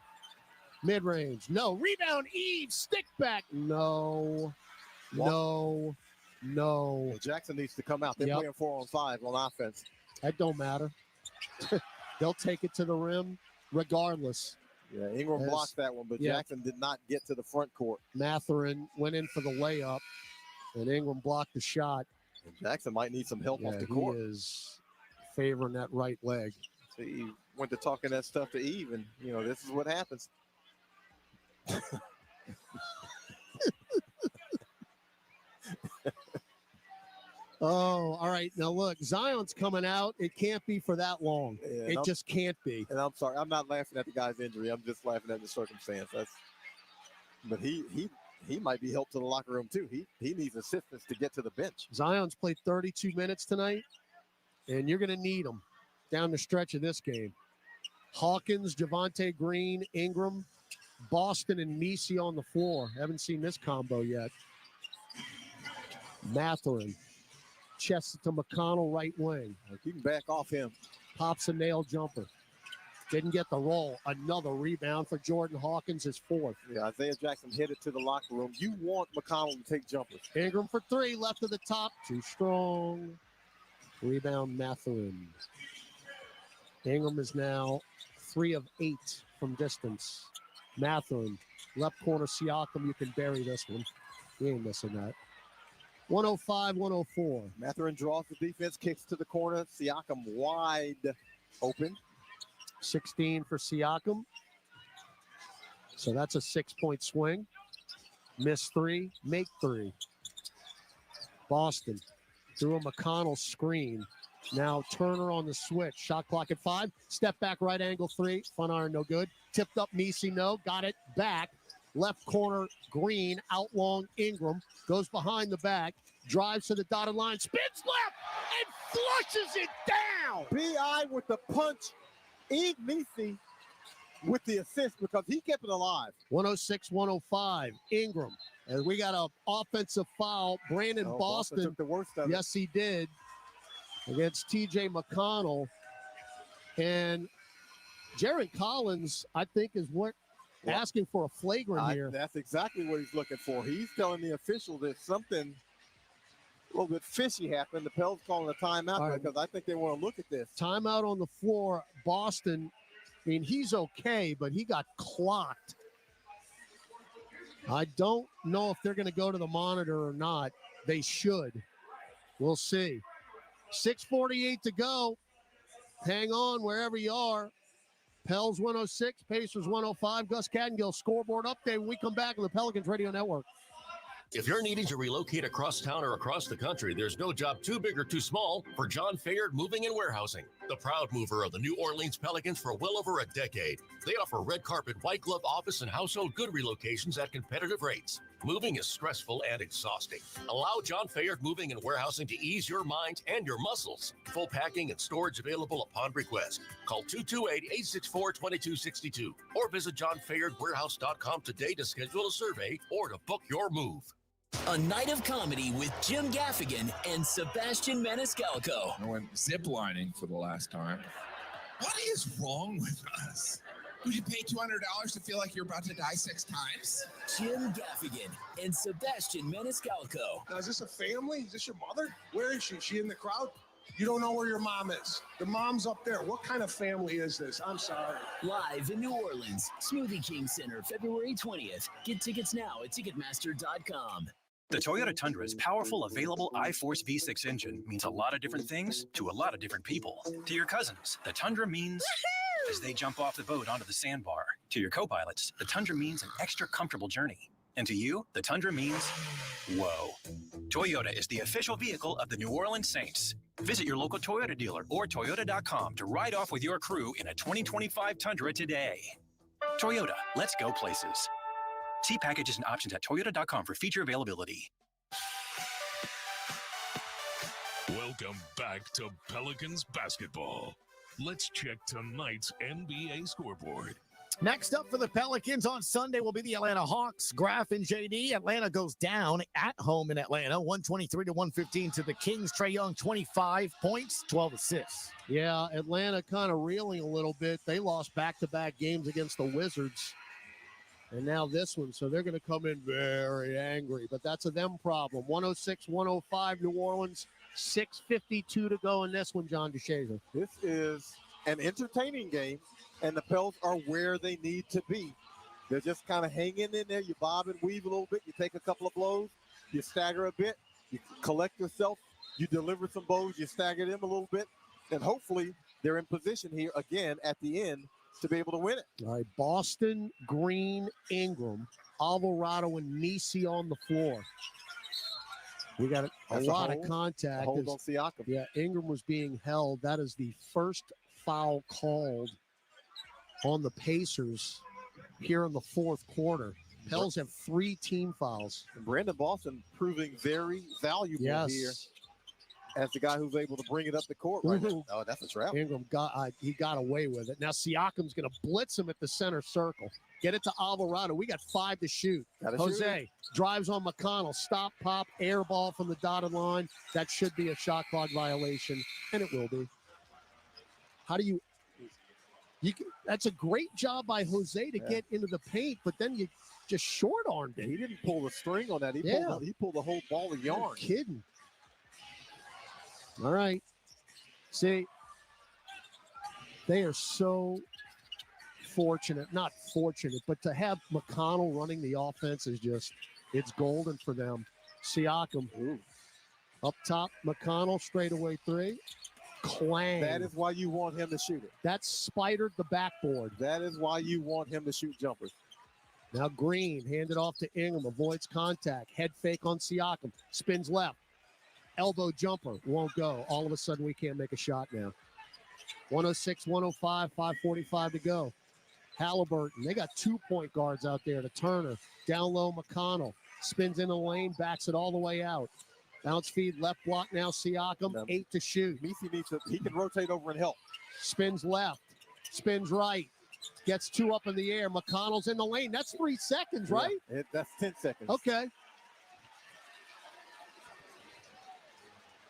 Mid-range. No. Rebound, Eve. Stick back. No. Well, Jackson needs to come out. They're playing 4-on-5 on offense. That don't matter. They'll take it to the rim regardless. Yeah, Ingram blocked that one, but Jackson did not get to the front court. Matherin went in for the layup, and Ingram blocked the shot. And Jackson might need some help off the court. He is favoring that right leg. So he went to talking that stuff to Eve, and, this is what happens. Oh, all right. Now, look, Zion's coming out. It can't be for that long. Yeah, it just can't be. And I'm sorry. I'm not laughing at the guy's injury. I'm just laughing at the circumstance. But he might be helped to the locker room, too. He needs assistance to get to the bench. Zion's played 32 minutes tonight, and you're going to need him down the stretch of this game. Hawkins, Javonte Green, Ingram, Boston, and Messi on the floor. Haven't seen this combo yet. Matherin. Chests it to McConnell, right wing. You can back off him. Pops a nail jumper. Didn't get the roll. Another rebound for Jordan Hawkins, his 4th. Yeah, Isaiah Jackson headed to the locker room. You want McConnell to take jumpers. Ingram for 3, left of the top. Too strong. Rebound, Matherin. Ingram is now 3 of 8 from distance. Matherin, left corner, Siakam. You can bury this one. You ain't missing that. 105-104. Matherin draws the defense, kicks to the corner. Siakam wide open. 16 for Siakam. So that's a 6-point swing. Miss 3, make 3. Boston through a McConnell screen. Now Turner on the switch. Shot clock at 5. Step back right angle 3. Front iron no good. Tipped up Messi, no. Got it back. Left corner, Green, out long, Ingram, goes behind the back, drives to the dotted line, spins left, and flushes it down. B.I. with the punch. Eve Messi with the assist because he kept it alive. 106-105. Ingram. And we got an offensive foul. Brandon Boston took the worst of it. Yes, he did. Against T.J. McConnell. And Jaron Collins, I think, is asking for a flagrant here. That's exactly what he's looking for. He's telling the official that something a little bit fishy happened. The Pels calling a timeout because I think they want to look at this. Timeout on the floor. Boston, I mean, he's okay, but he got clocked. I don't know if they're going to go to the monitor or not. They should. We'll see. 6:48 to go. Hang on wherever you are. Pels 106, Pacers 105. Gus Cattingill scoreboard update when we come back on the Pelicans Radio Network. If you're needing to relocate across town or across the country, there's no job too big or too small for John Fayard Moving and Warehousing, the proud mover of the New Orleans Pelicans for well over a decade. They offer red carpet, white glove office and household good relocations at competitive rates. Moving is stressful and exhausting. Allow John Fayard Moving and Warehousing to ease your mind and your muscles. Full packing and storage available upon request. Call 228-864-2262 or visit johnfayardwarehouse.com today to schedule a survey or to book your move. A night of comedy with Jim Gaffigan and Sebastian Maniscalco. I went ziplining for the last time. What is wrong with us? Would you pay $200 to feel like you're about to die 6 times? Jim Gaffigan and Sebastian Maniscalco. Now, is this a family? Is this your mother? Where is she? Is she in the crowd? You don't know where your mom is. The mom's up there. What kind of family is this? I'm sorry. Live in New Orleans, Smoothie King Center, February 20th. Get tickets now at Ticketmaster.com. The Toyota Tundra's powerful, available iForce V6 engine means a lot of different things to a lot of different people. To your cousins, the Tundra means as they jump off the boat onto the sandbar. To your co-pilots, the Tundra means an extra comfortable journey. And to you, the Tundra means whoa. Toyota is the official vehicle of the New Orleans Saints. Visit your local Toyota dealer or Toyota.com to ride off with your crew in a 2025 Tundra today. Toyota, let's go places. See packages and options at Toyota.com for feature availability. Welcome back to Pelicans basketball. Let's check tonight's NBA scoreboard. Next up for the Pelicans on Sunday will be the Atlanta Hawks. Graf and JD. Atlanta goes down at home in Atlanta, 123-115 to the Kings. Trae Young, 25 points, 12 assists. Yeah, Atlanta kind of reeling a little bit. They lost back-to-back games against the Wizards. And now this one, so they're going to come in very angry. But that's a them problem. 106-105 New Orleans, 6:52 to go in this one, John DeShazer. This is an entertaining game, and the Pels are where they need to be. They're just kind of hanging in there. You bob and weave a little bit. You take a couple of blows. You stagger a bit. You collect yourself. You deliver some blows. You stagger them a little bit. And hopefully they're in position here again at the end to be able to win it. All right, Boston, Green, Ingram, Alvarado, and Nisi on the floor. We got a lot of contact. Hold on Siakam. Yeah, Ingram was being held. That is the first foul called on the Pacers here in the fourth quarter. Pels have 3 team fouls. And Brandon Boston proving very valuable here as the guy who's able to bring it up the court right now. Oh, that's a trap. Ingram got away with it. Now Siakam's going to blitz him at the center circle. Get it to Alvarado. We got 5 to shoot. Jose drives on McConnell. Stop, pop, air ball from the dotted line. That should be a shot clock violation, and it will be. How do you that's a great job by Jose to get into the paint, but then you just short-armed it. He didn't pull the string on that. He pulled the whole ball of yarn. You're kidding. All right. See, they are so fortunate, not fortunate, but to have McConnell running the offense is just, it's golden for them. Siakam, up top, McConnell, straightaway 3. Clang. That is why you want him to shoot it. That spidered the backboard. That is why you want him to shoot jumpers. Now Green, handed off to Ingram, avoids contact. Head fake on Siakam, spins left. Elbow jumper, won't go. All of a sudden, we can't make a shot now. 106-105, 5:45 to go. Halliburton, they got 2 point guards out there to Turner. Down low, McConnell. Spins in the lane, backs it all the way out. Bounce feed, left block now, Siakam, 8 to shoot. He can rotate over and help. Spins left, spins right. Gets 2 up in the air. McConnell's in the lane. That's 3 seconds, right? Yeah, that's 10 seconds. Okay.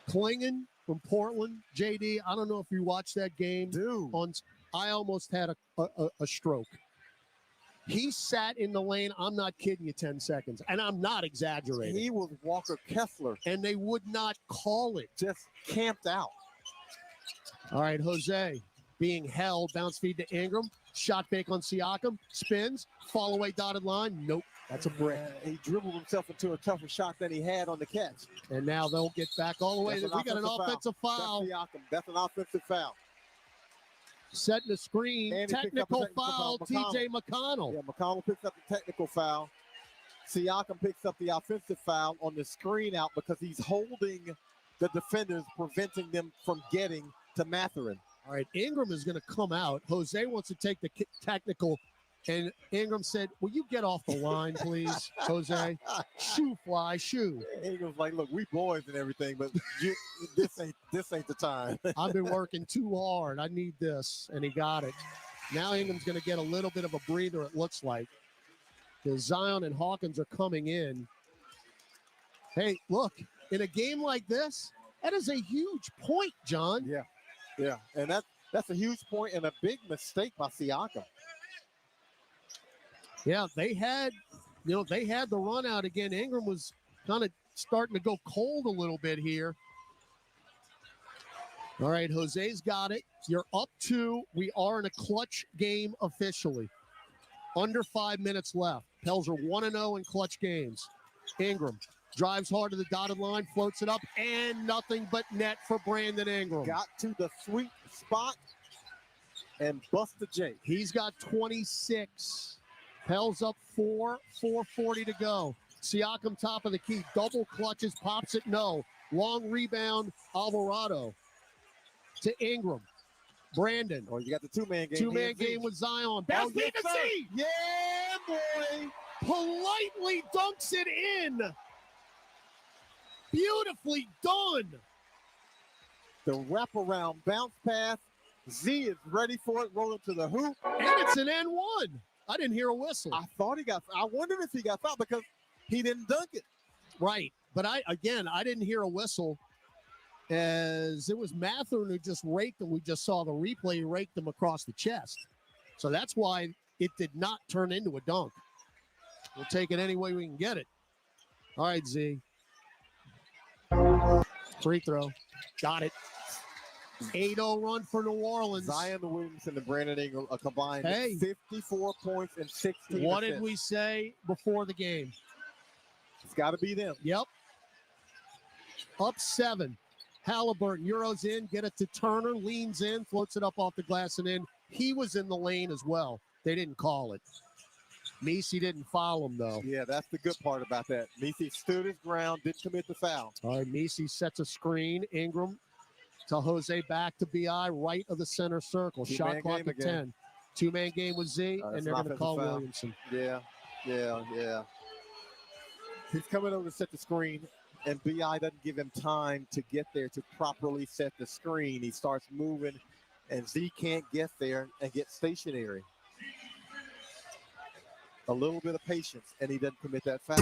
Klingon from Portland. JD, I don't know if you watched that game. Dude. I almost had a stroke. He sat in the lane, I'm not kidding you, 10 seconds. And I'm not exaggerating. He was Walker Kessler. And they would not call it. Just camped out. All right, Jose being held. Bounce feed to Ingram. Shot fake on Siakam. Spins. Fall away dotted line. Nope. That's a brick. He dribbled himself into a tougher shot than he had on the catch. And now they'll get back all the way. We got an offensive foul. That's an offensive foul. Setting the screen. Technical foul, TJ McConnell. Yeah, McConnell picks up the technical foul. Siakam picks up the offensive foul on the screen out because he's holding the defenders, preventing them from getting to Mathurin. All right, Ingram is going to come out. Jose wants to take the technical, and Ingram said, will you get off the line, please, Jose? Shoe fly, shoe. Ingram's like, look, we boys and everything, but this ain't the time. I've been working too hard. I need this, and he got it. Now Ingram's going to get a little bit of a breather, it looks like, because Zion and Hawkins are coming in. Hey, look, in a game like this, that is a huge point, John. Yeah, and that's a huge point and a big mistake by Siakam. Yeah, they had the run out again. Ingram was kind of starting to go cold a little bit here. All right, Jose's got it. You're up 2. We are in a clutch game officially. Under 5 minutes left. Pels are 1-0 in clutch games. Ingram drives hard to the dotted line, floats it up, and nothing but net for Brandon Ingram. Got to the sweet spot and bust the J. He's got 26. Pels up 4, 4:40 to go. Siakam top of the key, double clutches, pops it, no. Long rebound, Alvarado to Ingram. Brandon. Oh, you got the two-man game. Two-man game with Zion. Bounce feed to Z. Yeah, boy. Politely dunks it in. Beautifully done. The wraparound bounce pass. Z is ready for it, rolling to the hoop. And it's an N1. I didn't hear a whistle. I wondered if he got fouled because he didn't dunk it. Right. But I didn't hear a whistle as it was Mathurin who just raked him. We just saw the replay, he raked him across the chest. So that's why it did not turn into a dunk. We'll take it any way we can get it. All right, Z. Free throw. Got it. 8-0 run for New Orleans. Zion Williamson and Brandon Ingram a combined 54 points and 16 What assists. did we say before the game? It's got to be them. Yep. Up 7. Halliburton, Euros in, get it to Turner, leans in, floats it up off the glass and in. He was in the lane as well. They didn't call it. Messi didn't foul him, though. Yeah, that's the good part about that. Messi stood his ground, didn't commit the foul. All right, Messi sets a screen. Ingram to Jose, back to BI, right of the center circle. Shot clock at 10. Two-man game with Z, and they're going to call Williamson. Yeah. He's coming over to set the screen, and BI doesn't give him time to get there to properly set the screen. He starts moving, and Z can't get there and get stationary. A little bit of patience, and he doesn't commit that foul.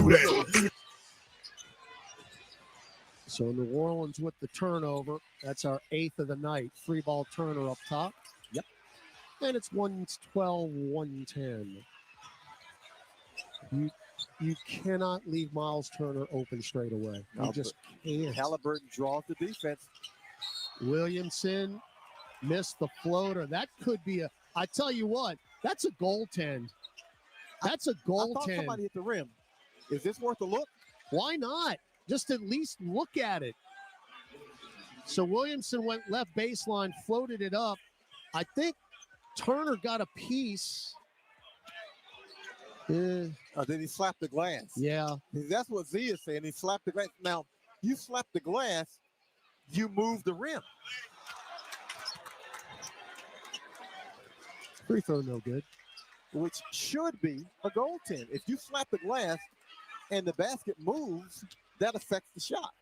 So New Orleans with the turnover. That's our 8th of the night. Free ball Turner up top. Yep. And it's 112-110. You cannot leave Miles Turner open straight away. You just can't. Halliburton draws the defense. Williamson missed the floater. That could be I tell you what, that's a goaltend. That's a goaltend. I thought somebody hit the rim. Is this worth a look? Why not? Just at least look at it. So Williamson went left baseline, floated it up. I think Turner got a piece. Did he slap the glass? Yeah. That's what Z is saying. He slapped the glass. Now, you slap the glass, you move the rim. Free throw no good. Which should be a goaltend. If you slap the glass and the basket moves, that affects the shot.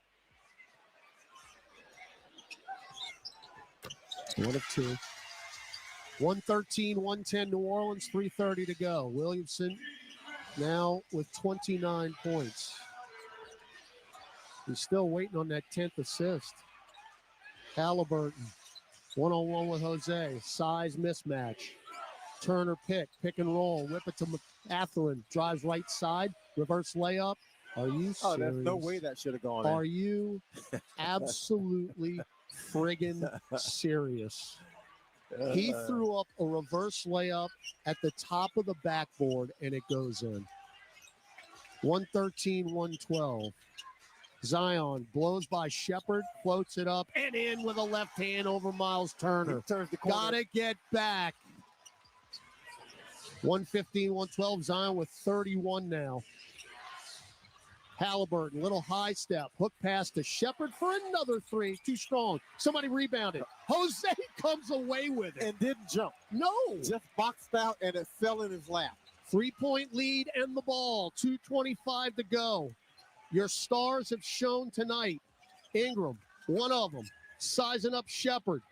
1 of 2. 113-110 New Orleans, 3:30 to go. Williamson now with 29 points. He's still waiting on that 10th assist. Halliburton, one-on-one with Jose. Size mismatch. Turner pick and roll. Whip it to Mathurin. Drives right side. Reverse layup. Are you serious? Oh, there's no way that should have gone in. Are you absolutely friggin' serious? He threw up a reverse layup at the top of the backboard, and it goes in. 113-112. Zion blows by Shepard, floats it up, and in with a left hand over Miles Turner. Gotta get back. 115-112. Zion with 31 now. Halliburton, little high step. Hook pass to Shepard for another three. Too strong. Somebody rebounded. Jose comes away with it. And didn't jump. No. Just boxed out, and it fell in his lap. 3-point lead and the ball. 2:25 to go. Your stars have shown tonight. Ingram, one of them, sizing up Shepard,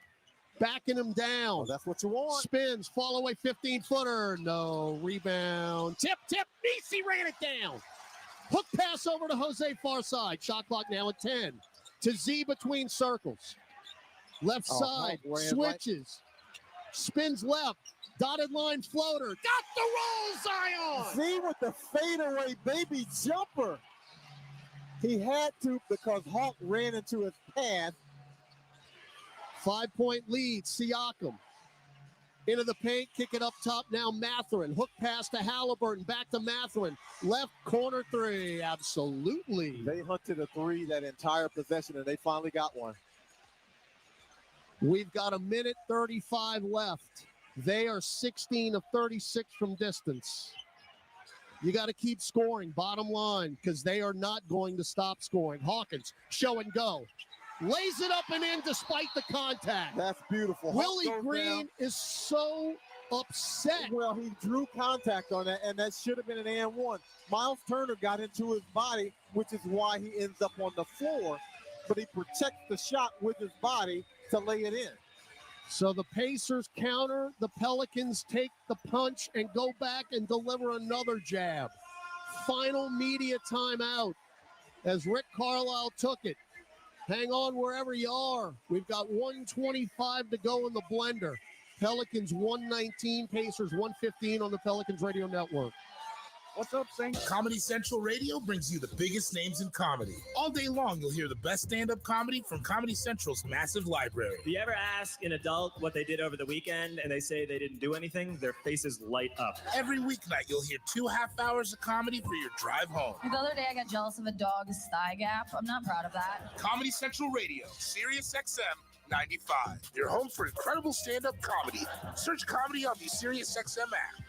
backing him down. Oh, that's what you want. Spins, fall away 15-footer. No, rebound. Tip. Nisi ran it down. Hook pass over to Jose far side. Shot clock now at 10. To Z between circles. Left side, switches. Spins left. Dotted line floater. Got the roll, Zion! Z with the fadeaway baby jumper. He had to because Hawk ran into his path. 5-point lead, Siakam. Into the paint, kick it up top now, Mathurin. Hook pass to Halliburton, back to Mathurin. Left corner three, absolutely. They hunted a three that entire possession, and they finally got one. We've got 1:35 left. They are 16 of 36 from distance. You got to keep scoring, bottom line, because they are not going to stop scoring. Hawkins, show and go. Lays it up and in despite the contact. That's beautiful. Willie Green is so upset. Well, he drew contact on that, and that should have been an and one. Miles Turner got into his body, which is why he ends up on the floor, but he protects the shot with his body to lay it in. So the Pacers counter, the Pelicans take the punch and go back and deliver another jab. Final media timeout as Rick Carlisle took it. Hang on wherever you are. We've got 1:25 to go in the blender. Pelicans 119, Pacers 115 on the Pelicans Radio Network. What's up, Saint? Comedy Central Radio brings you the biggest names in comedy. All day long, you'll hear the best stand-up comedy from Comedy Central's massive library. Do you ever ask an adult what they did over the weekend and they say they didn't do anything? Their faces light up. Every weeknight, you'll hear 2.5 hours of comedy for your drive home. The other day, I got jealous of a dog's thigh gap. I'm not proud of that. Comedy Central Radio, Sirius XM 95. Your home for incredible stand-up comedy. Search comedy on the Sirius XM app.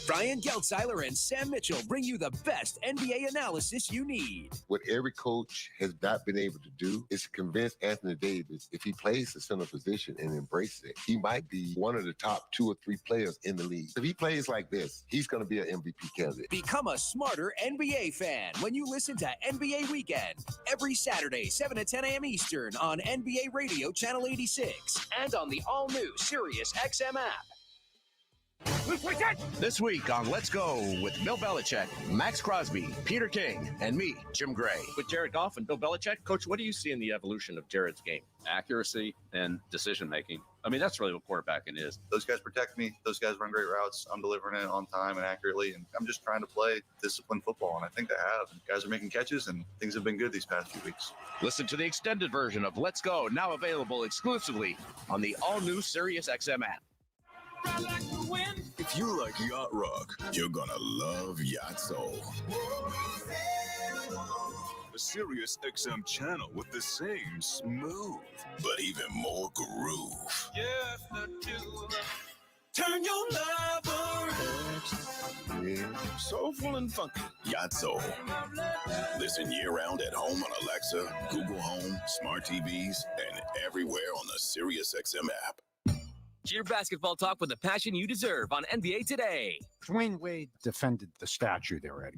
Brian Geltzeiler and Sam Mitchell bring you the best NBA analysis you need. What every coach has not been able to do is to convince Anthony Davis, if he plays the center position and embraces it, he might be one of the top 2 or 3 players in the league. If he plays like this, he's going to be an MVP candidate. Become a smarter NBA fan when you listen to NBA Weekend every Saturday, 7 to 10 a.m. Eastern on NBA Radio Channel 86 and on the all-new Sirius XM app. This week on Let's Go with Bill Belichick, Max Crosby, Peter King, and me, Jim Gray. With Jared Goff and Bill Belichick, Coach, what do you see in the evolution of Jared's game? Accuracy and decision-making. I mean, that's really what quarterbacking is. Those guys protect me. Those guys run great routes. I'm delivering it on time and accurately, and I'm just trying to play disciplined football, and I think I have. And guys are making catches, and things have been good these past few weeks. Listen to the extended version of Let's Go, now available exclusively on the all-new Sirius XM app. If you like yacht rock, you're gonna love Yacht Soul. A Sirius XM channel with the same smooth, but even more groove. Turn your lover. Soulful and funky. Yacht Soul. Listen year-round at home on Alexa, Google Home, smart TVs, and everywhere on the Sirius XM app. Cheer basketball talk with the passion you deserve on NBA Today. Dwayne Wade defended the statue there, Eddie.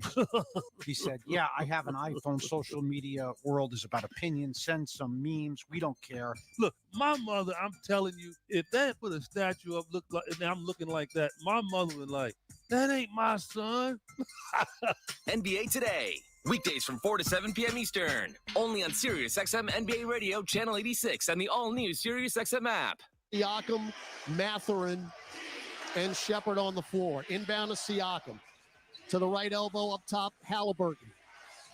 He said, yeah, I have an iPhone. Social media world is about opinion. Send some memes. We don't care. Look, my mother, I'm telling you, if they put a statue up, look like, and I'm looking like that, my mother would like, that ain't my son. NBA Today. Weekdays from 4 to 7 p.m. Eastern. Only on SiriusXM NBA Radio, Channel 86, and the all-new SiriusXM app. Siakam, Mathurin, and Shepard on the floor. Inbound to Siakam. To the right elbow up top, Halliburton.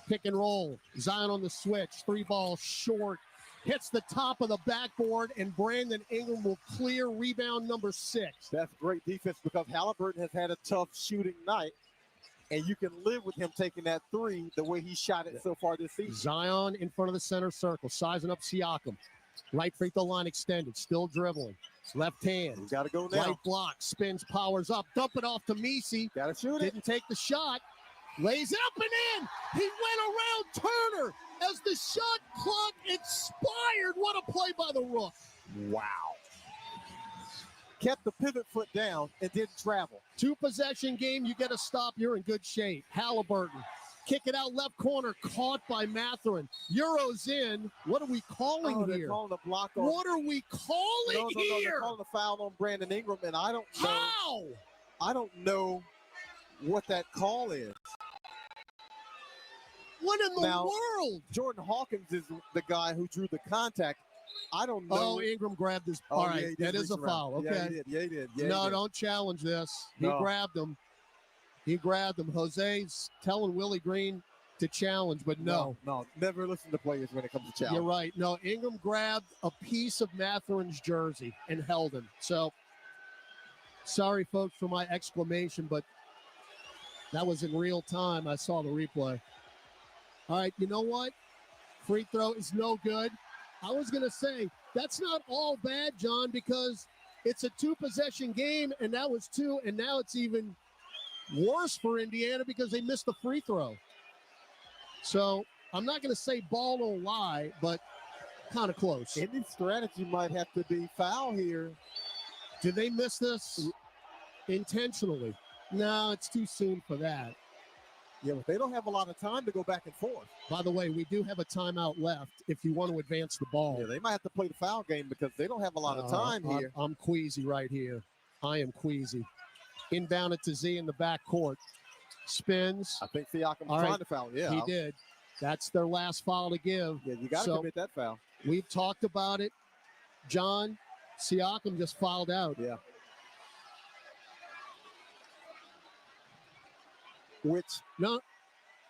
Pick and roll. Zion on the switch. 3 ball short. Hits the top of the backboard, and Brandon Ingram will clear rebound number 6. That's great defense because Halliburton has had a tough shooting night, and you can live with him taking that 3 the way he shot it so far this season. Zion in front of the center circle, sizing up Siakam. Right free throw line extended, still dribbling. Left hand. He's got to go now. Right block, spins, powers up, dump it off to Messi. Got to shoot it. Didn't take the shot. Lays it up and in. He went around Turner as the shot clock expired. What a play by the Rook. Wow. Kept the pivot foot down and didn't travel. 2-possession game. You get a stop. You're in good shape. Halliburton. Kick it out left corner. Caught by Mathurin. Euros in. What are we calling here? They're calling a block on. What are we calling No, here? they're calling a foul on Brandon Ingram, and I don't know. How? I don't know what that call is. What in the Now, world? Jordan Hawkins is the guy who drew the contact. I don't know. Oh, Ingram grabbed his. All right, that is a foul. Okay. Yeah, he did. Yeah, he did. Yeah, No, he did. don't challenge this. He No. grabbed him. He grabbed him. Jose's telling Willie Green to challenge, but no. No, never listen to players when it comes to challenge. You're right. No, Ingram grabbed a piece of Mathurin's jersey and held him. So, sorry, folks, for my exclamation, but that was in real time. I saw the replay. All right, you know what? Free throw is no good. I was going to say, that's not all bad, John, because it's a 2-possession game, and that was 2, and now it's even worse for Indiana because they missed the free throw. So I'm not going to say ball don't lie, but kind of close. Any strategy might have to be foul here. Did they miss this intentionally? No, it's too soon for that. Yeah, but they don't have a lot of time to go back and forth. By the way, we do have a timeout left if you want to advance the ball. Yeah, they might have to play the foul game because they don't have a lot of time here. I'm queasy right here. I am queasy. Inbound it to Z in the backcourt. Spins. I think Siakam All trying right. to foul. Yeah, He did. That's their last foul to give. Yeah, you got to commit that foul. We've talked about it. John, Siakam just fouled out. Yeah. Which no,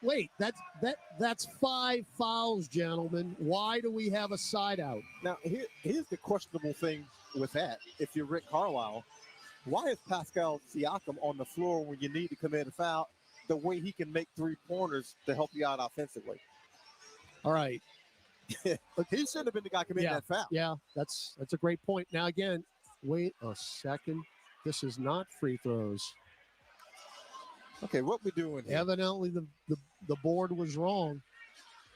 wait, that's 5 fouls, gentlemen. Why do we have a side out? Now here's the questionable thing with that. If you're Rick Carlisle, why is Pascal Siakam on the floor when you need to commit a foul? The way he can make 3-pointers to help you out offensively. All right. He should have been the guy committing that foul. Yeah, that's a great point. Now again, wait a second. This is not free throws. Okay, what we doing here? Evidently the board was wrong.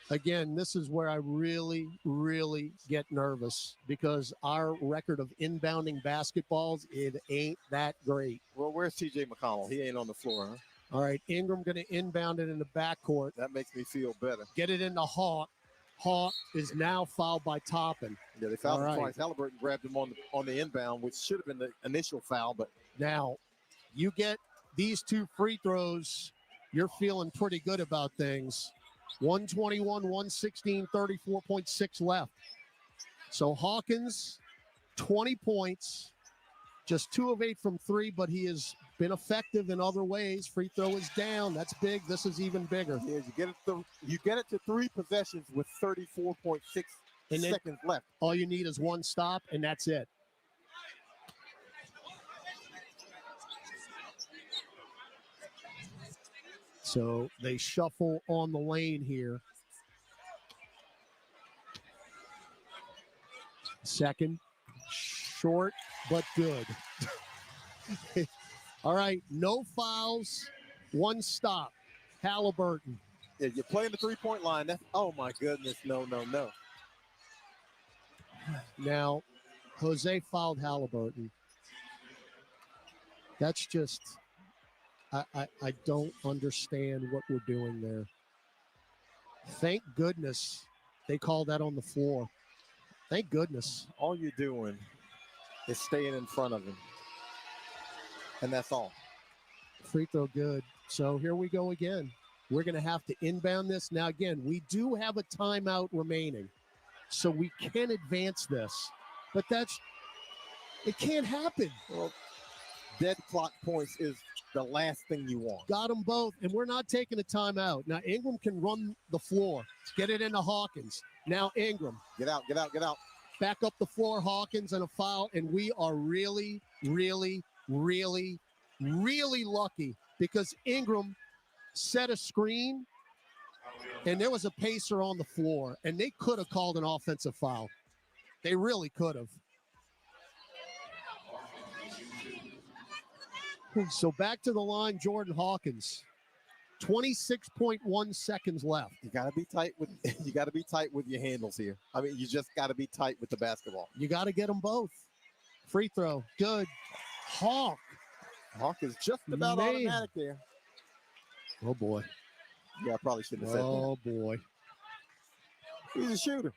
Again, this is where I really, really get nervous because our record of inbounding basketballs, it ain't that great. Well, where's TJ McConnell? He ain't on the floor, huh? All right, Ingram going to inbound it in the backcourt. That makes me feel better. Get it into Hawk. Hawk is now fouled by Toppin. Yeah, they fouled him twice. Halliburton grabbed him on the inbound, which should have been the initial foul. But now you get these 2 free throws, you're feeling pretty good about things. 121, 116, 34.6 left. So Hawkins, 20 points, just 2 of 8 from 3, but he has been effective in other ways. Free throw is down. That's big. This is even bigger. Yeah, you get it to 3 possessions with 34.6 seconds left. All you need is 1 stop, and that's it. So they shuffle on the lane here. Second, short, but good. All right, no fouls, 1 stop. Halliburton. Yeah, you're playing the 3-point line. Oh, my goodness. No. Now, Jose fouled Halliburton. That's just, I don't understand what we're doing there. Thank goodness they called that on the floor. Thank goodness. All you're doing is staying in front of him. And that's all. Free throw good. So here we go again. We're going to have to inbound this. Now, again, we do have a timeout remaining, so we can advance this. But it can't happen. Well, dead clock points is the last thing you want. Got them both, and we're not taking a timeout. Now, Ingram can run the floor. Get it into Hawkins. Now, Ingram. Get out. Back up the floor, Hawkins, and a foul. And we are really, really, really, really lucky because Ingram set a screen, and there was a Pacer on the floor, and they could have called an offensive foul. They really could have. So back to the line, Jordan Hawkins. 26.1 seconds left. You gotta be tight with your handles here. I mean, you just gotta be tight with the basketball. You gotta get them both. Free throw, good. Hawk is just about automatic there. Oh boy. Yeah, I probably shouldn't have said that. Oh boy. He's a shooter.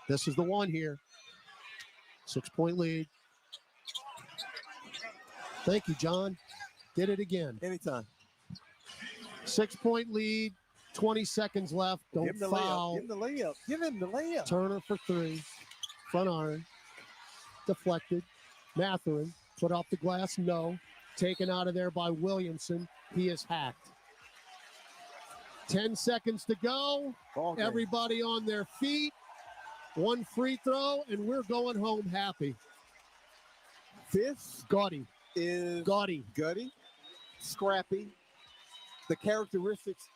This is the one here. 6-point lead. Thank you, John. Did it again. Anytime. 6-point lead. 20 seconds left. Don't Give him the foul. layup. Give him the layup. Turner for three. Front iron. Deflected. Matherin. Put off the glass. No. Taken out of there by Williamson. He is hacked. 10 seconds to go. Okay. Everybody on their feet. One free throw, and we're going home happy. This Gaudy. is Gaudy. Scrappy. The characteristics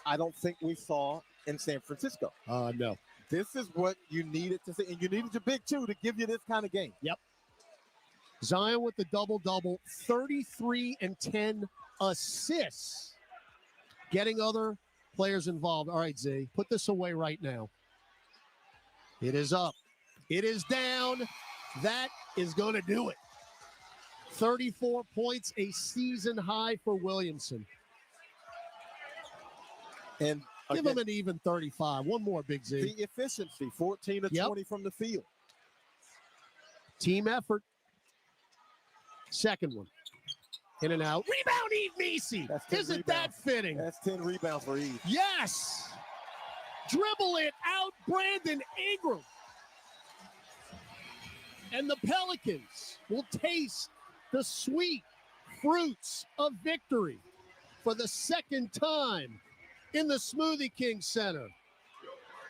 I don't think we saw in San Francisco. No. This is what you needed to see, and you needed your big two to give you this kind of game. Yep. Zion with the double-double, 33 and 10 assists. Getting other players involved. All right, Z, put this away right now. It is up. It is down. That is going to do it. 34 points, a season high for Williamson. And give him an even 35. One more, Big Z. The efficiency, 14 to 20 from the field. Team effort. Second one. In and out. Rebound, Eve Nisi. Isn't that fitting? That's 10 rebounds for Eve. Yes. Dribble it out, Brandon Ingram. And the Pelicans will taste the sweet fruits of victory for the second time in the Smoothie King Center.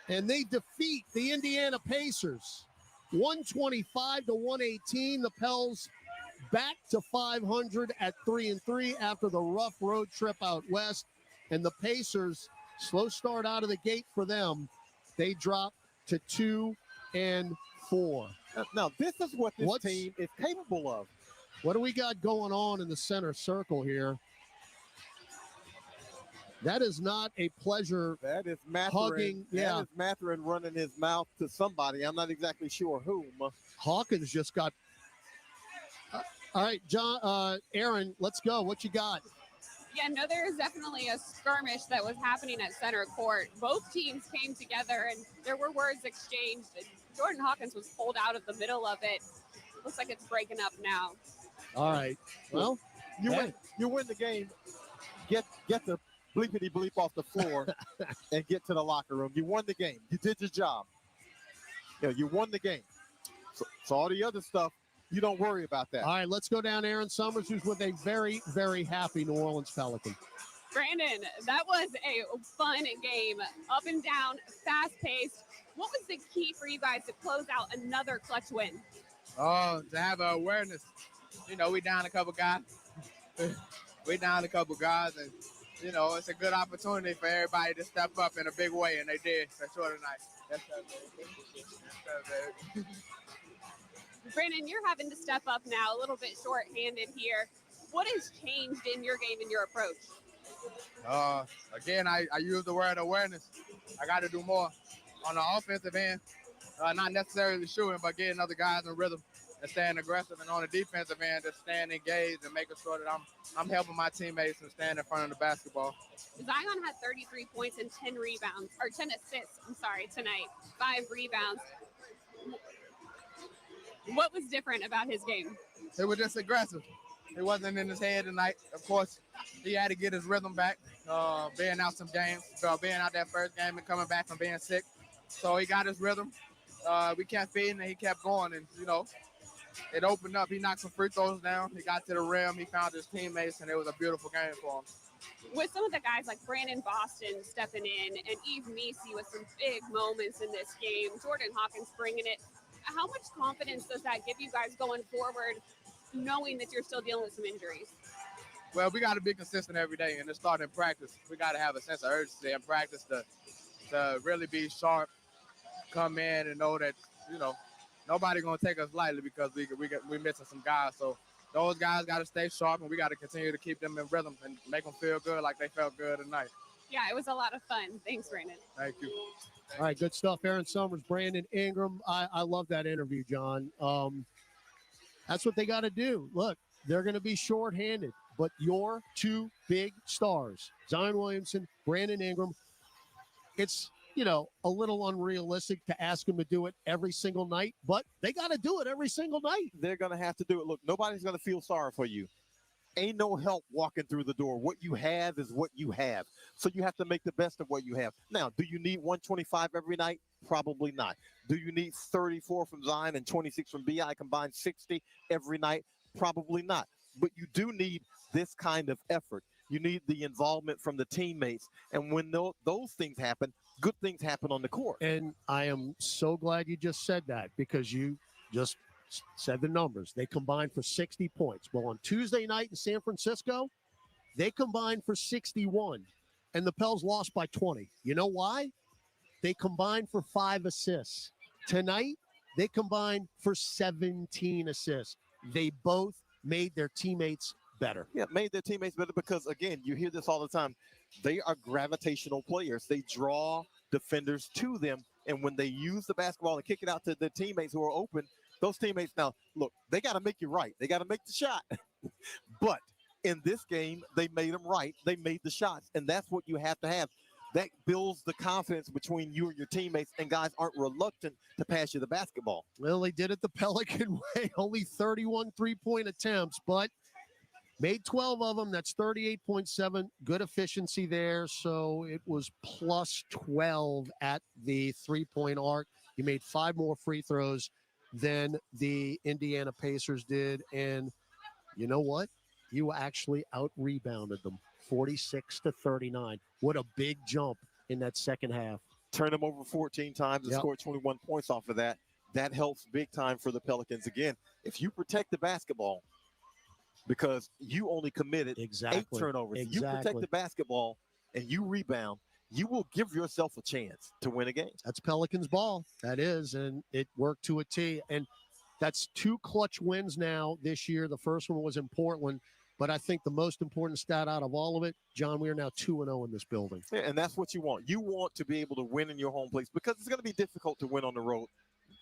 And they defeat the Indiana Pacers 125 to 118. The Pels back to 500 at 3-3 after the rough road trip out west. And the Pacers, slow start out of the gate for them. They drop to 2-4. Now, this is what this team is capable of. What do we got going on in the center circle here? That is not a pleasure. That is Matherin. Hugging. Yeah. That is Matherin running his mouth to somebody. I'm not exactly sure whom. Hawkins just got. All right, John, Aaron, let's go. What you got? Yeah, no, there is definitely a skirmish that was happening at center court. Both teams came together, and there were words exchanged. Jordan Hawkins was pulled out of the middle of it. Looks like it's breaking up now. All right. Well, you win the game. Get the bleepity bleep off the floor and get to the locker room. You won the game. You did your job. You won the game. So all the other stuff, you don't worry about that. All right, let's go down Aaron Summers, who's with a very, very happy New Orleans Pelican. Brandon, that was a fun game. Up and down, fast-paced. What was the key for you guys to close out another clutch win? To have awareness. We down a couple guys. And, it's a good opportunity for everybody to step up in a big way, and they did. That's really nice. Brandon, you're having to step up now, a little bit short-handed here. What has changed in your game and your approach? Again, I use the word awareness. I got to do more on the offensive end. Not necessarily shooting, but getting other guys in rhythm and staying aggressive, and on the defensive end, just staying engaged and making sure that I'm helping my teammates and staying in front of the basketball. Zion had 33 points and 10 rebounds, or 10 assists, tonight. 5 rebounds. What was different about his game? It was just aggressive. It wasn't in his head tonight. Of course, he had to get his rhythm back, being out some games, being out that first game and coming back from being sick. So he got his rhythm. We kept feeding and he kept going, and, it opened up. He knocked some free throws down. He got to the rim. He found his teammates, and it was a beautiful game for him. With some of the guys like Brandon Boston stepping in and Eve Meesey with some big moments in this game, Jordan Hawkins bringing it, how much confidence does that give you guys going forward, knowing that you're still dealing with some injuries? Well, we got to be consistent every day, and it's starting in practice. We got to have a sense of urgency in practice to really be sharp, come in and know that, nobody's going to take us lightly because we're missing some guys. So those guys got to stay sharp, and we got to continue to keep them in rhythm and make them feel good like they felt good tonight. Yeah, it was a lot of fun. Thanks, Brandon. Thank you. All right, good stuff. Aaron Summers, Brandon Ingram. I love that interview, John. That's what they got to do. Look, they're going to be shorthanded, but your two big stars, Zion Williamson, Brandon Ingram, it's, a little unrealistic to ask them to do it every single night, but they got to do it every single night. They're going to have to do it. Look, nobody's going to feel sorry for you. Ain't no help walking through the door. What you have is what you have. So you have to make the best of what you have. Now, do you need 125 every night? Probably not. Do you need 34 from Zion and 26 from BI combined 60 every night? Probably not. But you do need this kind of effort. You need the involvement from the teammates. And when those things happen, good things happen on the court. And I am so glad you just said that, because you just said the numbers. They combined for 60 points. Well, on Tuesday night in San Francisco, they combined for 61, and the Pels lost by 20. You know why? They combined for 5 assists. Tonight, they combined for 17 assists. They both made their teammates better. Yeah, made their teammates better because, again, you hear this all the time. They are gravitational players. They draw defenders to them, and when they use the basketball and kick it out to the teammates who are open, those teammates, now, look, they got to make you right. They got to make the shot. But in this game, they made them right. They made the shots, and that's what you have to have. That builds the confidence between you and your teammates, and guys aren't reluctant to pass you the basketball. Well, they did it the Pelican way. Only 31 three-point attempts, but made 12 of them. That's 38.7. Good efficiency there. So it was plus 12 at the three-point arc. He made 5 more free throws than the Indiana Pacers did. And you know what? You actually out-rebounded them, 46-39. What a big jump in that second half. Turn them over 14 times and scored 21 points off of that. That helps big time for the Pelicans. Again, if you protect the basketball, because you only committed 8 turnovers. If you protect the basketball and you rebound, you will give yourself a chance to win a game. That's Pelicans ball. That is, and it worked to a T. And that's 2 clutch wins now this year. The first one was in Portland. But I think the most important stat out of all of it, John, we are now 2-0 in this building. Yeah, and that's what you want. You want to be able to win in your home place because it's going to be difficult to win on the road.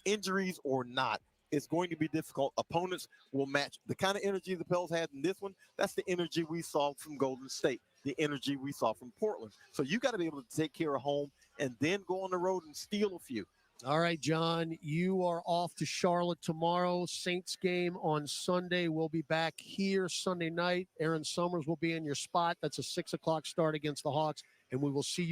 Injuries or not, it's going to be difficult. Opponents will match the kind of energy the Pels had in this one. That's the energy we saw from Golden State, the energy we saw from Portland. So you got to be able to take care of home and then go on the road and steal a few. All right, John, you are off to Charlotte tomorrow. Saints game on Sunday. We'll be back here Sunday night. Aaron Summers will be in your spot. That's a 6 o'clock start against the Hawks, and we will see you